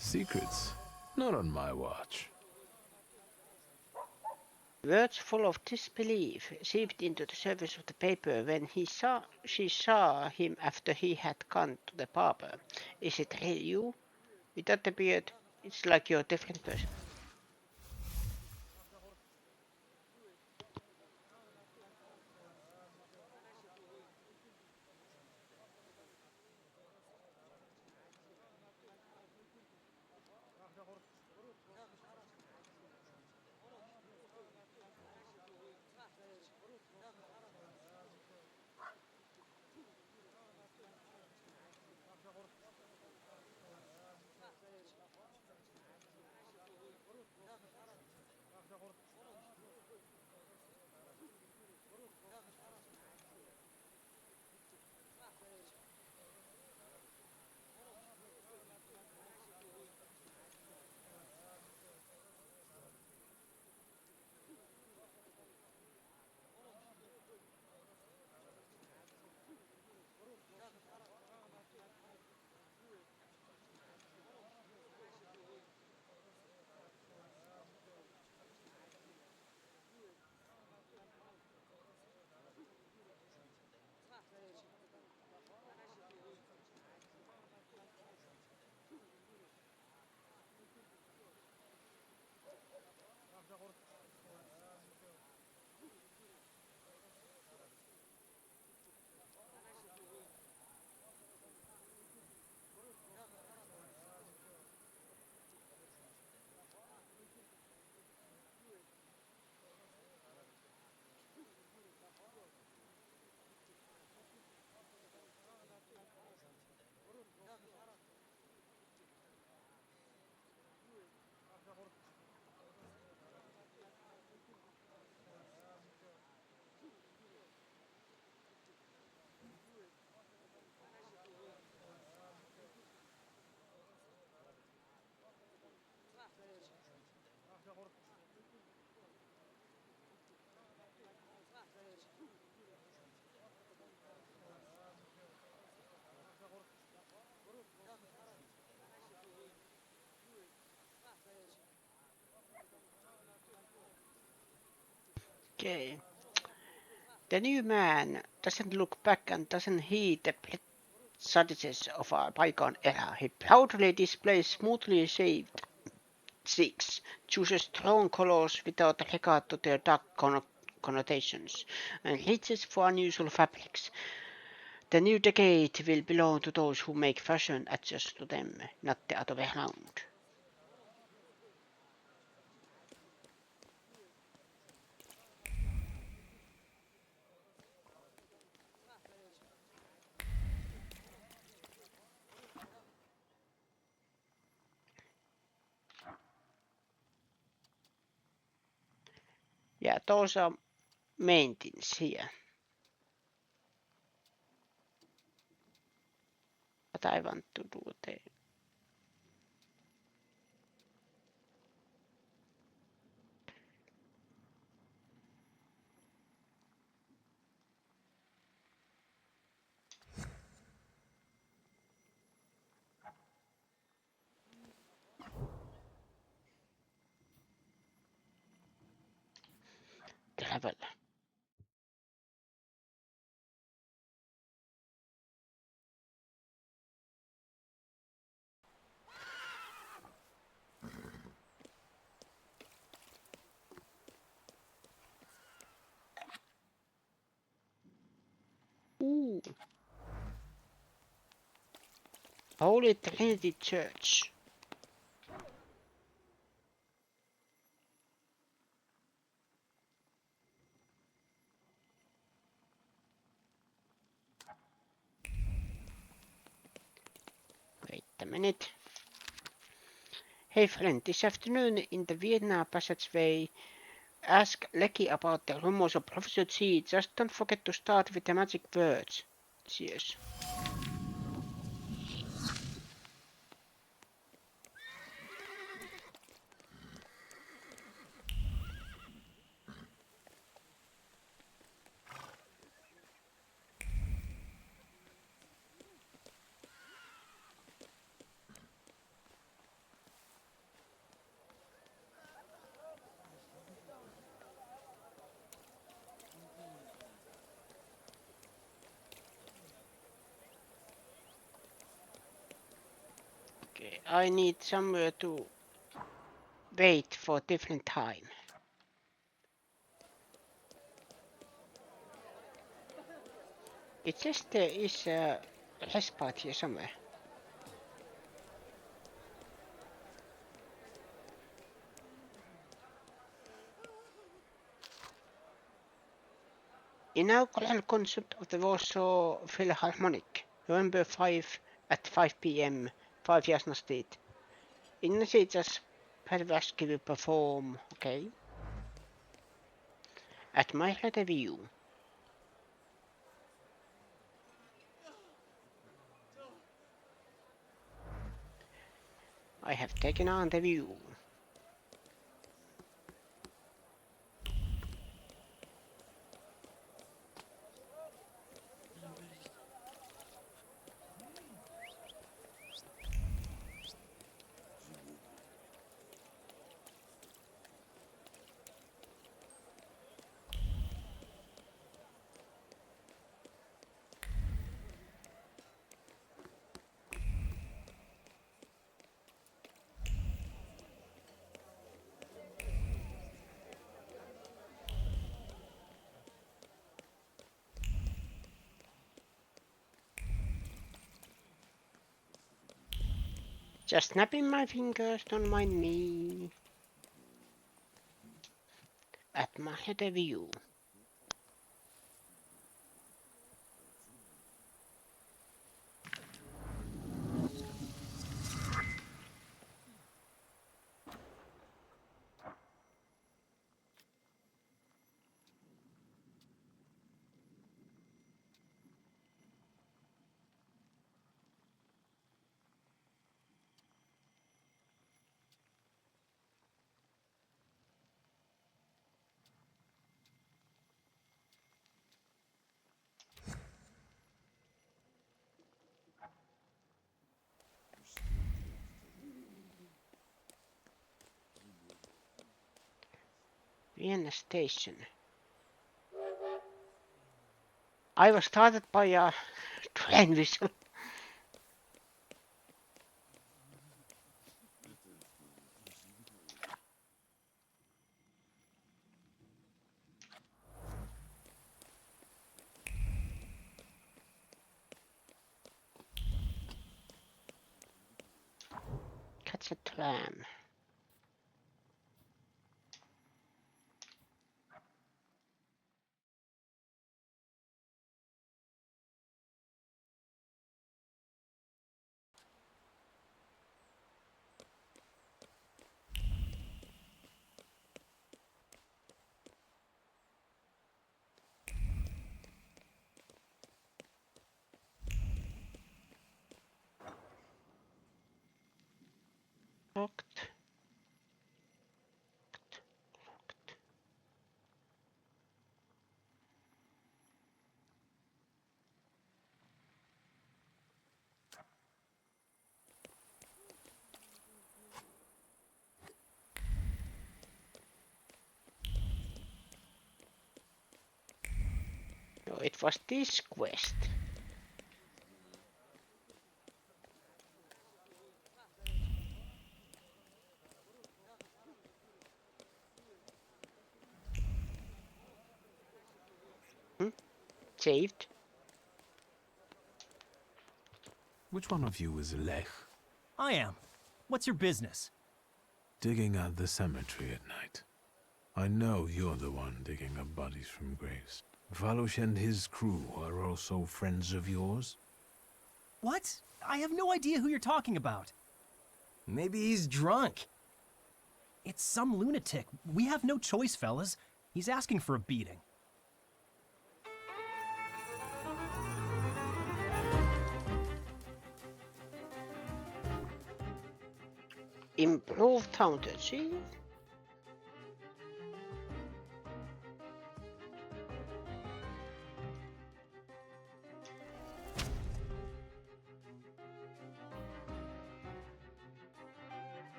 Secrets? Not on my watch. Words full of disbelief seeped into the surface of the paper when she saw him after he had gone to the barber. Is it really you? Without the beard, it's like you're a different person. Okay. The new man doesn't look back and doesn't heed the prejudices of a bygone era. He proudly displays smoothly shaved cheeks, chooses strong colors without regard to their dark connotations, and reaches for unusual fabrics. The new decade will belong to those who make fashion adjust to them, not the other way around. Yeah, those are main things here. What I want to do there. Travel. Ooh. Holy Trinity Church. Wait a minute. Hey friend, this afternoon in the Vienna passageway, ask Lecky about the rumors of Professor G. Just don't forget to start with the magic words. Cheers. Okay, I need somewhere to wait for different time. It says there is a respite here somewhere. Inaugural concert of the Warsaw Philharmonic, November 5 at 5 p.m. 5 Jasna Street. Ignatius Pervashki will perform, okay? Admire the view. I have taken on the view. Just snapping my fingers, don't mind me. Admire the view. Vienna Station. I was started by a train whistle. Catch a tram. Locked. No, it was this quest. Saved. Which one of you is Lech? I am. What's your business? Digging out the cemetery at night. I know you're the one digging up bodies from graves. Valush and his crew are also friends of yours? What? I have no idea who you're talking about. Maybe he's drunk. It's some lunatic. We have no choice, fellas. He's asking for a beating. Improve Thaumaturgy.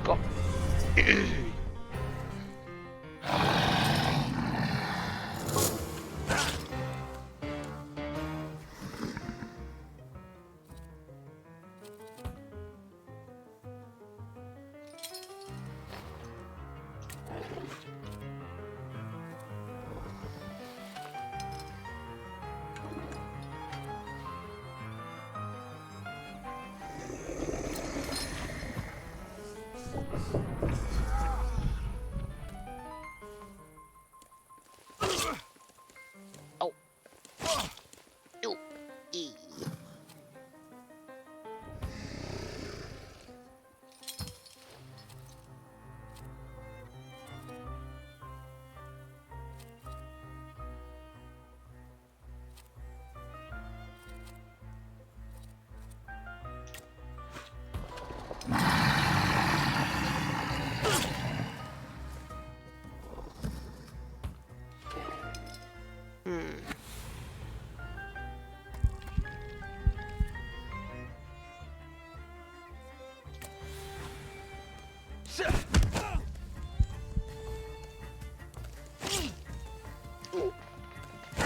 Go.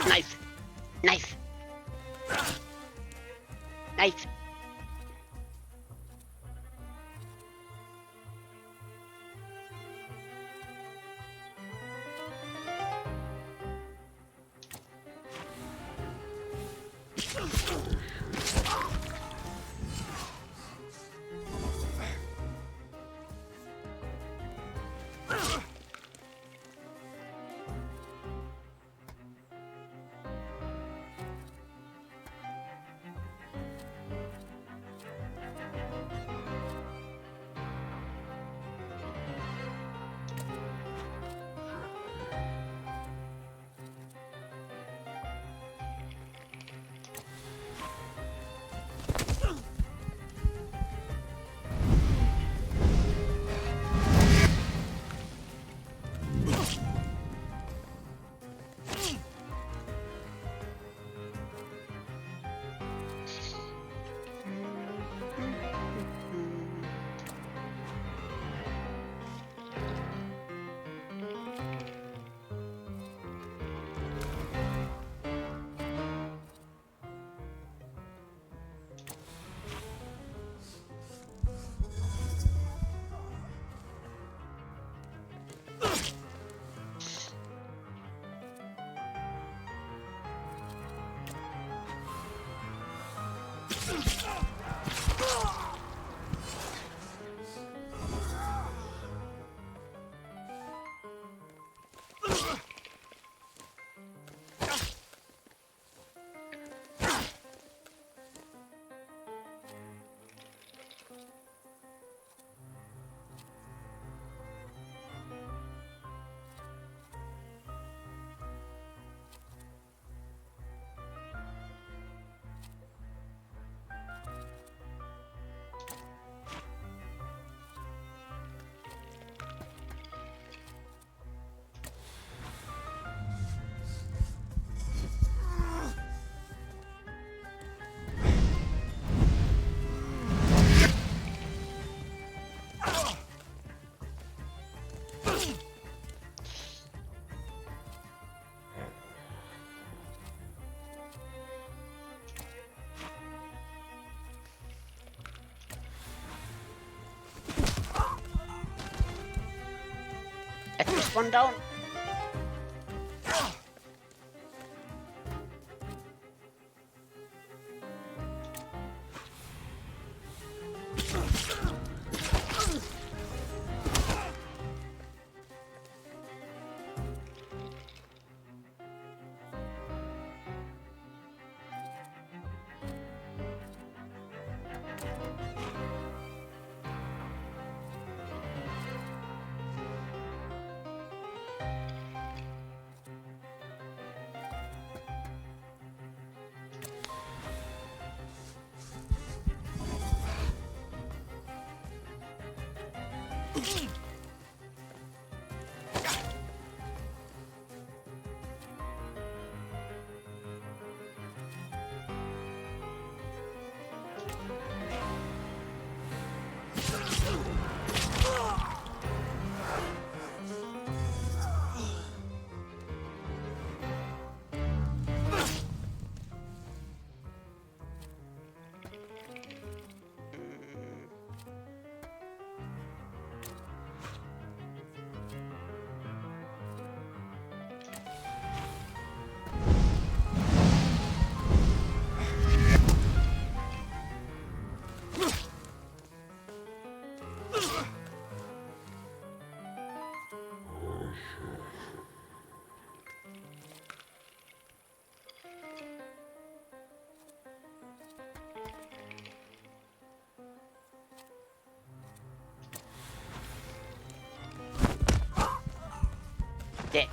Knife. Knife. Knife. One down. Dead.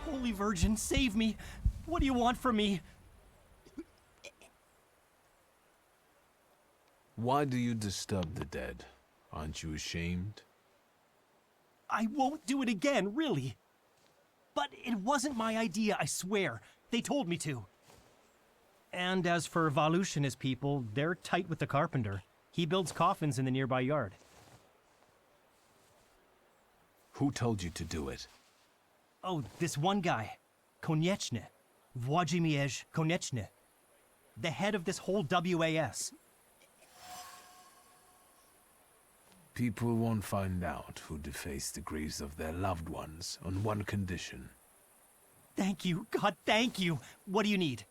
Holy Virgin, save me! What do you want from me? Why do you disturb the dead? Aren't you ashamed? I won't do it again, really. But it wasn't my idea, I swear. They told me to. And as for Valush and his people, they're tight with the carpenter. He builds coffins in the nearby yard. Who told you to do it? Oh, this one guy. Konieczny. Włodzimierz Konieczny. The head of this whole WAS. People won't find out who defaced the graves of their loved ones on one condition. Thank you. God, thank you. What do you need?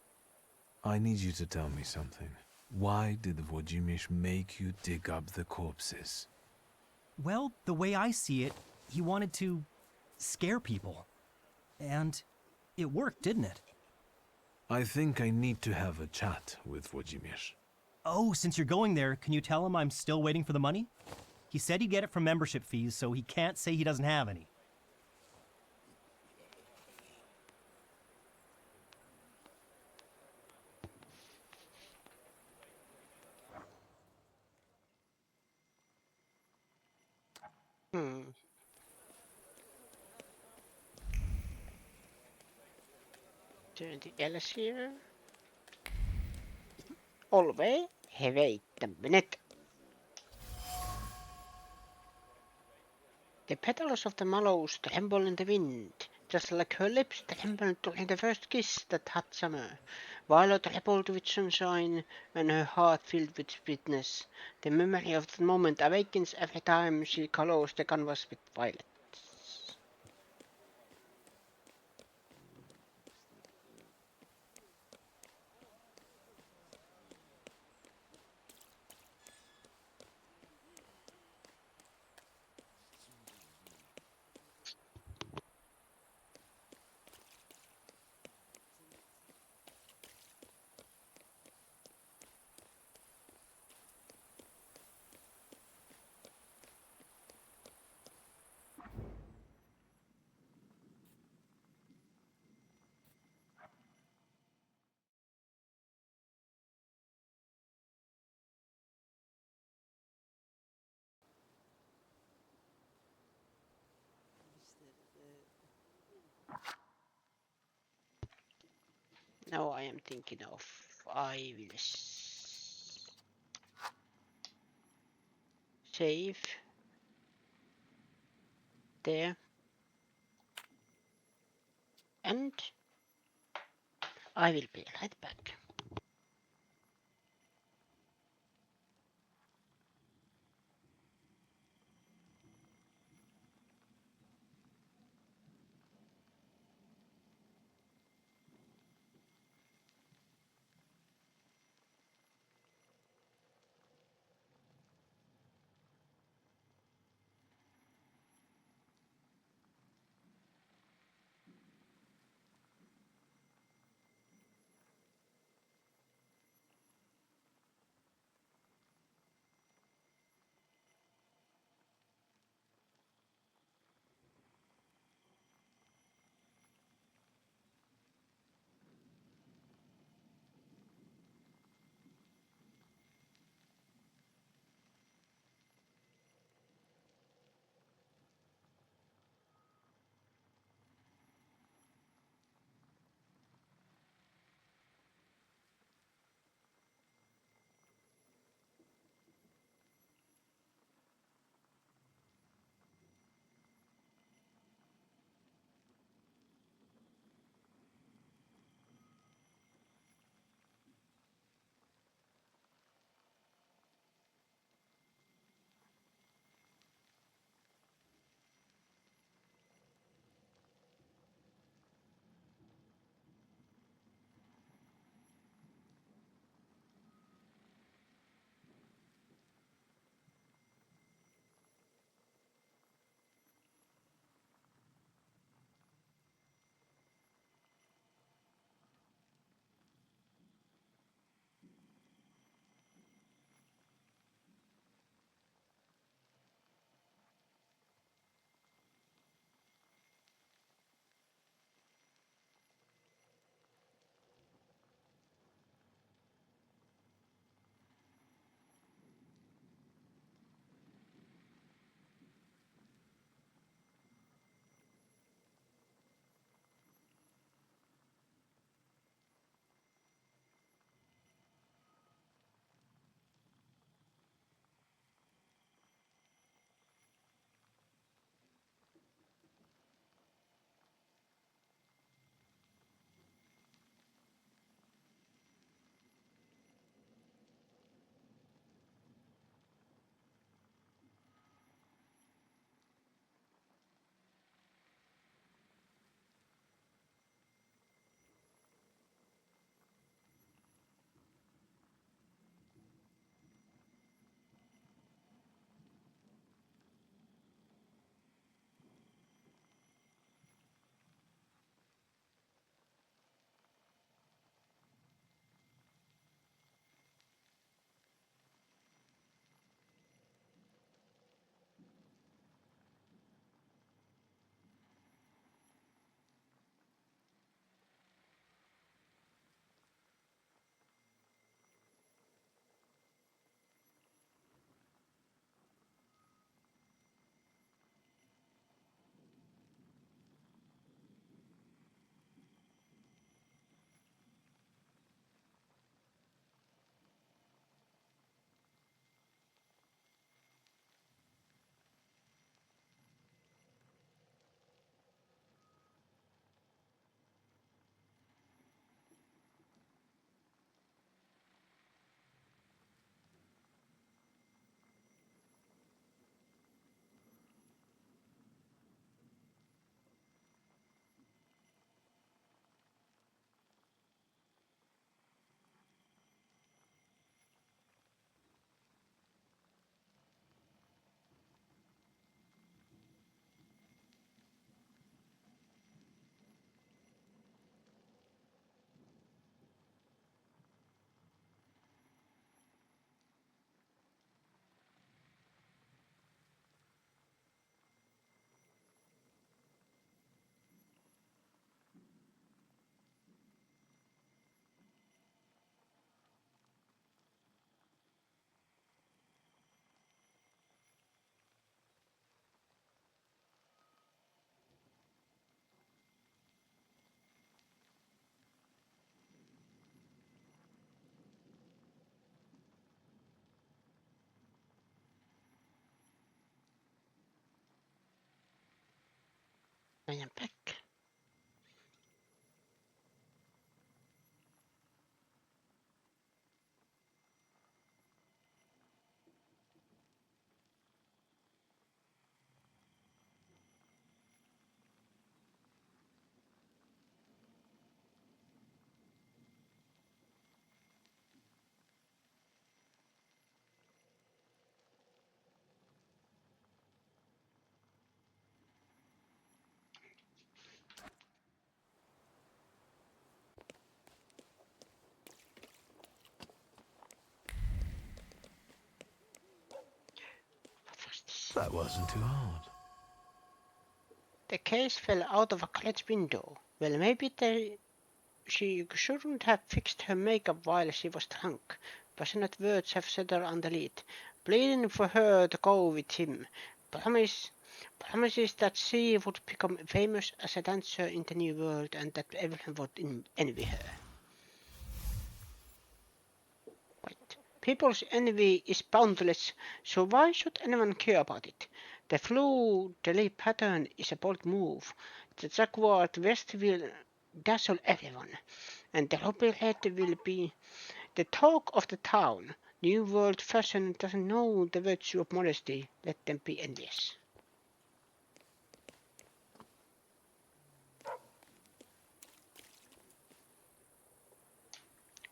I need you to tell me something. Why did Włodzimierz make you dig up the corpses? Well, the way I see it, he wanted to scare people. And it worked, didn't it? I think I need to have a chat with Włodzimierz. Oh, since you're going there, can you tell him I'm still waiting for the money? He said he'd get it from membership fees, so he can't say he doesn't have any. Turn the Ellis here. All the way. Hey, wait a minute. The petals of the mallows tremble in the wind, just like her lips trembled during the first kiss that hot summer. Violet rippled with sunshine and her heart filled with sweetness. The memory of that moment awakens every time she colors the canvas with violet. Now I am thinking of I will save there and I will be right back. I am back. That wasn't too hard. The case fell out of a college window. Well, maybe she shouldn't have fixed her makeup while she was drunk. Passionate words have set her on the lead, pleading for her to go with him. Promises that she would become famous as a dancer in the new world and that everyone would envy her. Right. People's envy is boundless, so why should anyone care about it? The flu delay pattern is a bold move. The Jaguar West will dazzle everyone, and the Ruby Red will be the talk of the town. New World fashion doesn't know the virtue of modesty. Let them be envious.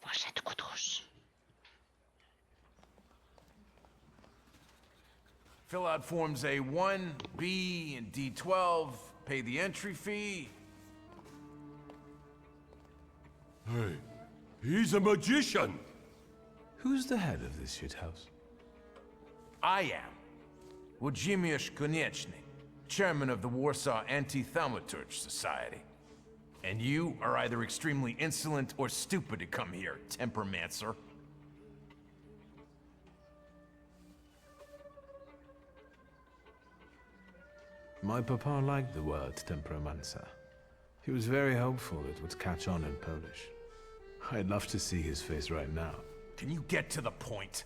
Vasetkutus. Fill out forms A1, B, and D12. Pay the entry fee. Hey, he's a magician! Who's the head of this shithouse? I am. Włodzimierz Konieczny, chairman of the Warsaw Anti-Thaumaturgy Society. And you are either extremely insolent or stupid to come here, tempermancer. My papa liked the word temperamencer. He was very hopeful it would catch on in Polish. I'd love to see his face right now. Can you get to the point?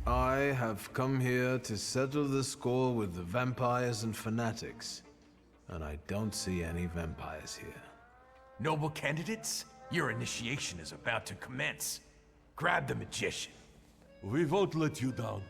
I have come here to settle the score with the vampires and fanatics. And I don't see any vampires here. Noble candidates, your initiation is about to commence. Grab the magician. We won't let you down.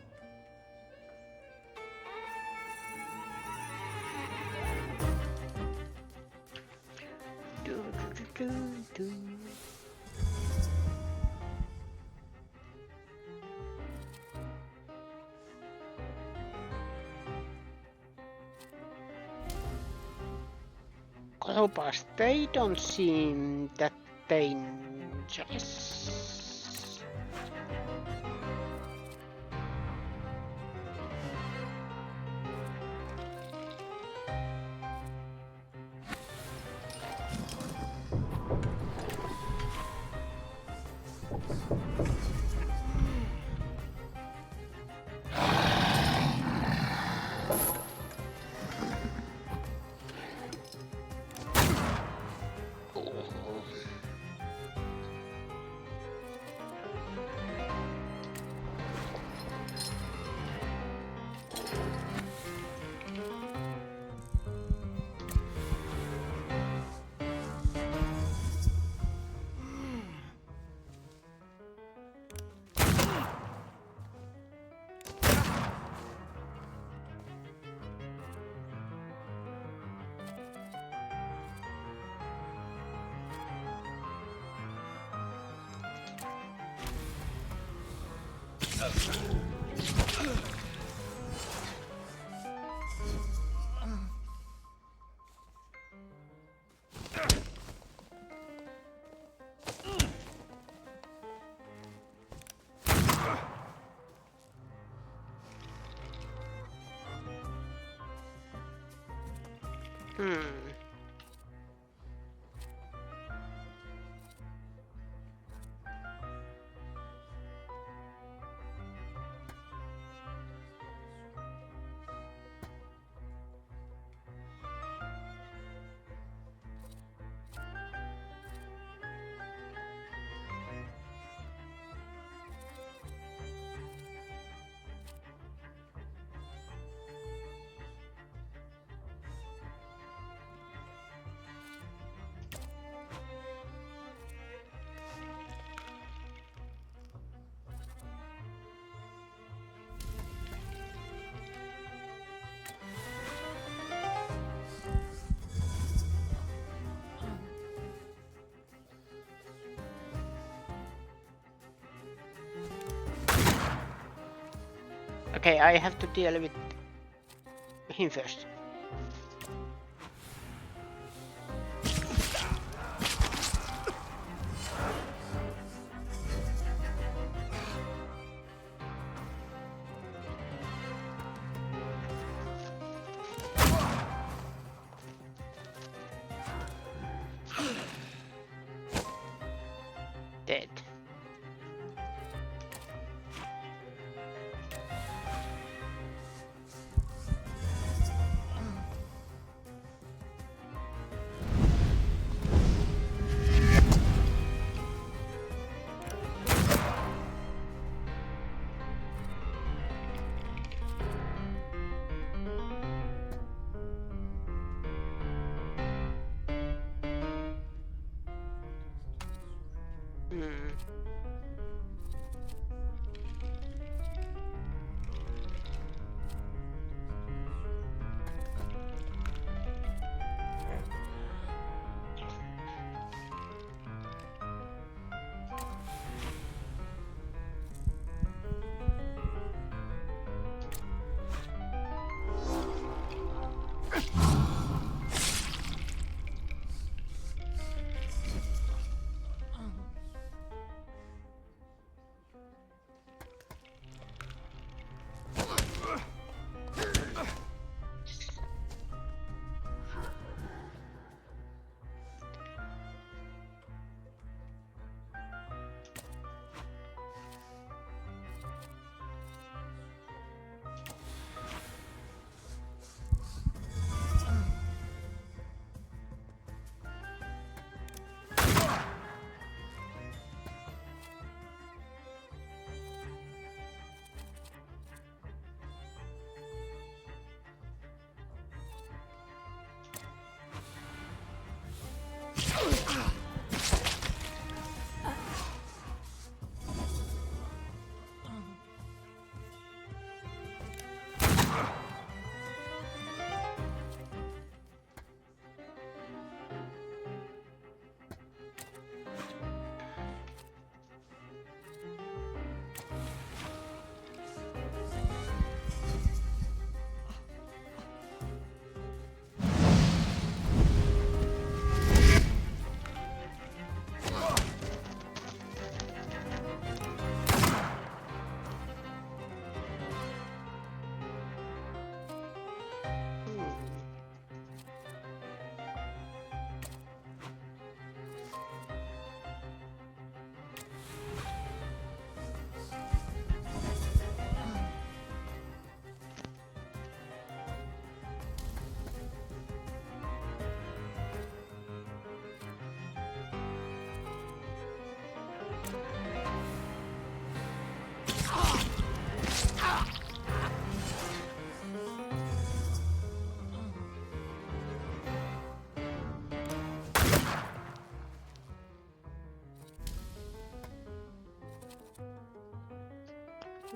Crowbars, they don't seem that dangerous. Okay, I have to deal with him first. Dead.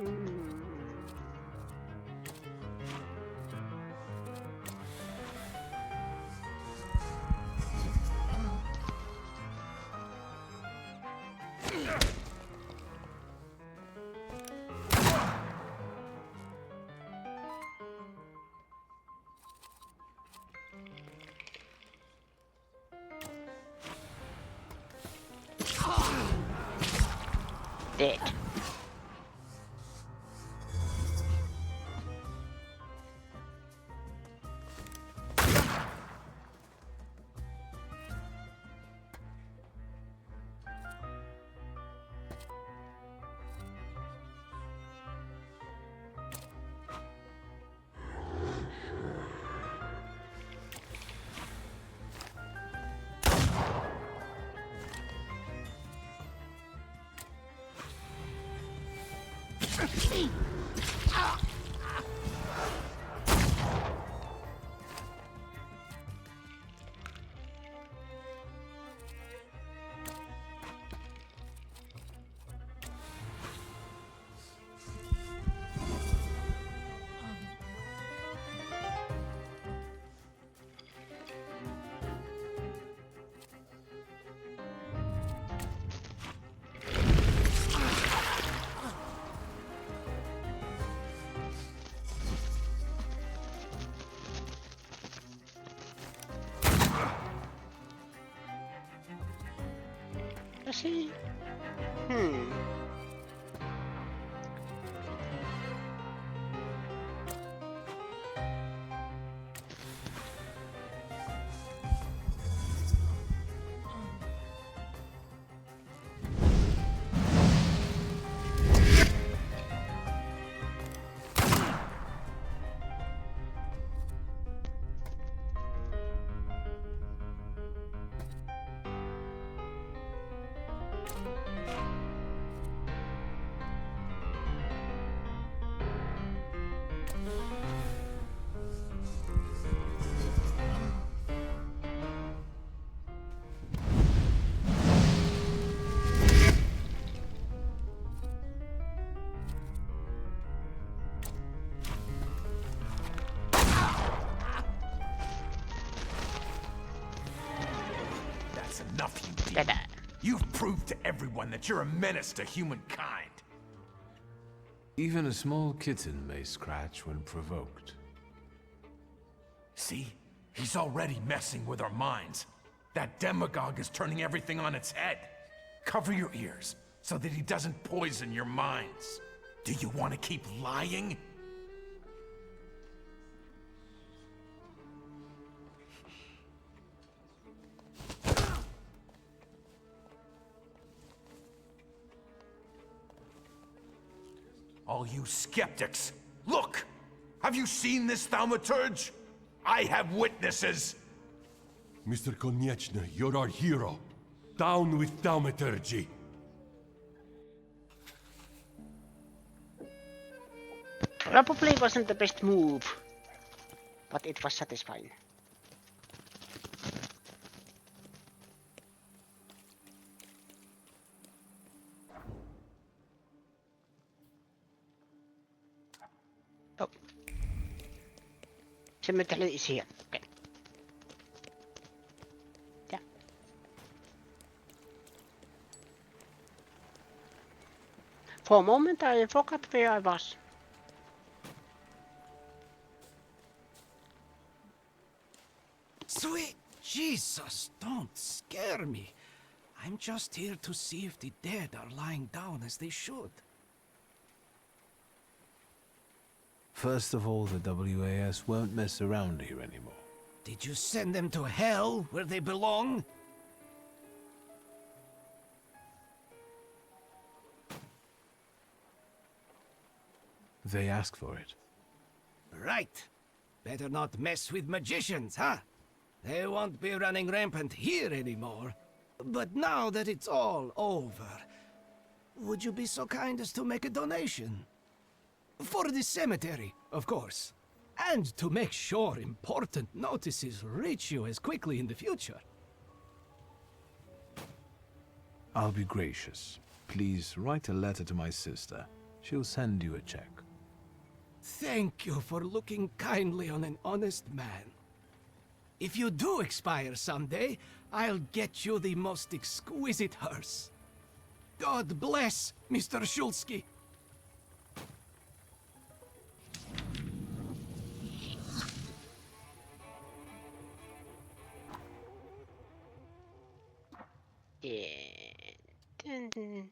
Hmm. Dead. he? Hmm. That's enough, you demon. You've proved to everyone that you're a menace to humankind. Even a small kitten may scratch when provoked. See? He's already messing with our minds. That demagogue is turning everything on its head. Cover your ears so that he doesn't poison your minds. Do you want to keep lying? All you skeptics, look! Have you seen this Thaumaturge? I have witnesses! Mr. Konieczny, you're our hero. Down with Thaumaturgy. Probably wasn't the best move, but it was satisfying. Oh. Cemetery is here. Okay. Yeah. For a moment I forgot where I was. Sweet Jesus, don't scare me. I'm just here to see if the dead are lying down as they should. First of all, the WAS won't mess around here anymore. Did you send them to hell, where they belong? They ask for it. Right. Better not mess with magicians, huh? They won't be running rampant here anymore. But now that it's all over, would you be so kind as to make a donation? For the cemetery, of course. And to make sure important notices reach you as quickly in the future. I'll be gracious. Please write a letter to my sister. She'll send you a check. Thank you for looking kindly on an honest man. If you do expire someday, I'll get you the most exquisite hearse. God bless Mr. Shulsky. Yeah. Dun, dun.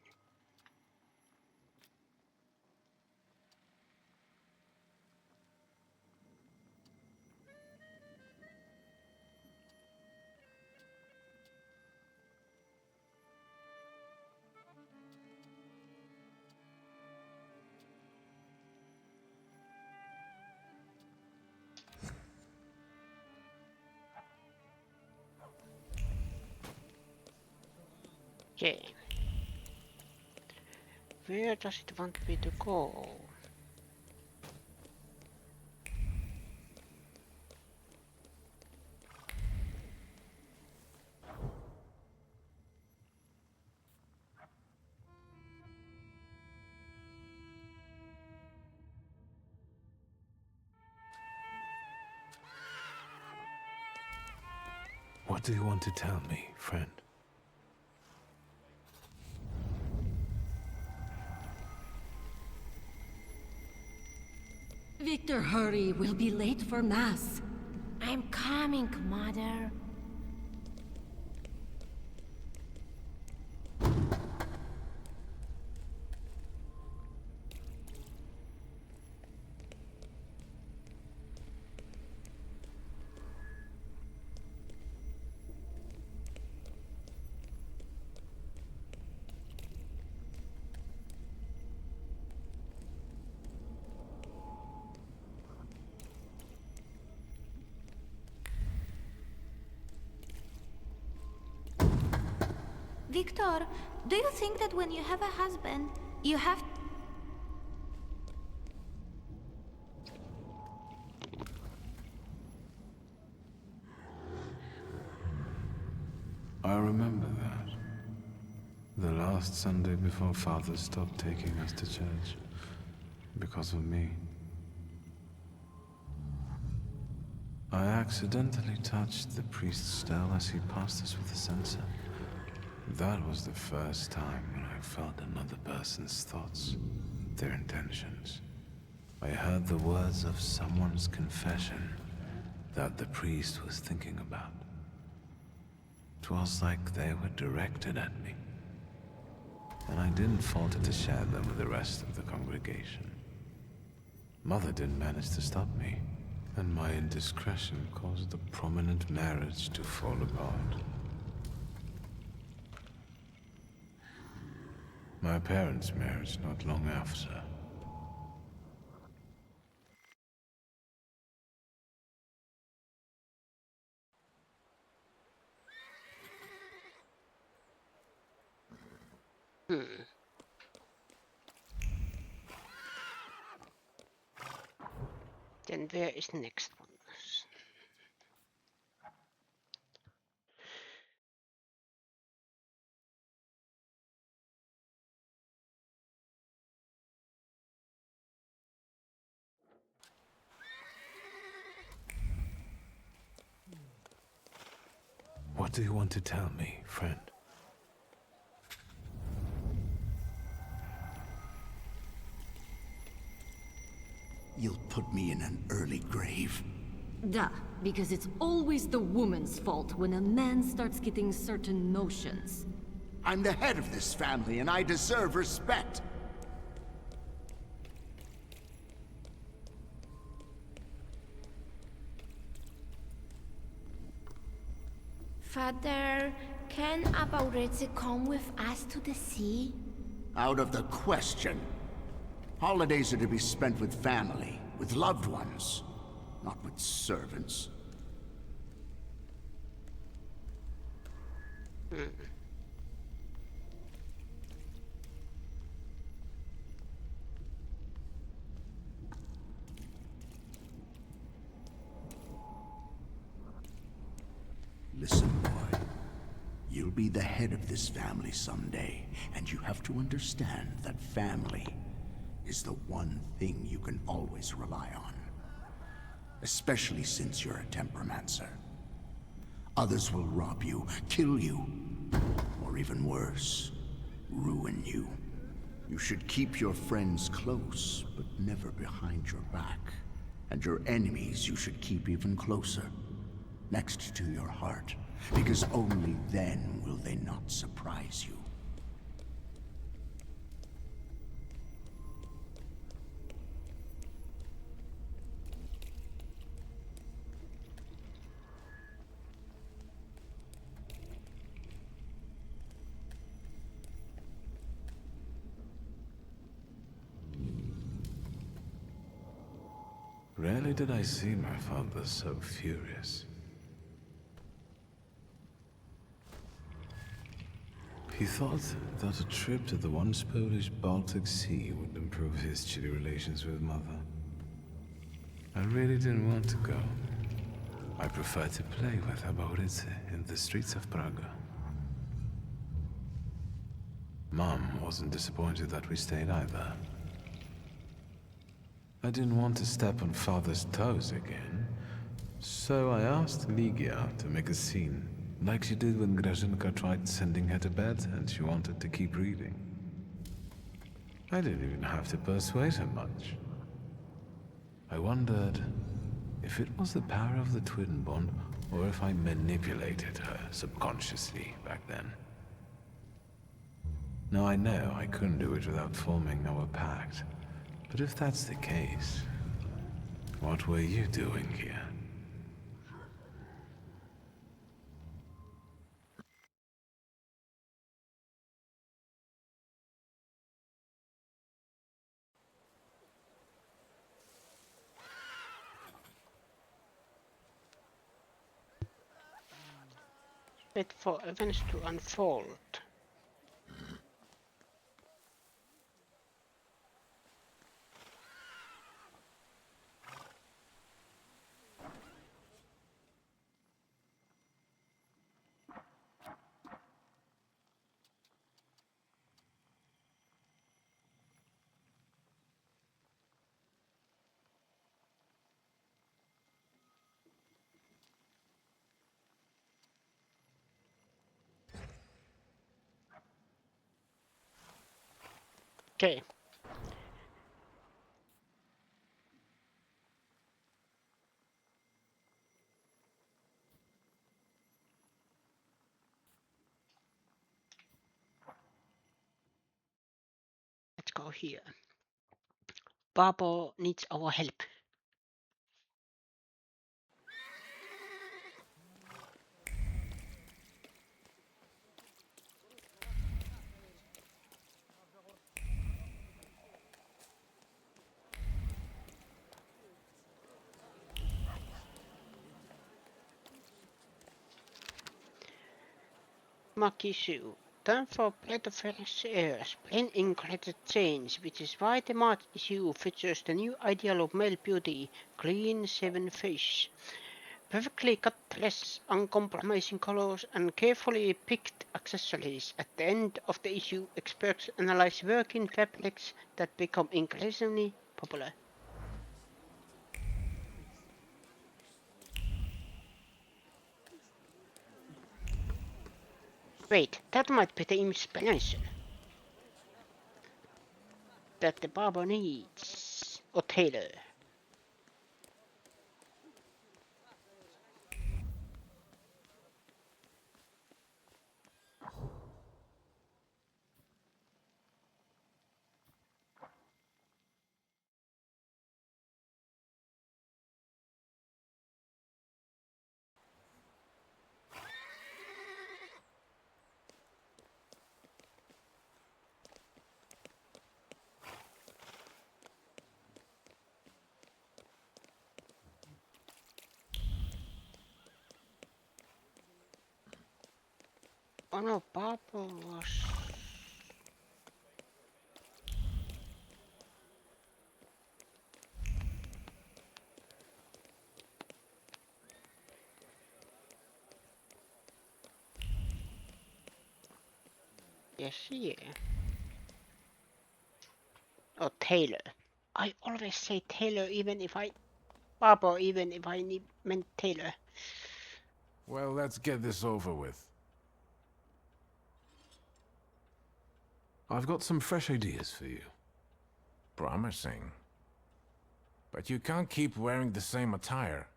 Okay. Where does it want me to go? What do you want to tell me, friend? Victor, hurry. We'll be late for Mass. I'm coming, Mother. Victor, do you think that when you have a husband, you have... I remember that. The last Sunday before Father stopped taking us to church. Because of me. I accidentally touched the priest's stele as he passed us with the censer. That was the first time when I felt another person's thoughts, their intentions. I heard the words of someone's confession that the priest was thinking about. It was like they were directed at me. And I didn't falter to share them with the rest of the congregation. Mother didn't manage to stop me, and my indiscretion caused the prominent marriage to fall apart. My parents' marriage not long after. Then where is next one? What do you want to tell me, friend? You'll put me in an early grave. Duh, because it's always the woman's fault when a man starts getting certain notions. I'm the head of this family, and I deserve respect. Father, can Abauretse come with us to the sea? Out of the question. Holidays are to be spent with family, with loved ones, not with servants. Listen, boy. You'll be the head of this family someday, and you have to understand that family is the one thing you can always rely on. Especially since you're a temperamencer. Others will rob you, kill you, or even worse, ruin you. You should keep your friends close, but never behind your back. And your enemies you should keep even closer, next to your heart, because only then will they not surprise you. Rarely did I see my father so furious. He thought that a trip to the once Polish Baltic Sea would improve his chilly relations with Mother. I really didn't want to go. I preferred to play with Abauretse in the streets of Praga. Mom wasn't disappointed that we stayed either. I didn't want to step on Father's toes again, so I asked Ligia to make a scene, like she did when Grażynka tried sending her to bed and she wanted to keep reading. I didn't even have to persuade her much. I wondered if it was the power of the twin bond or if I manipulated her subconsciously back then. Now I know I couldn't do it without forming our pact. But if that's the case, what were you doing here? Wait for events to unfold. Okay. Let's go here. Babo needs our help. Makishu. Time for breath of fresh air. Spring incredible change, which is why the March issue features the new ideal of male beauty, clean shaven face. Perfectly cut dress, uncompromising colors, and carefully picked accessories. At the end of the issue, experts analyze working fabrics that become increasingly popular. Wait, that might be the inspiration that the barber needs. Or tailor. Oh no, barber was... Yes, yeah. Or tailor. I always say tailor even if I... Barber even if I meant tailor. Well, let's get this over with. I've got some fresh ideas for you. Promising. But you can't keep wearing the same attire.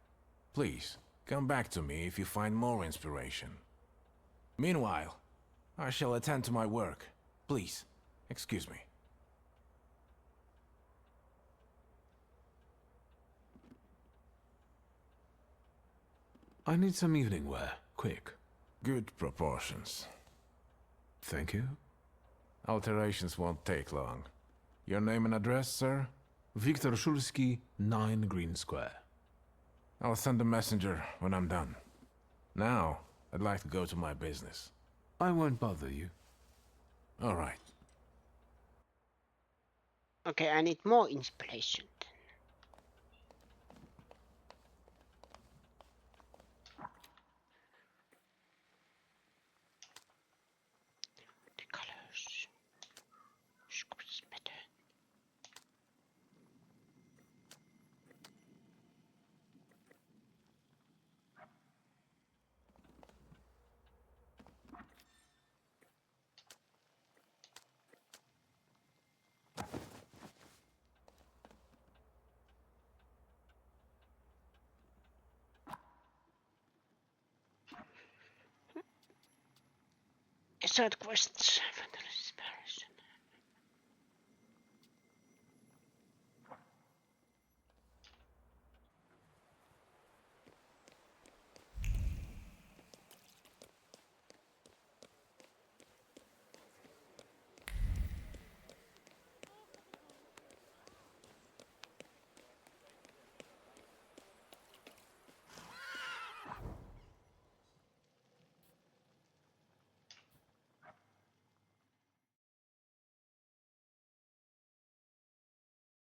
Please, come back to me if you find more inspiration. Meanwhile, I shall attend to my work. Please, excuse me. I need some evening wear, quick. Good proportions. Thank you. Alterations won't take long. Your name and address, sir? Viktor Szulski, 9 Green Square. I'll send a messenger when I'm done. Now, I'd like to go to my business. I won't bother you. All right. Okay, I need more inspiration. The colors. Squeeze better. Side quests.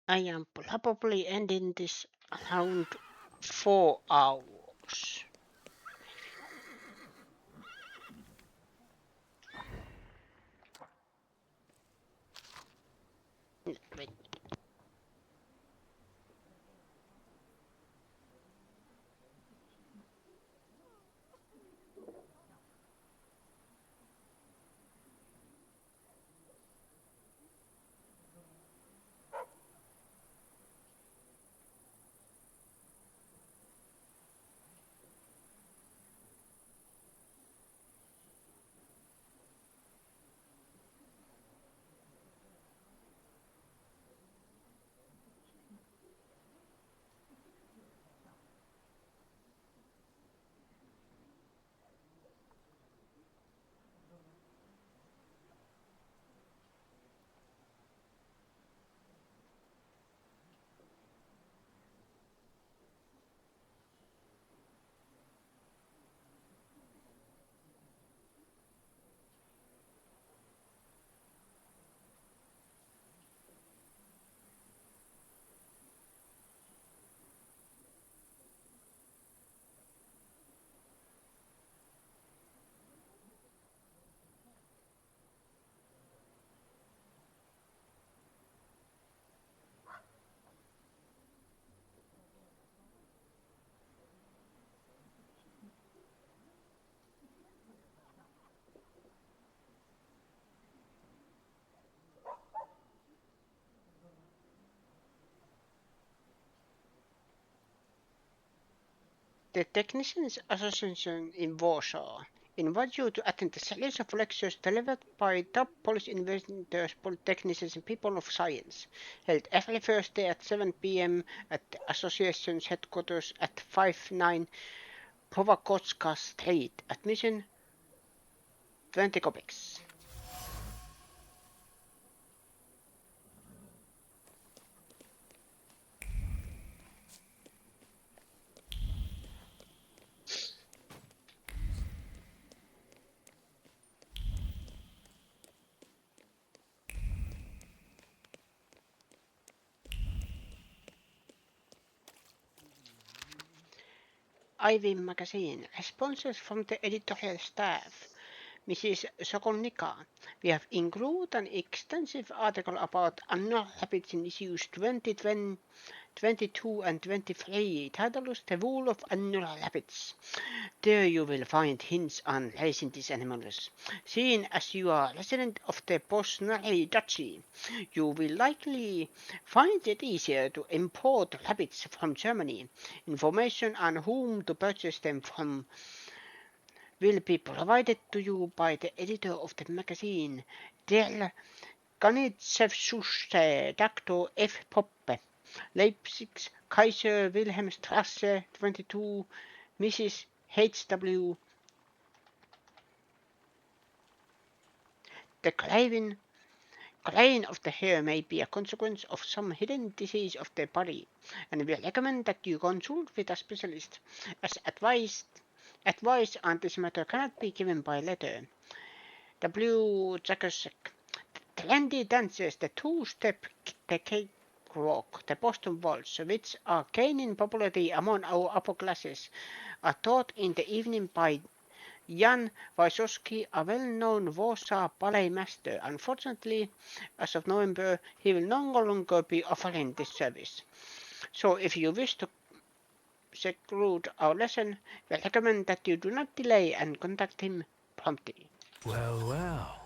I am probably ending this around 4 hours. Wait. The Technicians Association in Warsaw invite you to attend a series of lectures delivered by top Polish inventors, polytechnicians and people of science, held every Thursday at 7 p.m. at the association's headquarters at 59 Powakowska Street. Admission 20 kopics. Ivy Magazine, sponsors from the editorial staff, Mrs. Sokolnika. We have included an extensive article about annual habits in issues 2020, 22 and 23, titled The Rule of Annual Habits. There you will find hints on raising these animals. Seeing as you are resident of the Bosnary Duchy, you will likely find it easier to import rabbits from Germany. Information on whom to purchase them from will be provided to you by the editor of the magazine, Der Ganitschewschuste Dr. F. Poppe, Leipzig, Kaiser Wilhelmstrasse 22, Mrs. H.W. The graying of the hair may be a consequence of some hidden disease of the body, and we recommend that you consult with a specialist, as advice on this matter cannot be given by letter. W. Jakusek. Trendy dances, the two-step, the cakewalk, the Boston Waltz, which are gaining popularity among our upper classes, are taught in the evening by Jan Wysocki, a well-known Warsaw ballet master. Unfortunately, as of November, he will no longer be offering this service. So if you wish to seclude our lesson, we recommend that you do not delay and contact him promptly. Well, well.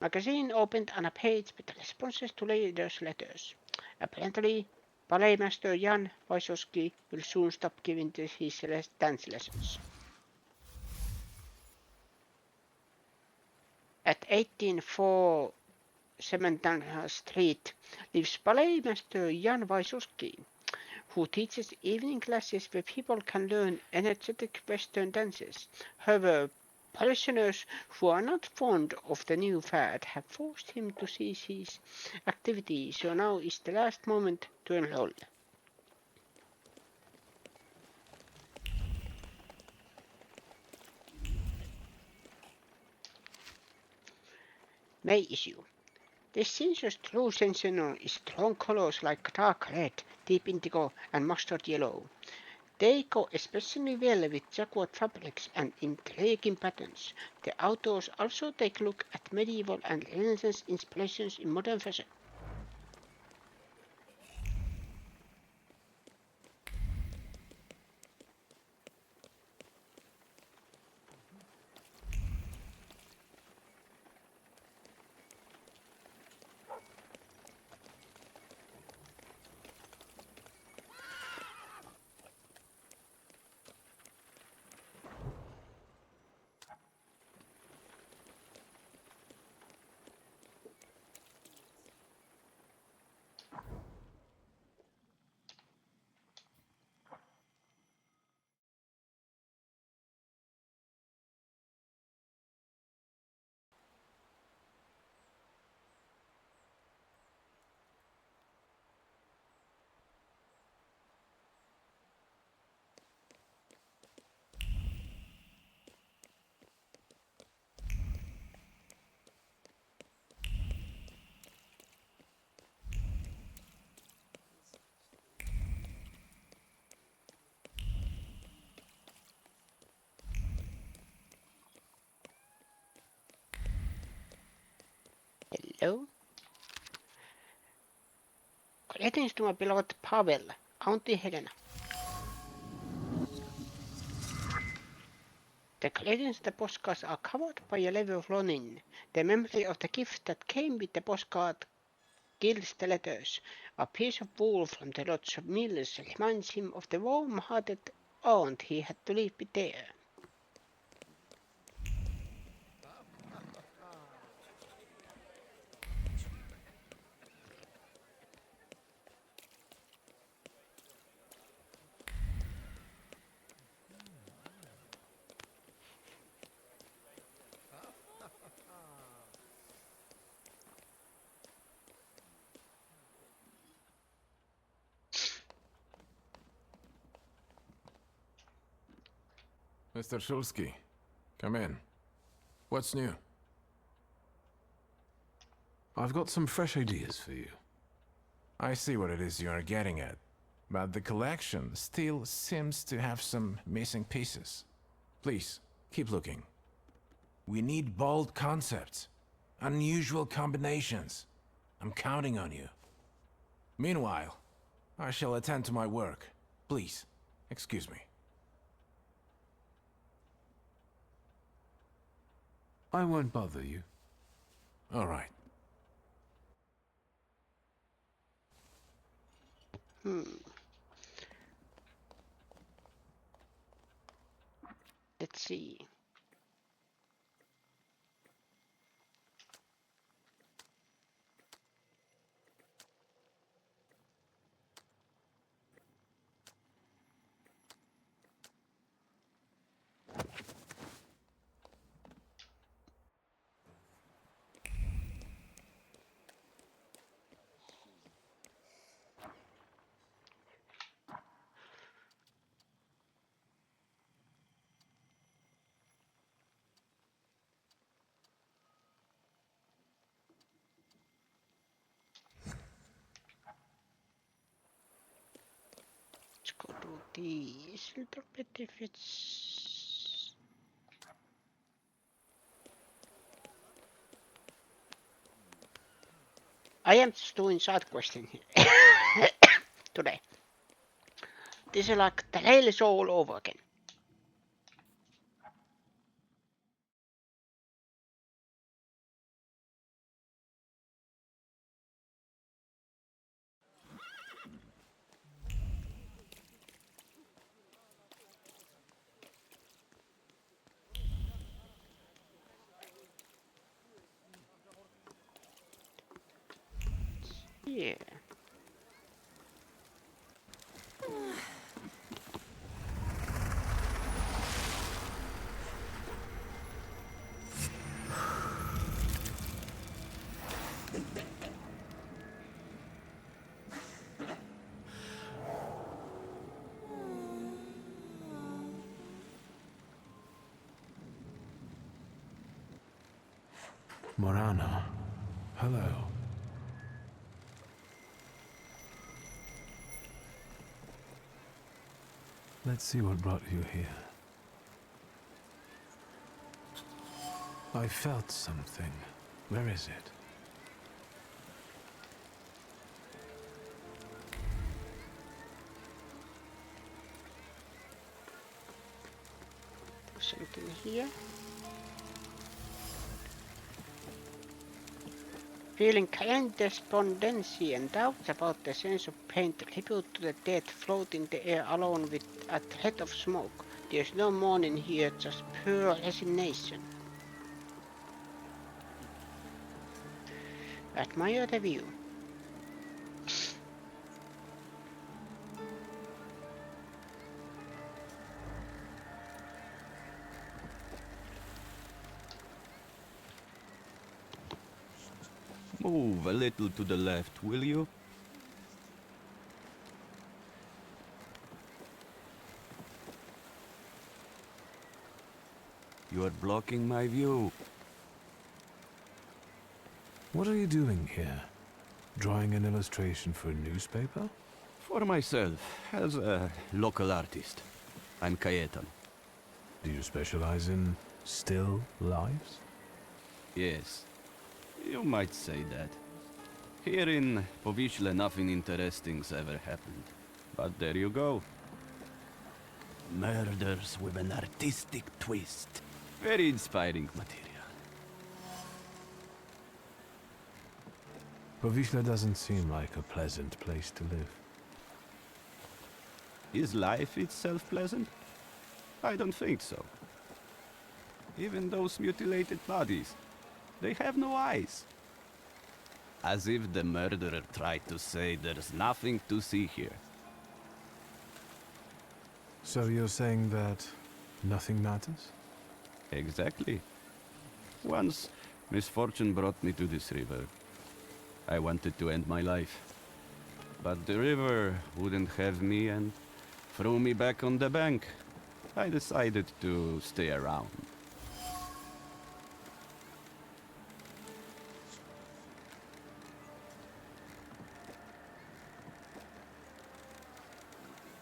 Magazine opened on a page with responses to readers' letters. Apparently, ballet master Jan Wysocki will soon stop giving his dance lessons. At 184 Sementan Street lives ballet master Jan Wysocki, who teaches evening classes where people can learn energetic Western dances. However, parishioners who are not fond of the new fad have forced him to cease his activity, so now is the last moment to enroll. May issue. This season's true sensation is strong colors like dark red, deep indigo, and mustard yellow. They go especially well with jacquard fabrics and intriguing patterns. The authors also take a look at medieval and Renaissance inspirations in modern fashion. Hello? Greetings to my beloved Pavel, Auntie Helena. The greetings of the postcards are covered by a layer of linen. The memory of the gift that came with the postcard gilds the letters. A piece of wool from the Lodge of Mills reminds him of the warm-hearted owned, he had to leave it there. Mr. Shulsky, come in. What's new? I've got some fresh ideas for you. I see what it is you're getting at, but the collection still seems to have some missing pieces. Please, keep looking. We need bold concepts, unusual combinations. I'm counting on you. Meanwhile, I shall attend to my work. Please, excuse me. I won't bother you. All right. Let's see. Let's go to these little bit if it's... I am just doing side questing here today. This is like the rails all over again. Yeah. Morana, hello. Let's see what brought you here. I felt something. Where is it? Something here. Feeling kind despondency and doubts about the sense of pain, tribute to the dead, float in the air alone with a thread of smoke. There's no mourning here, just pure resignation. Admire the view. Move a little to the left, will you? You are blocking my view. What are you doing here? Drawing an illustration for a newspaper? For myself, as a local artist. I'm Cayetan. Do you specialize in still lives? Yes. You might say that. Here in Povishle nothing interesting's ever happened. But there you go. Murders with an artistic twist. Very inspiring material. Povishle doesn't seem like a pleasant place to live. Is life itself pleasant? I don't think so. Even those mutilated bodies, they have no eyes. As if the murderer tried to say there's nothing to see here. So you're saying that nothing matters? Exactly. Once, misfortune brought me to this river. I wanted to end my life. But the river wouldn't have me and threw me back on the bank. I decided to stay around.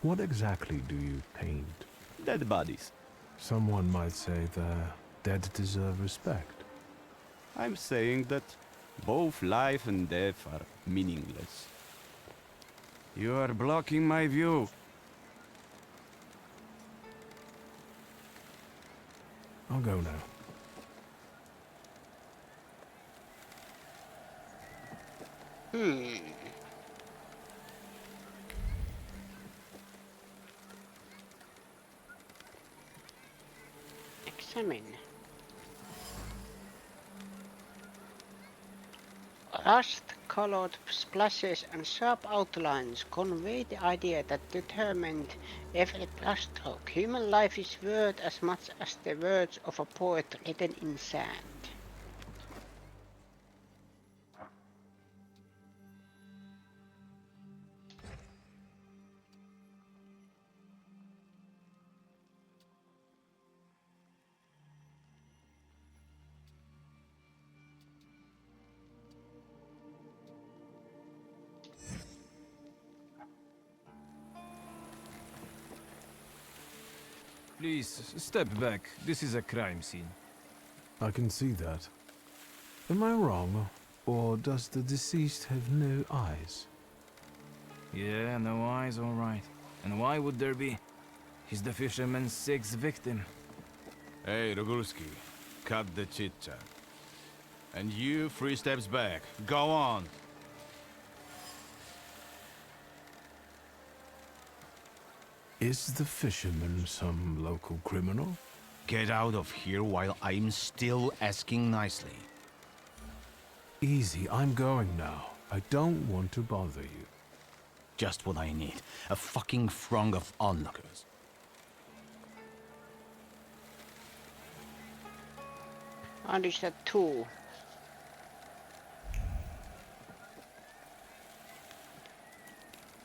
What exactly do you paint? Dead bodies. Someone might say the dead deserve respect. I'm saying that both life and death are meaningless. You are blocking my view. I'll go now. Examine. Rust-colored splashes and sharp outlines convey the idea that determined every brushstroke. Human life is worth as much as the words of a poet written in sand. Please, step back. This is a crime scene. I can see that. Am I wrong, or does the deceased have no eyes? Yeah, no eyes, all right. And why would there be? He's the fisherman's sixth victim. Hey, Rogulski, cut the chit-chat. And you, 3 steps back. Go on. Is the fisherman some local criminal? Get out of here while I'm still asking nicely. Easy, I'm going now. I don't want to bother you. Just what I need. A fucking throng of onlookers. Understood too.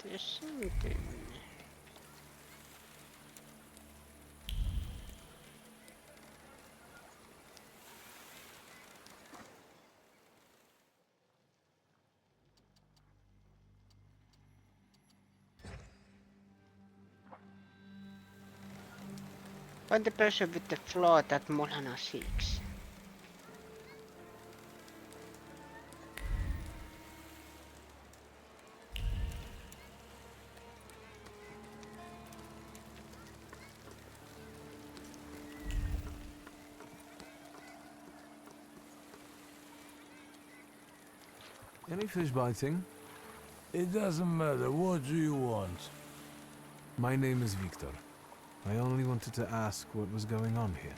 There's something. Find the person with the flaw that Molana seeks. Any fish biting? It doesn't matter. What do you want? My name is Victor. I only wanted to ask what was going on here.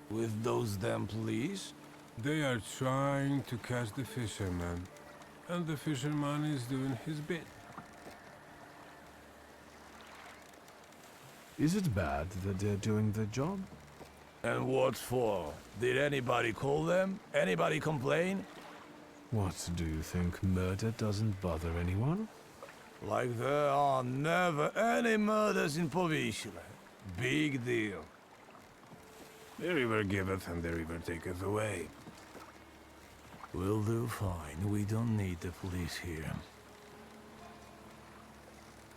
With those damn police? They are trying to catch the fisherman, and the fisherman is doing his bit. Is it bad that they're doing their job? And what for? Did anybody call them? Anybody complain? What, do you think murder doesn't bother anyone? Like there are never any murders in Povishla. Big deal. The river giveth and the river taketh away. We'll do fine. We don't need the police here.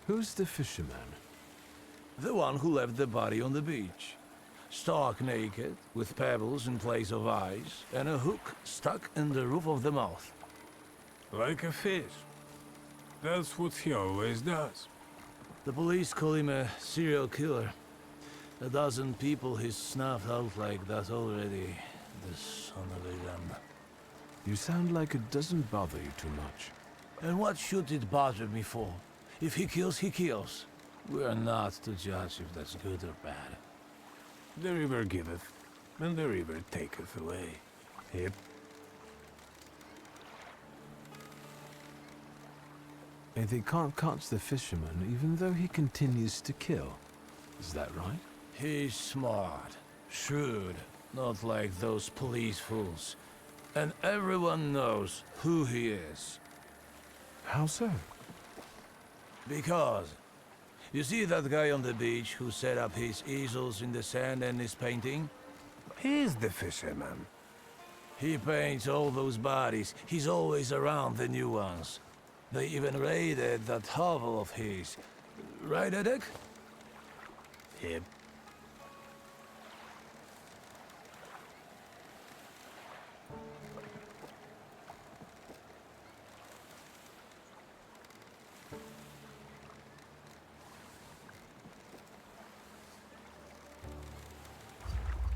Who's the fisherman? The one who left the body on the beach. Stark naked, with pebbles in place of eyes, and a hook stuck in the roof of the mouth. Like a fish. That's what he always does. The police call him a serial killer. A dozen people he's snuffed out like that already. The son of a gun. You sound like it doesn't bother you too much. And what should it bother me for? If he kills, he kills. We are not to judge if that's good or bad. The river giveth, and the river taketh away. Hip. And they can't catch the fisherman, even though he continues to kill. Is that right? He's smart, shrewd, not like those police fools. And everyone knows who he is. How so? Because, you see that guy on the beach who set up his easels in the sand and is painting? He's the fisherman. He paints all those bodies. He's always around the new ones. They even raided that hovel of his. Right, Edek? Yep.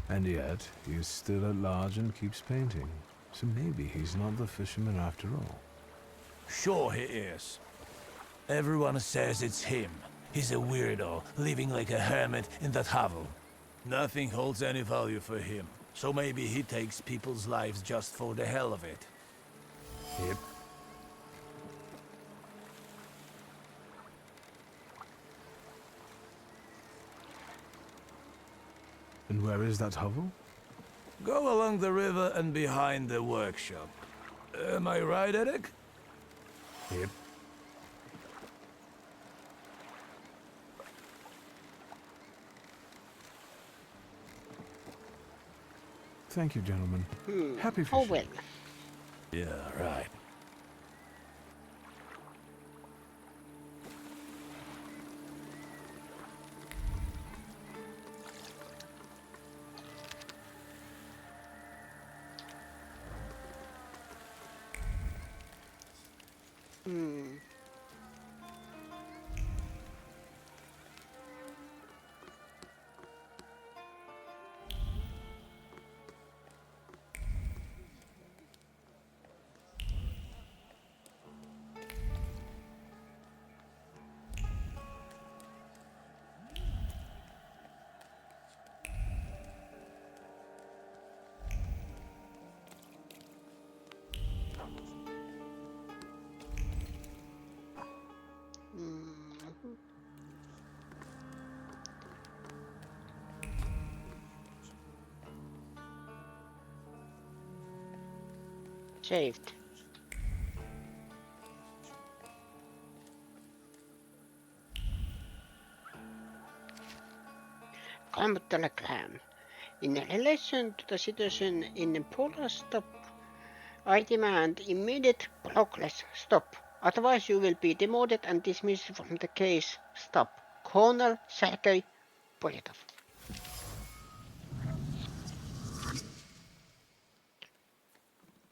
And yet, he is still at large and keeps painting. So maybe he's not the fisherman after all. Sure he is. Everyone says it's him. He's a weirdo, living like a hermit in that hovel. Nothing holds any value for him, so maybe he takes people's lives just for the hell of it. Yep. And where is that hovel? Go along the river and behind the workshop. Am I right, Edek? Yep. Thank you, gentlemen. Happy fishing. Oh well. Yeah, right. Saved. Climate telegram. In relation to the situation in Polar stop, I demand immediate progress stop. Otherwise you will be demoted and dismissed from the case. Stop. Colonel Sergei Polyakov.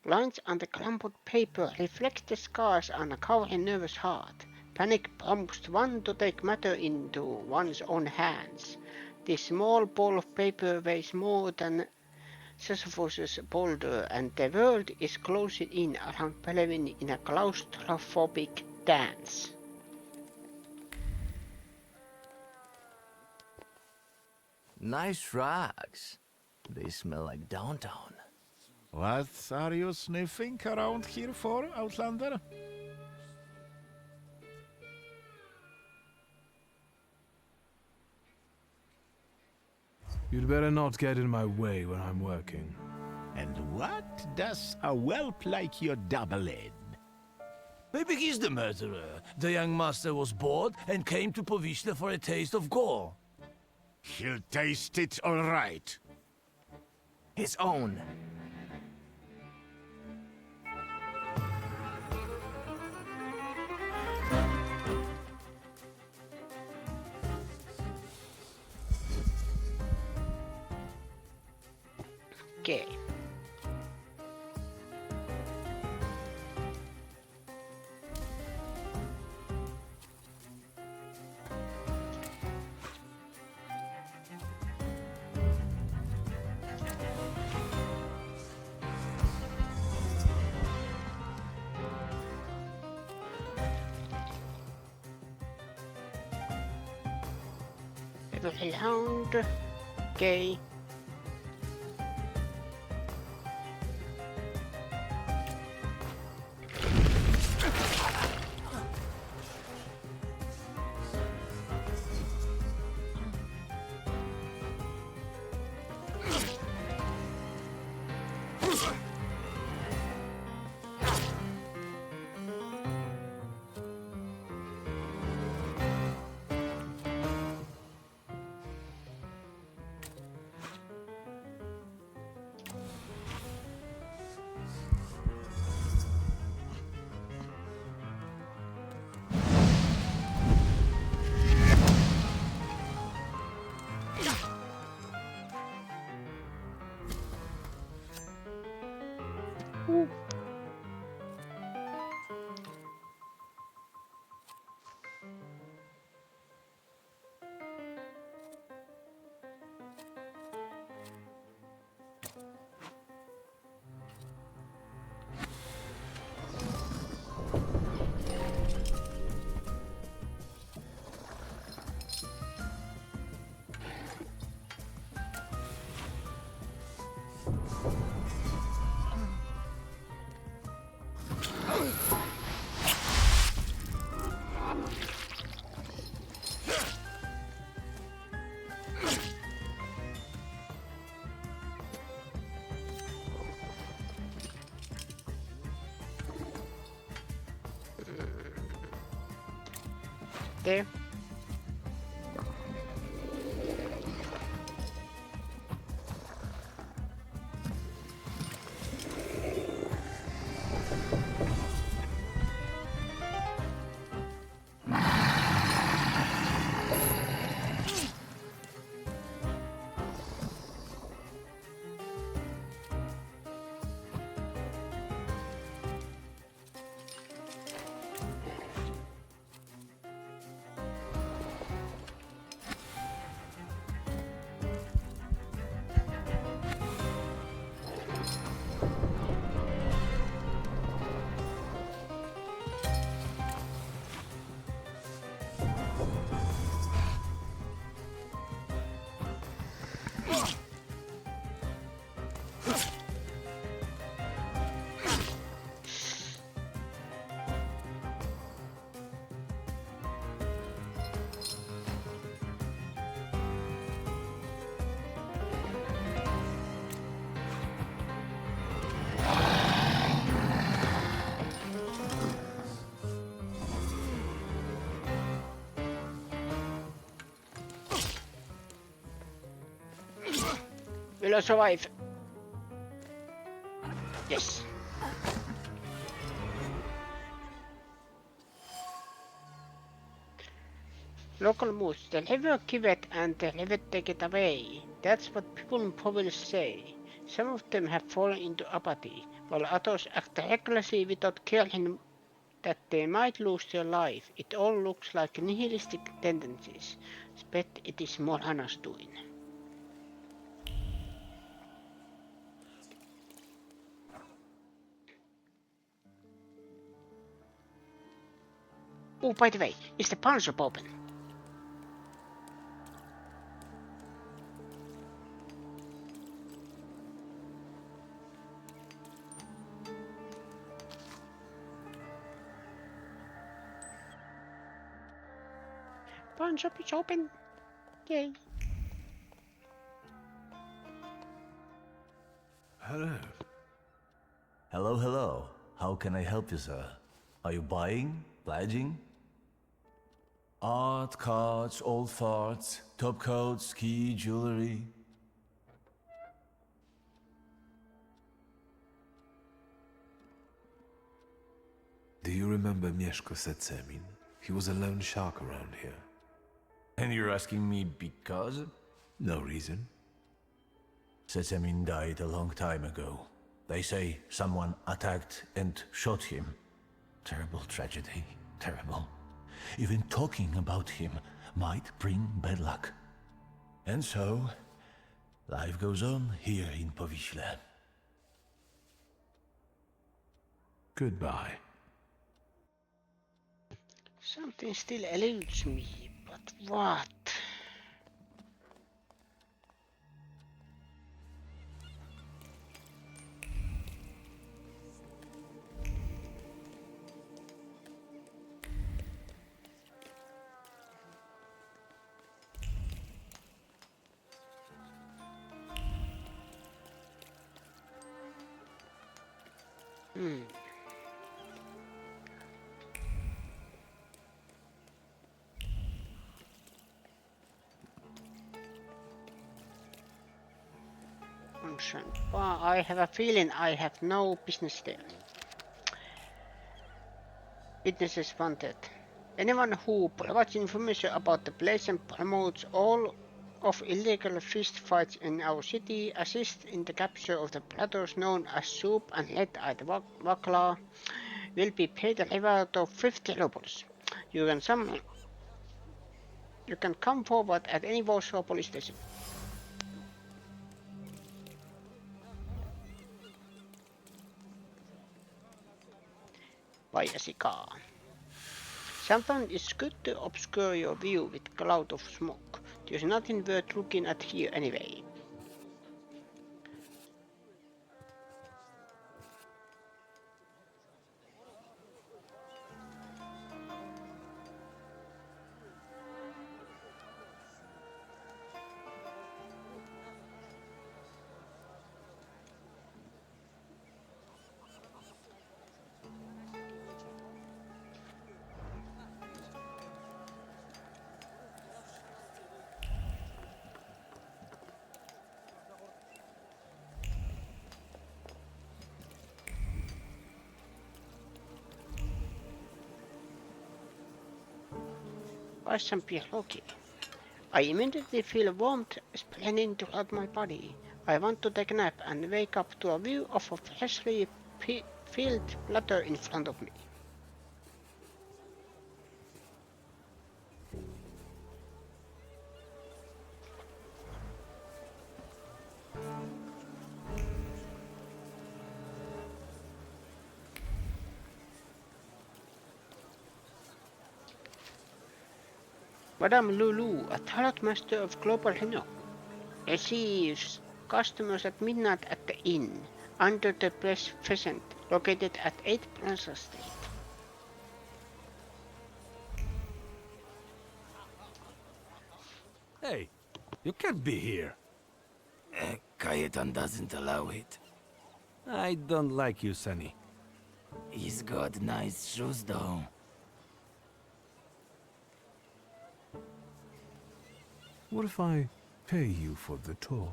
Lines on the crumpled paper reflect the scars on a cowering nervous heart. Panic prompts one to take matter into one's own hands. This small ball of paper weighs more than Sisyphus' boulder, and the world is closing in around Pelevin in a claustrophobic dance. Nice rugs. They smell like downtown. What are you sniffing around here for, Outlander? You'd better not get in my way when I'm working. And what does a whelp like your double in? Maybe he's the murderer. The young master was bored and came to Povishla for a taste of gore. He'll taste it all right. His own. Okay. every round. Okay. There. Will I survive? Yes. Local moves. Deliver kivet and deliver take it away. That's what people probably say. Some of them have fallen into apathy, while others act recklessly without caring that they might lose their life. It all looks like nihilistic tendencies. Bet it is Morhana's doing. Oh, by the way, is the pawn shop open? Pawn shop is open. Yay. Hello. Hello, hello. How can I help you, sir? Are you buying? Pledging? Art, cards, old farts, top coats, ski, jewelry. Do you remember Mieszko Setsemin? He was a lone shark around here. And you're asking me because? No reason. Setsemin died a long time ago. They say someone attacked and shot him. Terrible tragedy. Terrible. Even talking about him might bring bad luck. And so, life goes on here in Powiśle. Goodbye. Something still eludes me, but what? Hmm. Function. Well, I have a feeling I have no business there. Witnesses wanted. Anyone who provides information about the place and promotes all of illegal fist fights in our city, assists in the capture of the brothers known as Soup and Red-Eyed Wakla, will be paid a reward of 50 rubles. You can come forward at any Warsaw police station. Buy a cigar. Sometimes it's good to obscure your view with a cloud of smoke. There's nothing worth looking at here anyway. Buy some pierogi. I immediately feel warmth spreading throughout my body. I want to take a nap and wake up to a view of a freshly filled platter in front of me. Madame Lulu, a talent master of global renown, receives customers at midnight at the inn under the press pheasant located at 8 Plaza Street. Hey, you can't be here. Cayetan doesn't allow it. I don't like you, Sonny. He's got nice shoes, though. What if I pay you for the tour?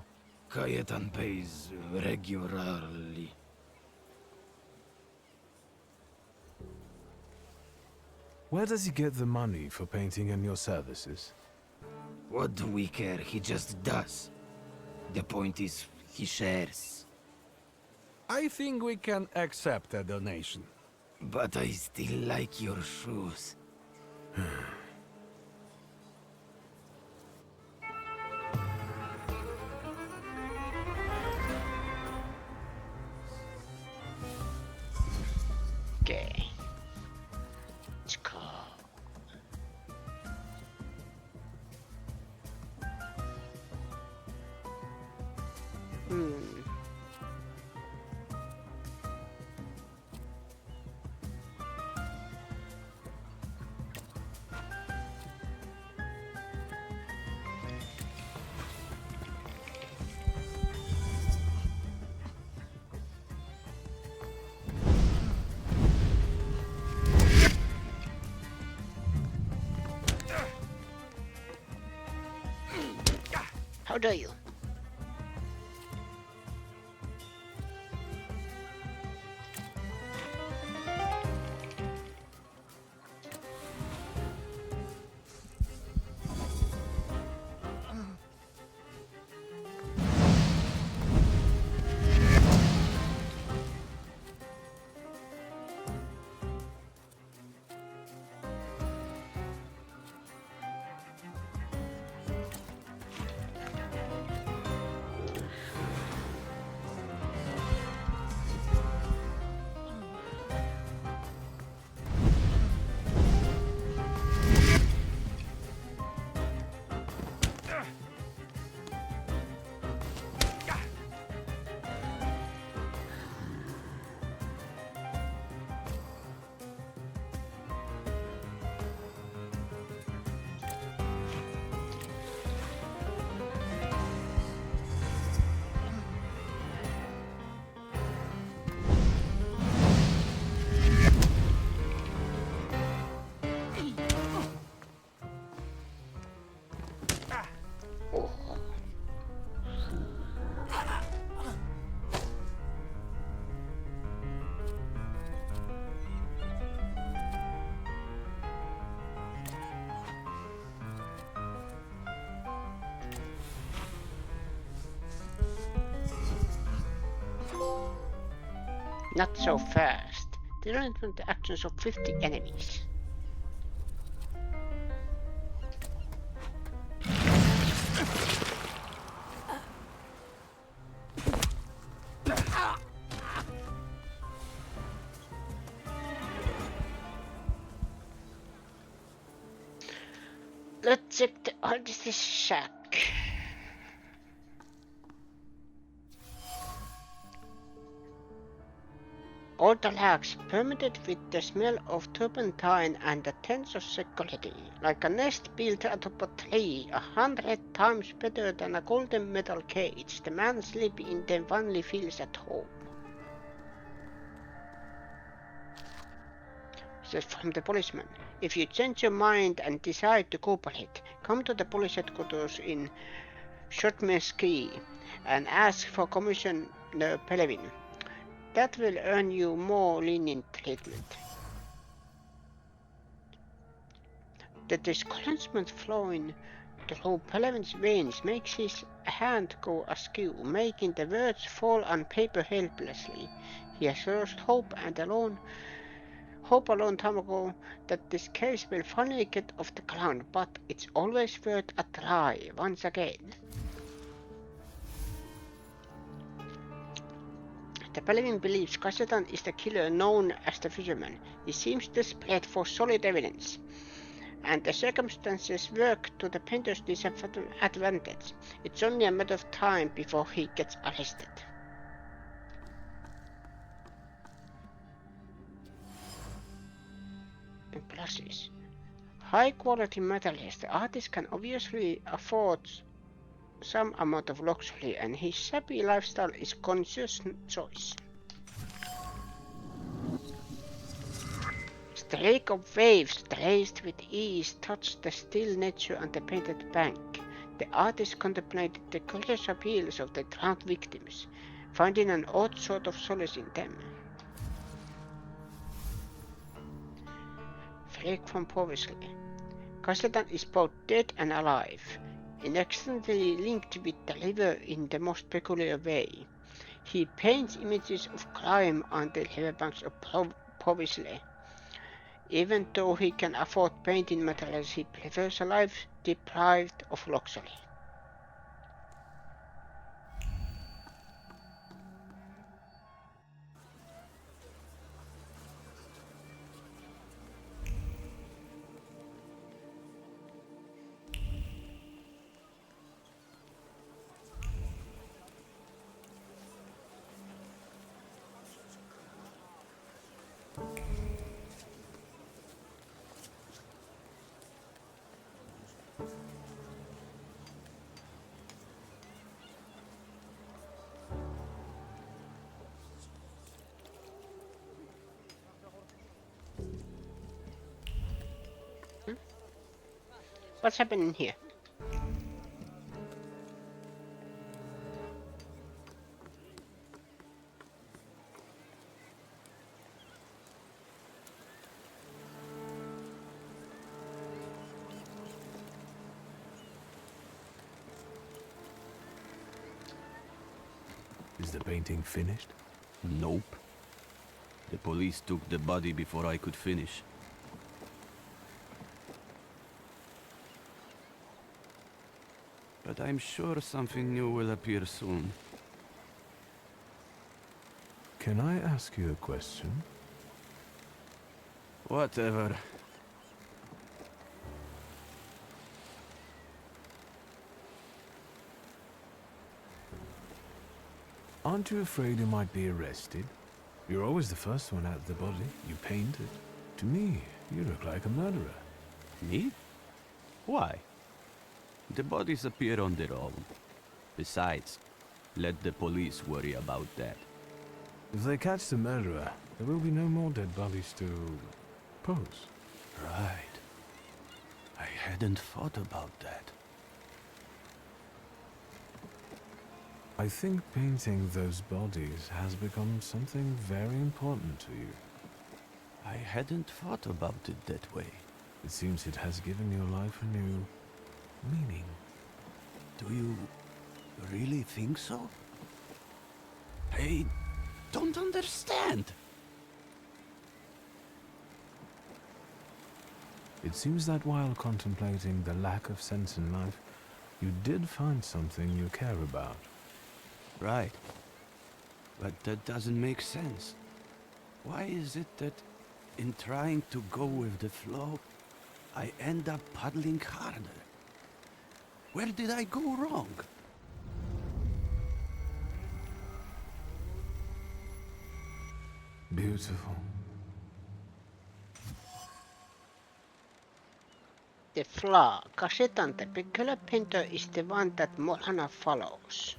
Cayetan pays regularly. Where does he get the money for painting and your services? What do we care? He just does. The point is, he shares. I think we can accept a donation. But I still like your shoes. Okay. Let's go. How dare you? Not so fast. They learned from the actions of 50 enemies. Let's check the artist's shack. All the lags permeated with the smell of turpentine and the sense of security, like a nest built atop a tree, 100 times better than a golden metal cage. The man sleeping in them finally feels at home. Says from the policeman, if you change your mind and decide to cooperate, come to the police headquarters in Shotmeski and ask for Commissioner Pelevin. That will earn you more lenient treatment. The discouragement flowing through Pelevin's veins makes his hand go askew, making the words fall on paper helplessly. He has lost hope alone time ago that this case will finally get off the ground, but it's always worth a try once again. The Pelevin believes Kassetan is the killer known as the Fisherman. He seems desperate for solid evidence, and the circumstances work to the painter's disadvantage. It's only a matter of time before he gets arrested. And pluses. High quality materials. The artist can obviously afford some amount of luxury, and his shabby lifestyle is a conscious choice. Streak of waves traced with ease touched the still nature on the painted bank. The artist contemplated the curious appeals of the drowned victims, finding an odd sort of solace in them. Freak from Povesley. Kassetan is both dead and alive, inextricably linked with the river in the most peculiar way. He paints images of crime on the riverbanks of Povesley. Even though he can afford painting materials, he prefers a life deprived of luxury. What's happening here? Is the painting finished? Nope. The police took the body before I could finish. But I'm sure something new will appear soon. Can I ask you a question? Whatever. Aren't you afraid you might be arrested? You're always the first one at the body. You painted. To me, you look like a murderer. Me? Why? The bodies appear on their own. Besides, let the police worry about that. If they catch the murderer, there will be no more dead bodies to pose. Right. I hadn't thought about that. I think painting those bodies has become something very important to you. I hadn't thought about it that way. It seems it has given your life a new meaning. Do you really think so? Hey, don't understand. It seems that while contemplating the lack of sense in life, you did find something you care about. Right. But that doesn't make sense. Why is it that in trying to go with the flow, I end up paddling harder? Where did I go wrong? Beautiful. The flaw. Kashetan, the peculiar painter, is the one that Morana follows.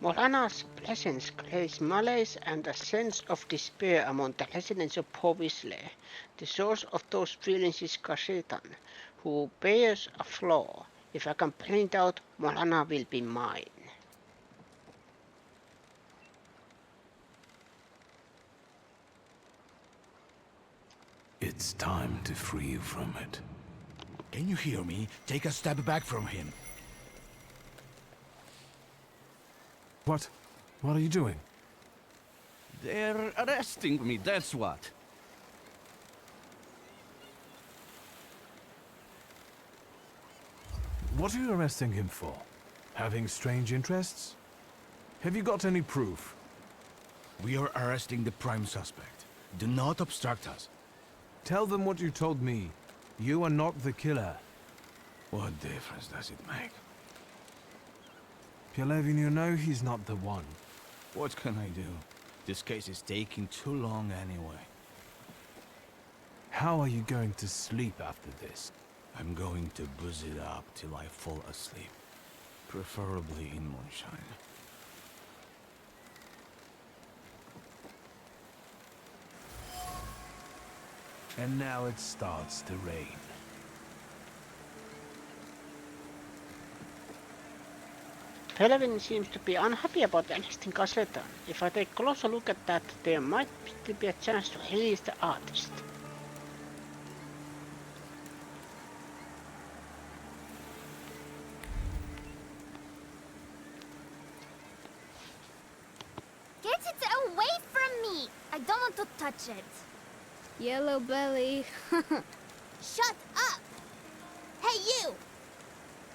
Morana's presence creates malaise and a sense of despair among the residents of Povisle. The source of those feelings is Kashetan, who bears a flaw. If I can print out, Morana will be mine. It's time to free you from it. Can you hear me? Take a step back from him. What? What are you doing? They're arresting me, that's what. What are you arresting him for? Having strange interests? Have you got any proof? We are arresting the prime suspect. Do not obstruct us. Tell them what you told me. You are not the killer. What difference does it make? Pyalevin, you know he's not the one. What can I do? This case is taking too long anyway. How are you going to sleep after this? I'm going to booze it up till I fall asleep. Preferably in moonshine. And now it starts to rain. Pelevin seems to be unhappy about arresting Kashetan. If I take a closer look at that, there might still be a chance to release the artist. Get it away from me! I don't want to touch it. Yellow belly. Shut up! Hey, you!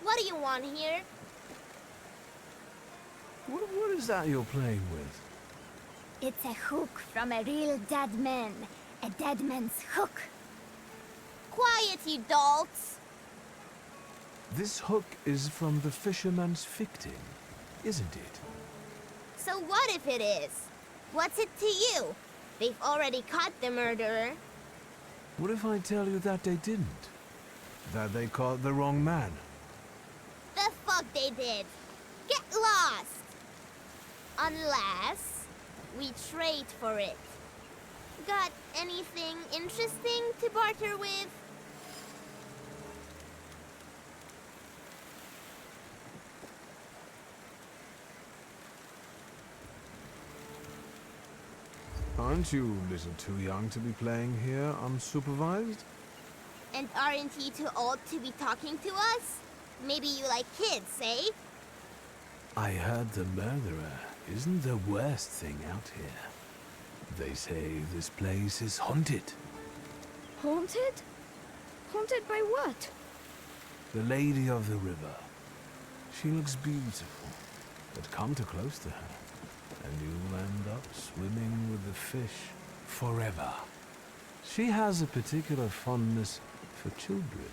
What do you want here? What is that you're playing with? It's a hook from a real dead man. A dead man's hook. Quiet, you dolts! This hook is from the fisherman's victim, isn't it? So what if it is? What's it to you? They've already caught the murderer. What if I tell you that they didn't? That they caught the wrong man? The fuck they did? Get lost! Unless we trade for it. Got anything interesting to barter with? Aren't you a little too young to be playing here unsupervised? And aren't you too old to be talking to us? Maybe you like kids, eh? I heard the murderer isn't the worst thing out here. They say this place is haunted. Haunted? Haunted by what? The Lady of the River. She looks beautiful, but come too close to her, and you'll end up swimming with the fish forever. She has a particular fondness for children.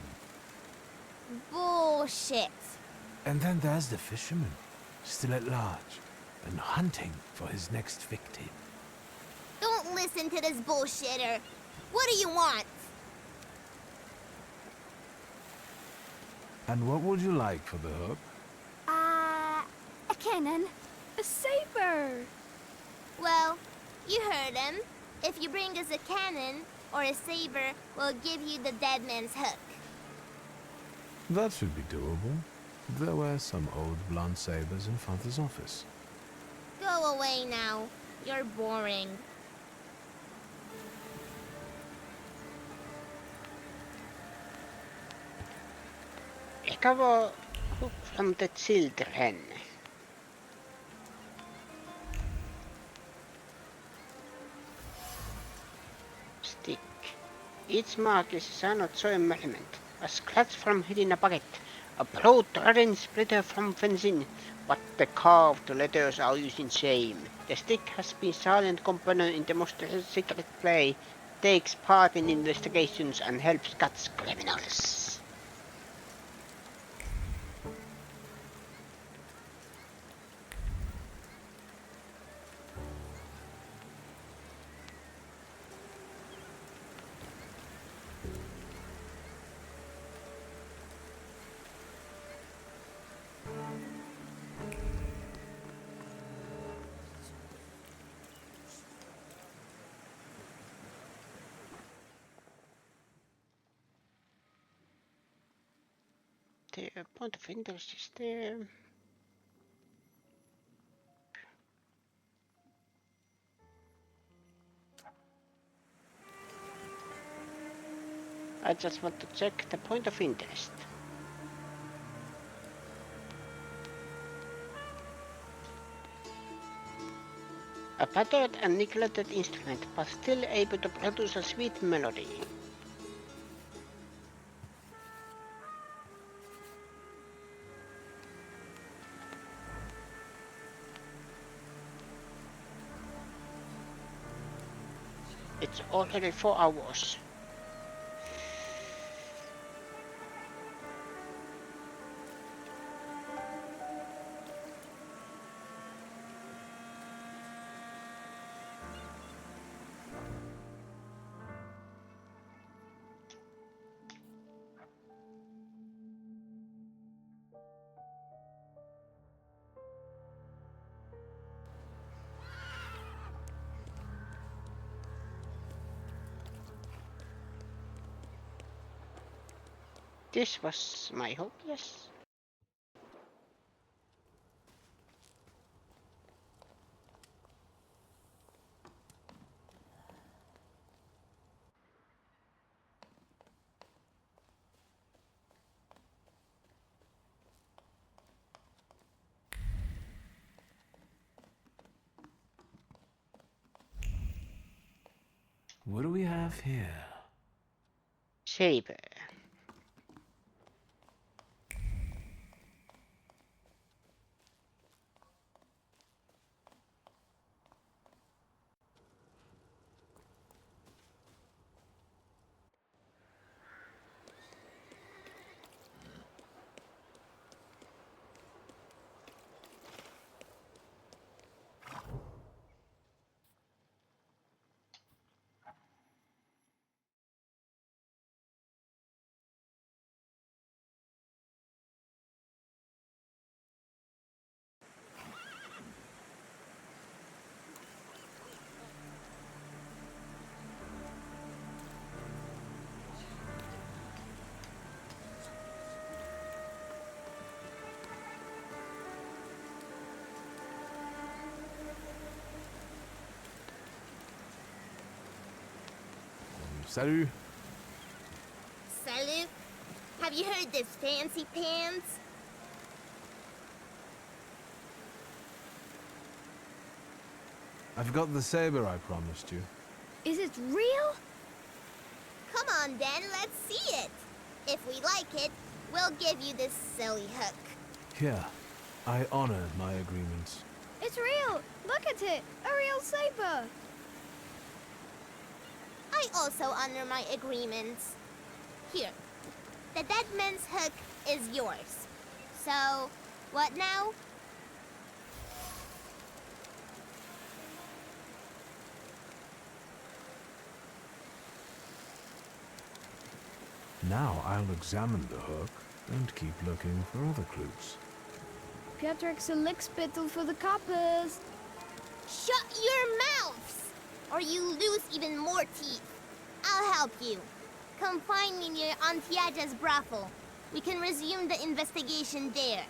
Bullshit. And then there's the fisherman, still at large, and hunting for his next victim. Don't listen to this bullshitter. What do you want? And what would you like for the hook? A cannon. A saber. Well, you heard him. If you bring us a cannon or a saber, we'll give you the dead man's hook. That should be doable. There were some old blunt sabers in Father's office. Go away now. You're boring. Recover hook from the children. Each mark is a sign of soil measurement, a scratch from hitting a bucket, a blood-trodden splitter from fencing, but the carved letters are using shame. The stick has been silent component in the monster's secret play, takes part in investigations and helps catch criminals. The point of interest is there. I just want to check the point of interest. A battered and neglected instrument, but still able to produce a sweet melody. It's already 4 hours. This was my hope, yes. What do we have here? Saber. Salut. Salut. Have you heard this, fancy pants? I've got the saber I promised you. Is it real? Come on then, let's see it. If we like it, we'll give you this silly hook. Here, I honor my agreements. It's real! Look at it! A real saber! I also honor my agreements. Here, the dead man's hook is yours. So, what now? Now I'll examine the hook and keep looking for other clues. Pietrik's a lick spittle for the coppers. Shut your mouths! Or you lose even more teeth. I'll help you. Come find me near Antiaja's brothel. We can resume the investigation there.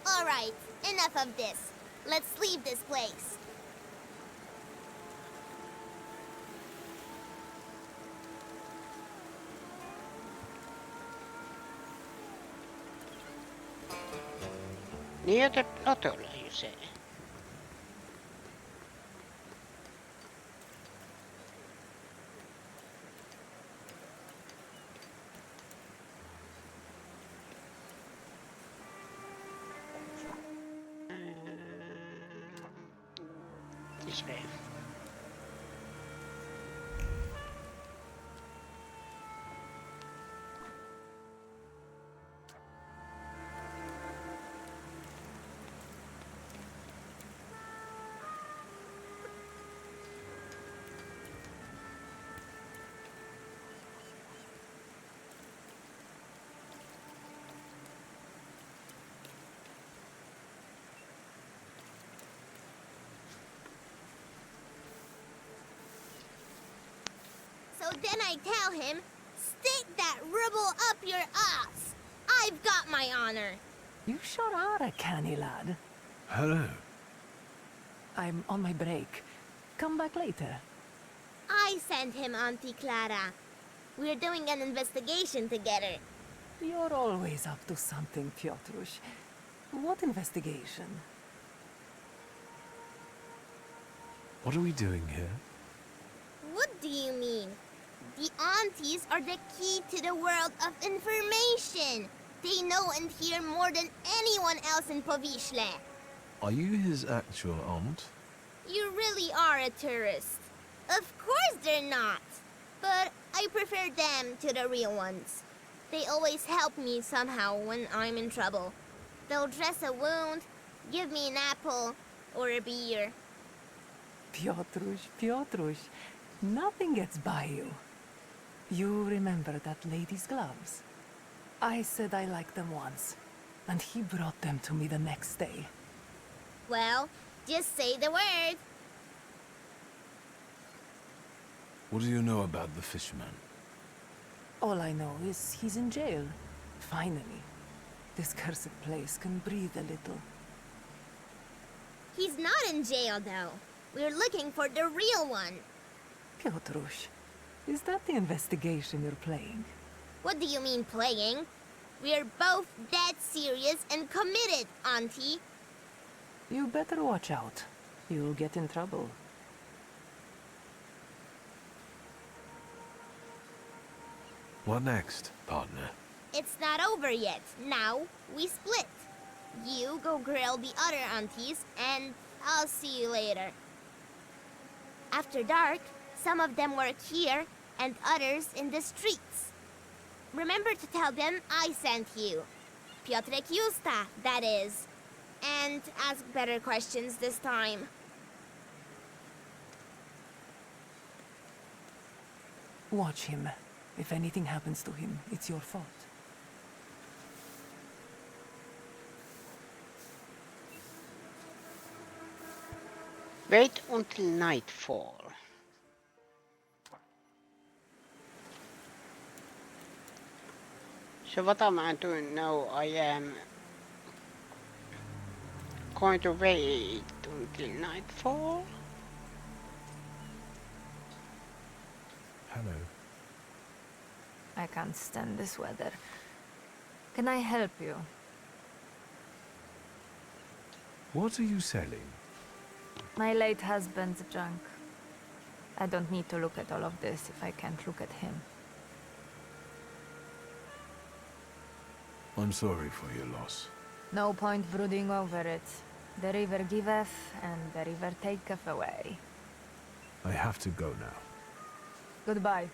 All right, enough of this. Let's leave this place. Near the bottle, you say? this way. So then I tell him, stick that rubble up your ass. I've got my honor. You sure are a canny lad. Hello. I'm on my break. Come back later. I sent him Auntie Clara. We're doing an investigation together. You're always up to something, Piotrush. What investigation? What are we doing here? What do you mean? The aunties are the key to the world of information. They know and hear more than anyone else in Powiśle. Are you his actual aunt? You really are a tourist. Of course they're not. But I prefer them to the real ones. They always help me somehow when I'm in trouble. They'll dress a wound, give me an apple, or a beer. Piotrush, Piotrush, nothing gets by you. You remember that lady's gloves? I said I liked them once, and he brought them to me the next day. Well, just say the word. What do you know about the fisherman? All I know is he's in jail. Finally. This cursed place can breathe a little. He's not in jail, though. We're looking for the real one. Piotrush, is that the investigation you're playing? What do you mean, playing? We're both dead serious and committed, Auntie. You better watch out. You'll get in trouble. What next, partner? It's not over yet. Now, we split. You go grill the other aunties, and I'll see you later. After dark, some of them work here, and others in the streets. Remember to tell them I sent you. Piotrek Justa, that is. And ask better questions this time. Watch him. If anything happens to him, it's your fault. Wait until nightfall. So what am I doing now? I am going to wait until nightfall. Hello. I can't stand this weather. Can I help you? What are you selling? My late husband's junk. I don't need to look at all of this if I can't look at him. I'm sorry for your loss. No point brooding over it. The river giveth, and the river taketh away. I have to go now. Goodbye.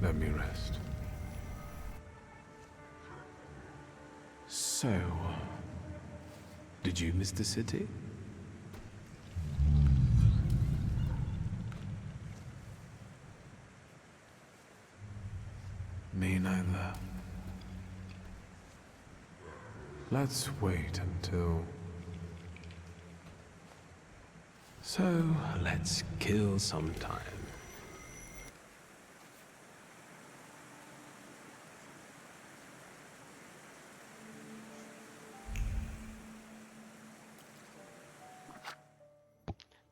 Let me rest. So, did you miss the city? Me neither. Let's wait until... So, let's kill some time.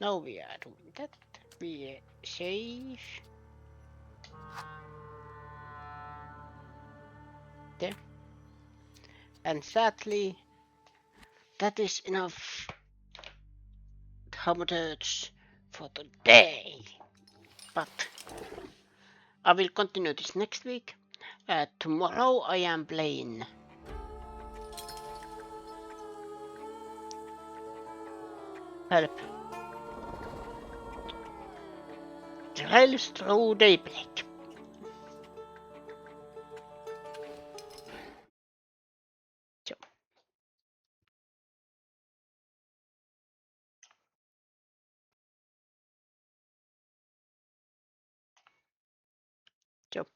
Now we are doing that. We save. There. And sadly, that is enough Thaumaturgy for today. But I will continue this next week. Tomorrow I am playing help. Trails through daybreak. So,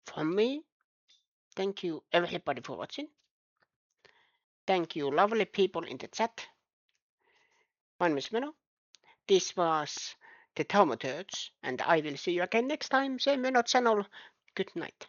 from me, thank you everybody for watching. Thank you lovely people in the chat. My name is Meno. This was the Thaumaturgy, and I will see you again next time. Same Meno channel. Good night.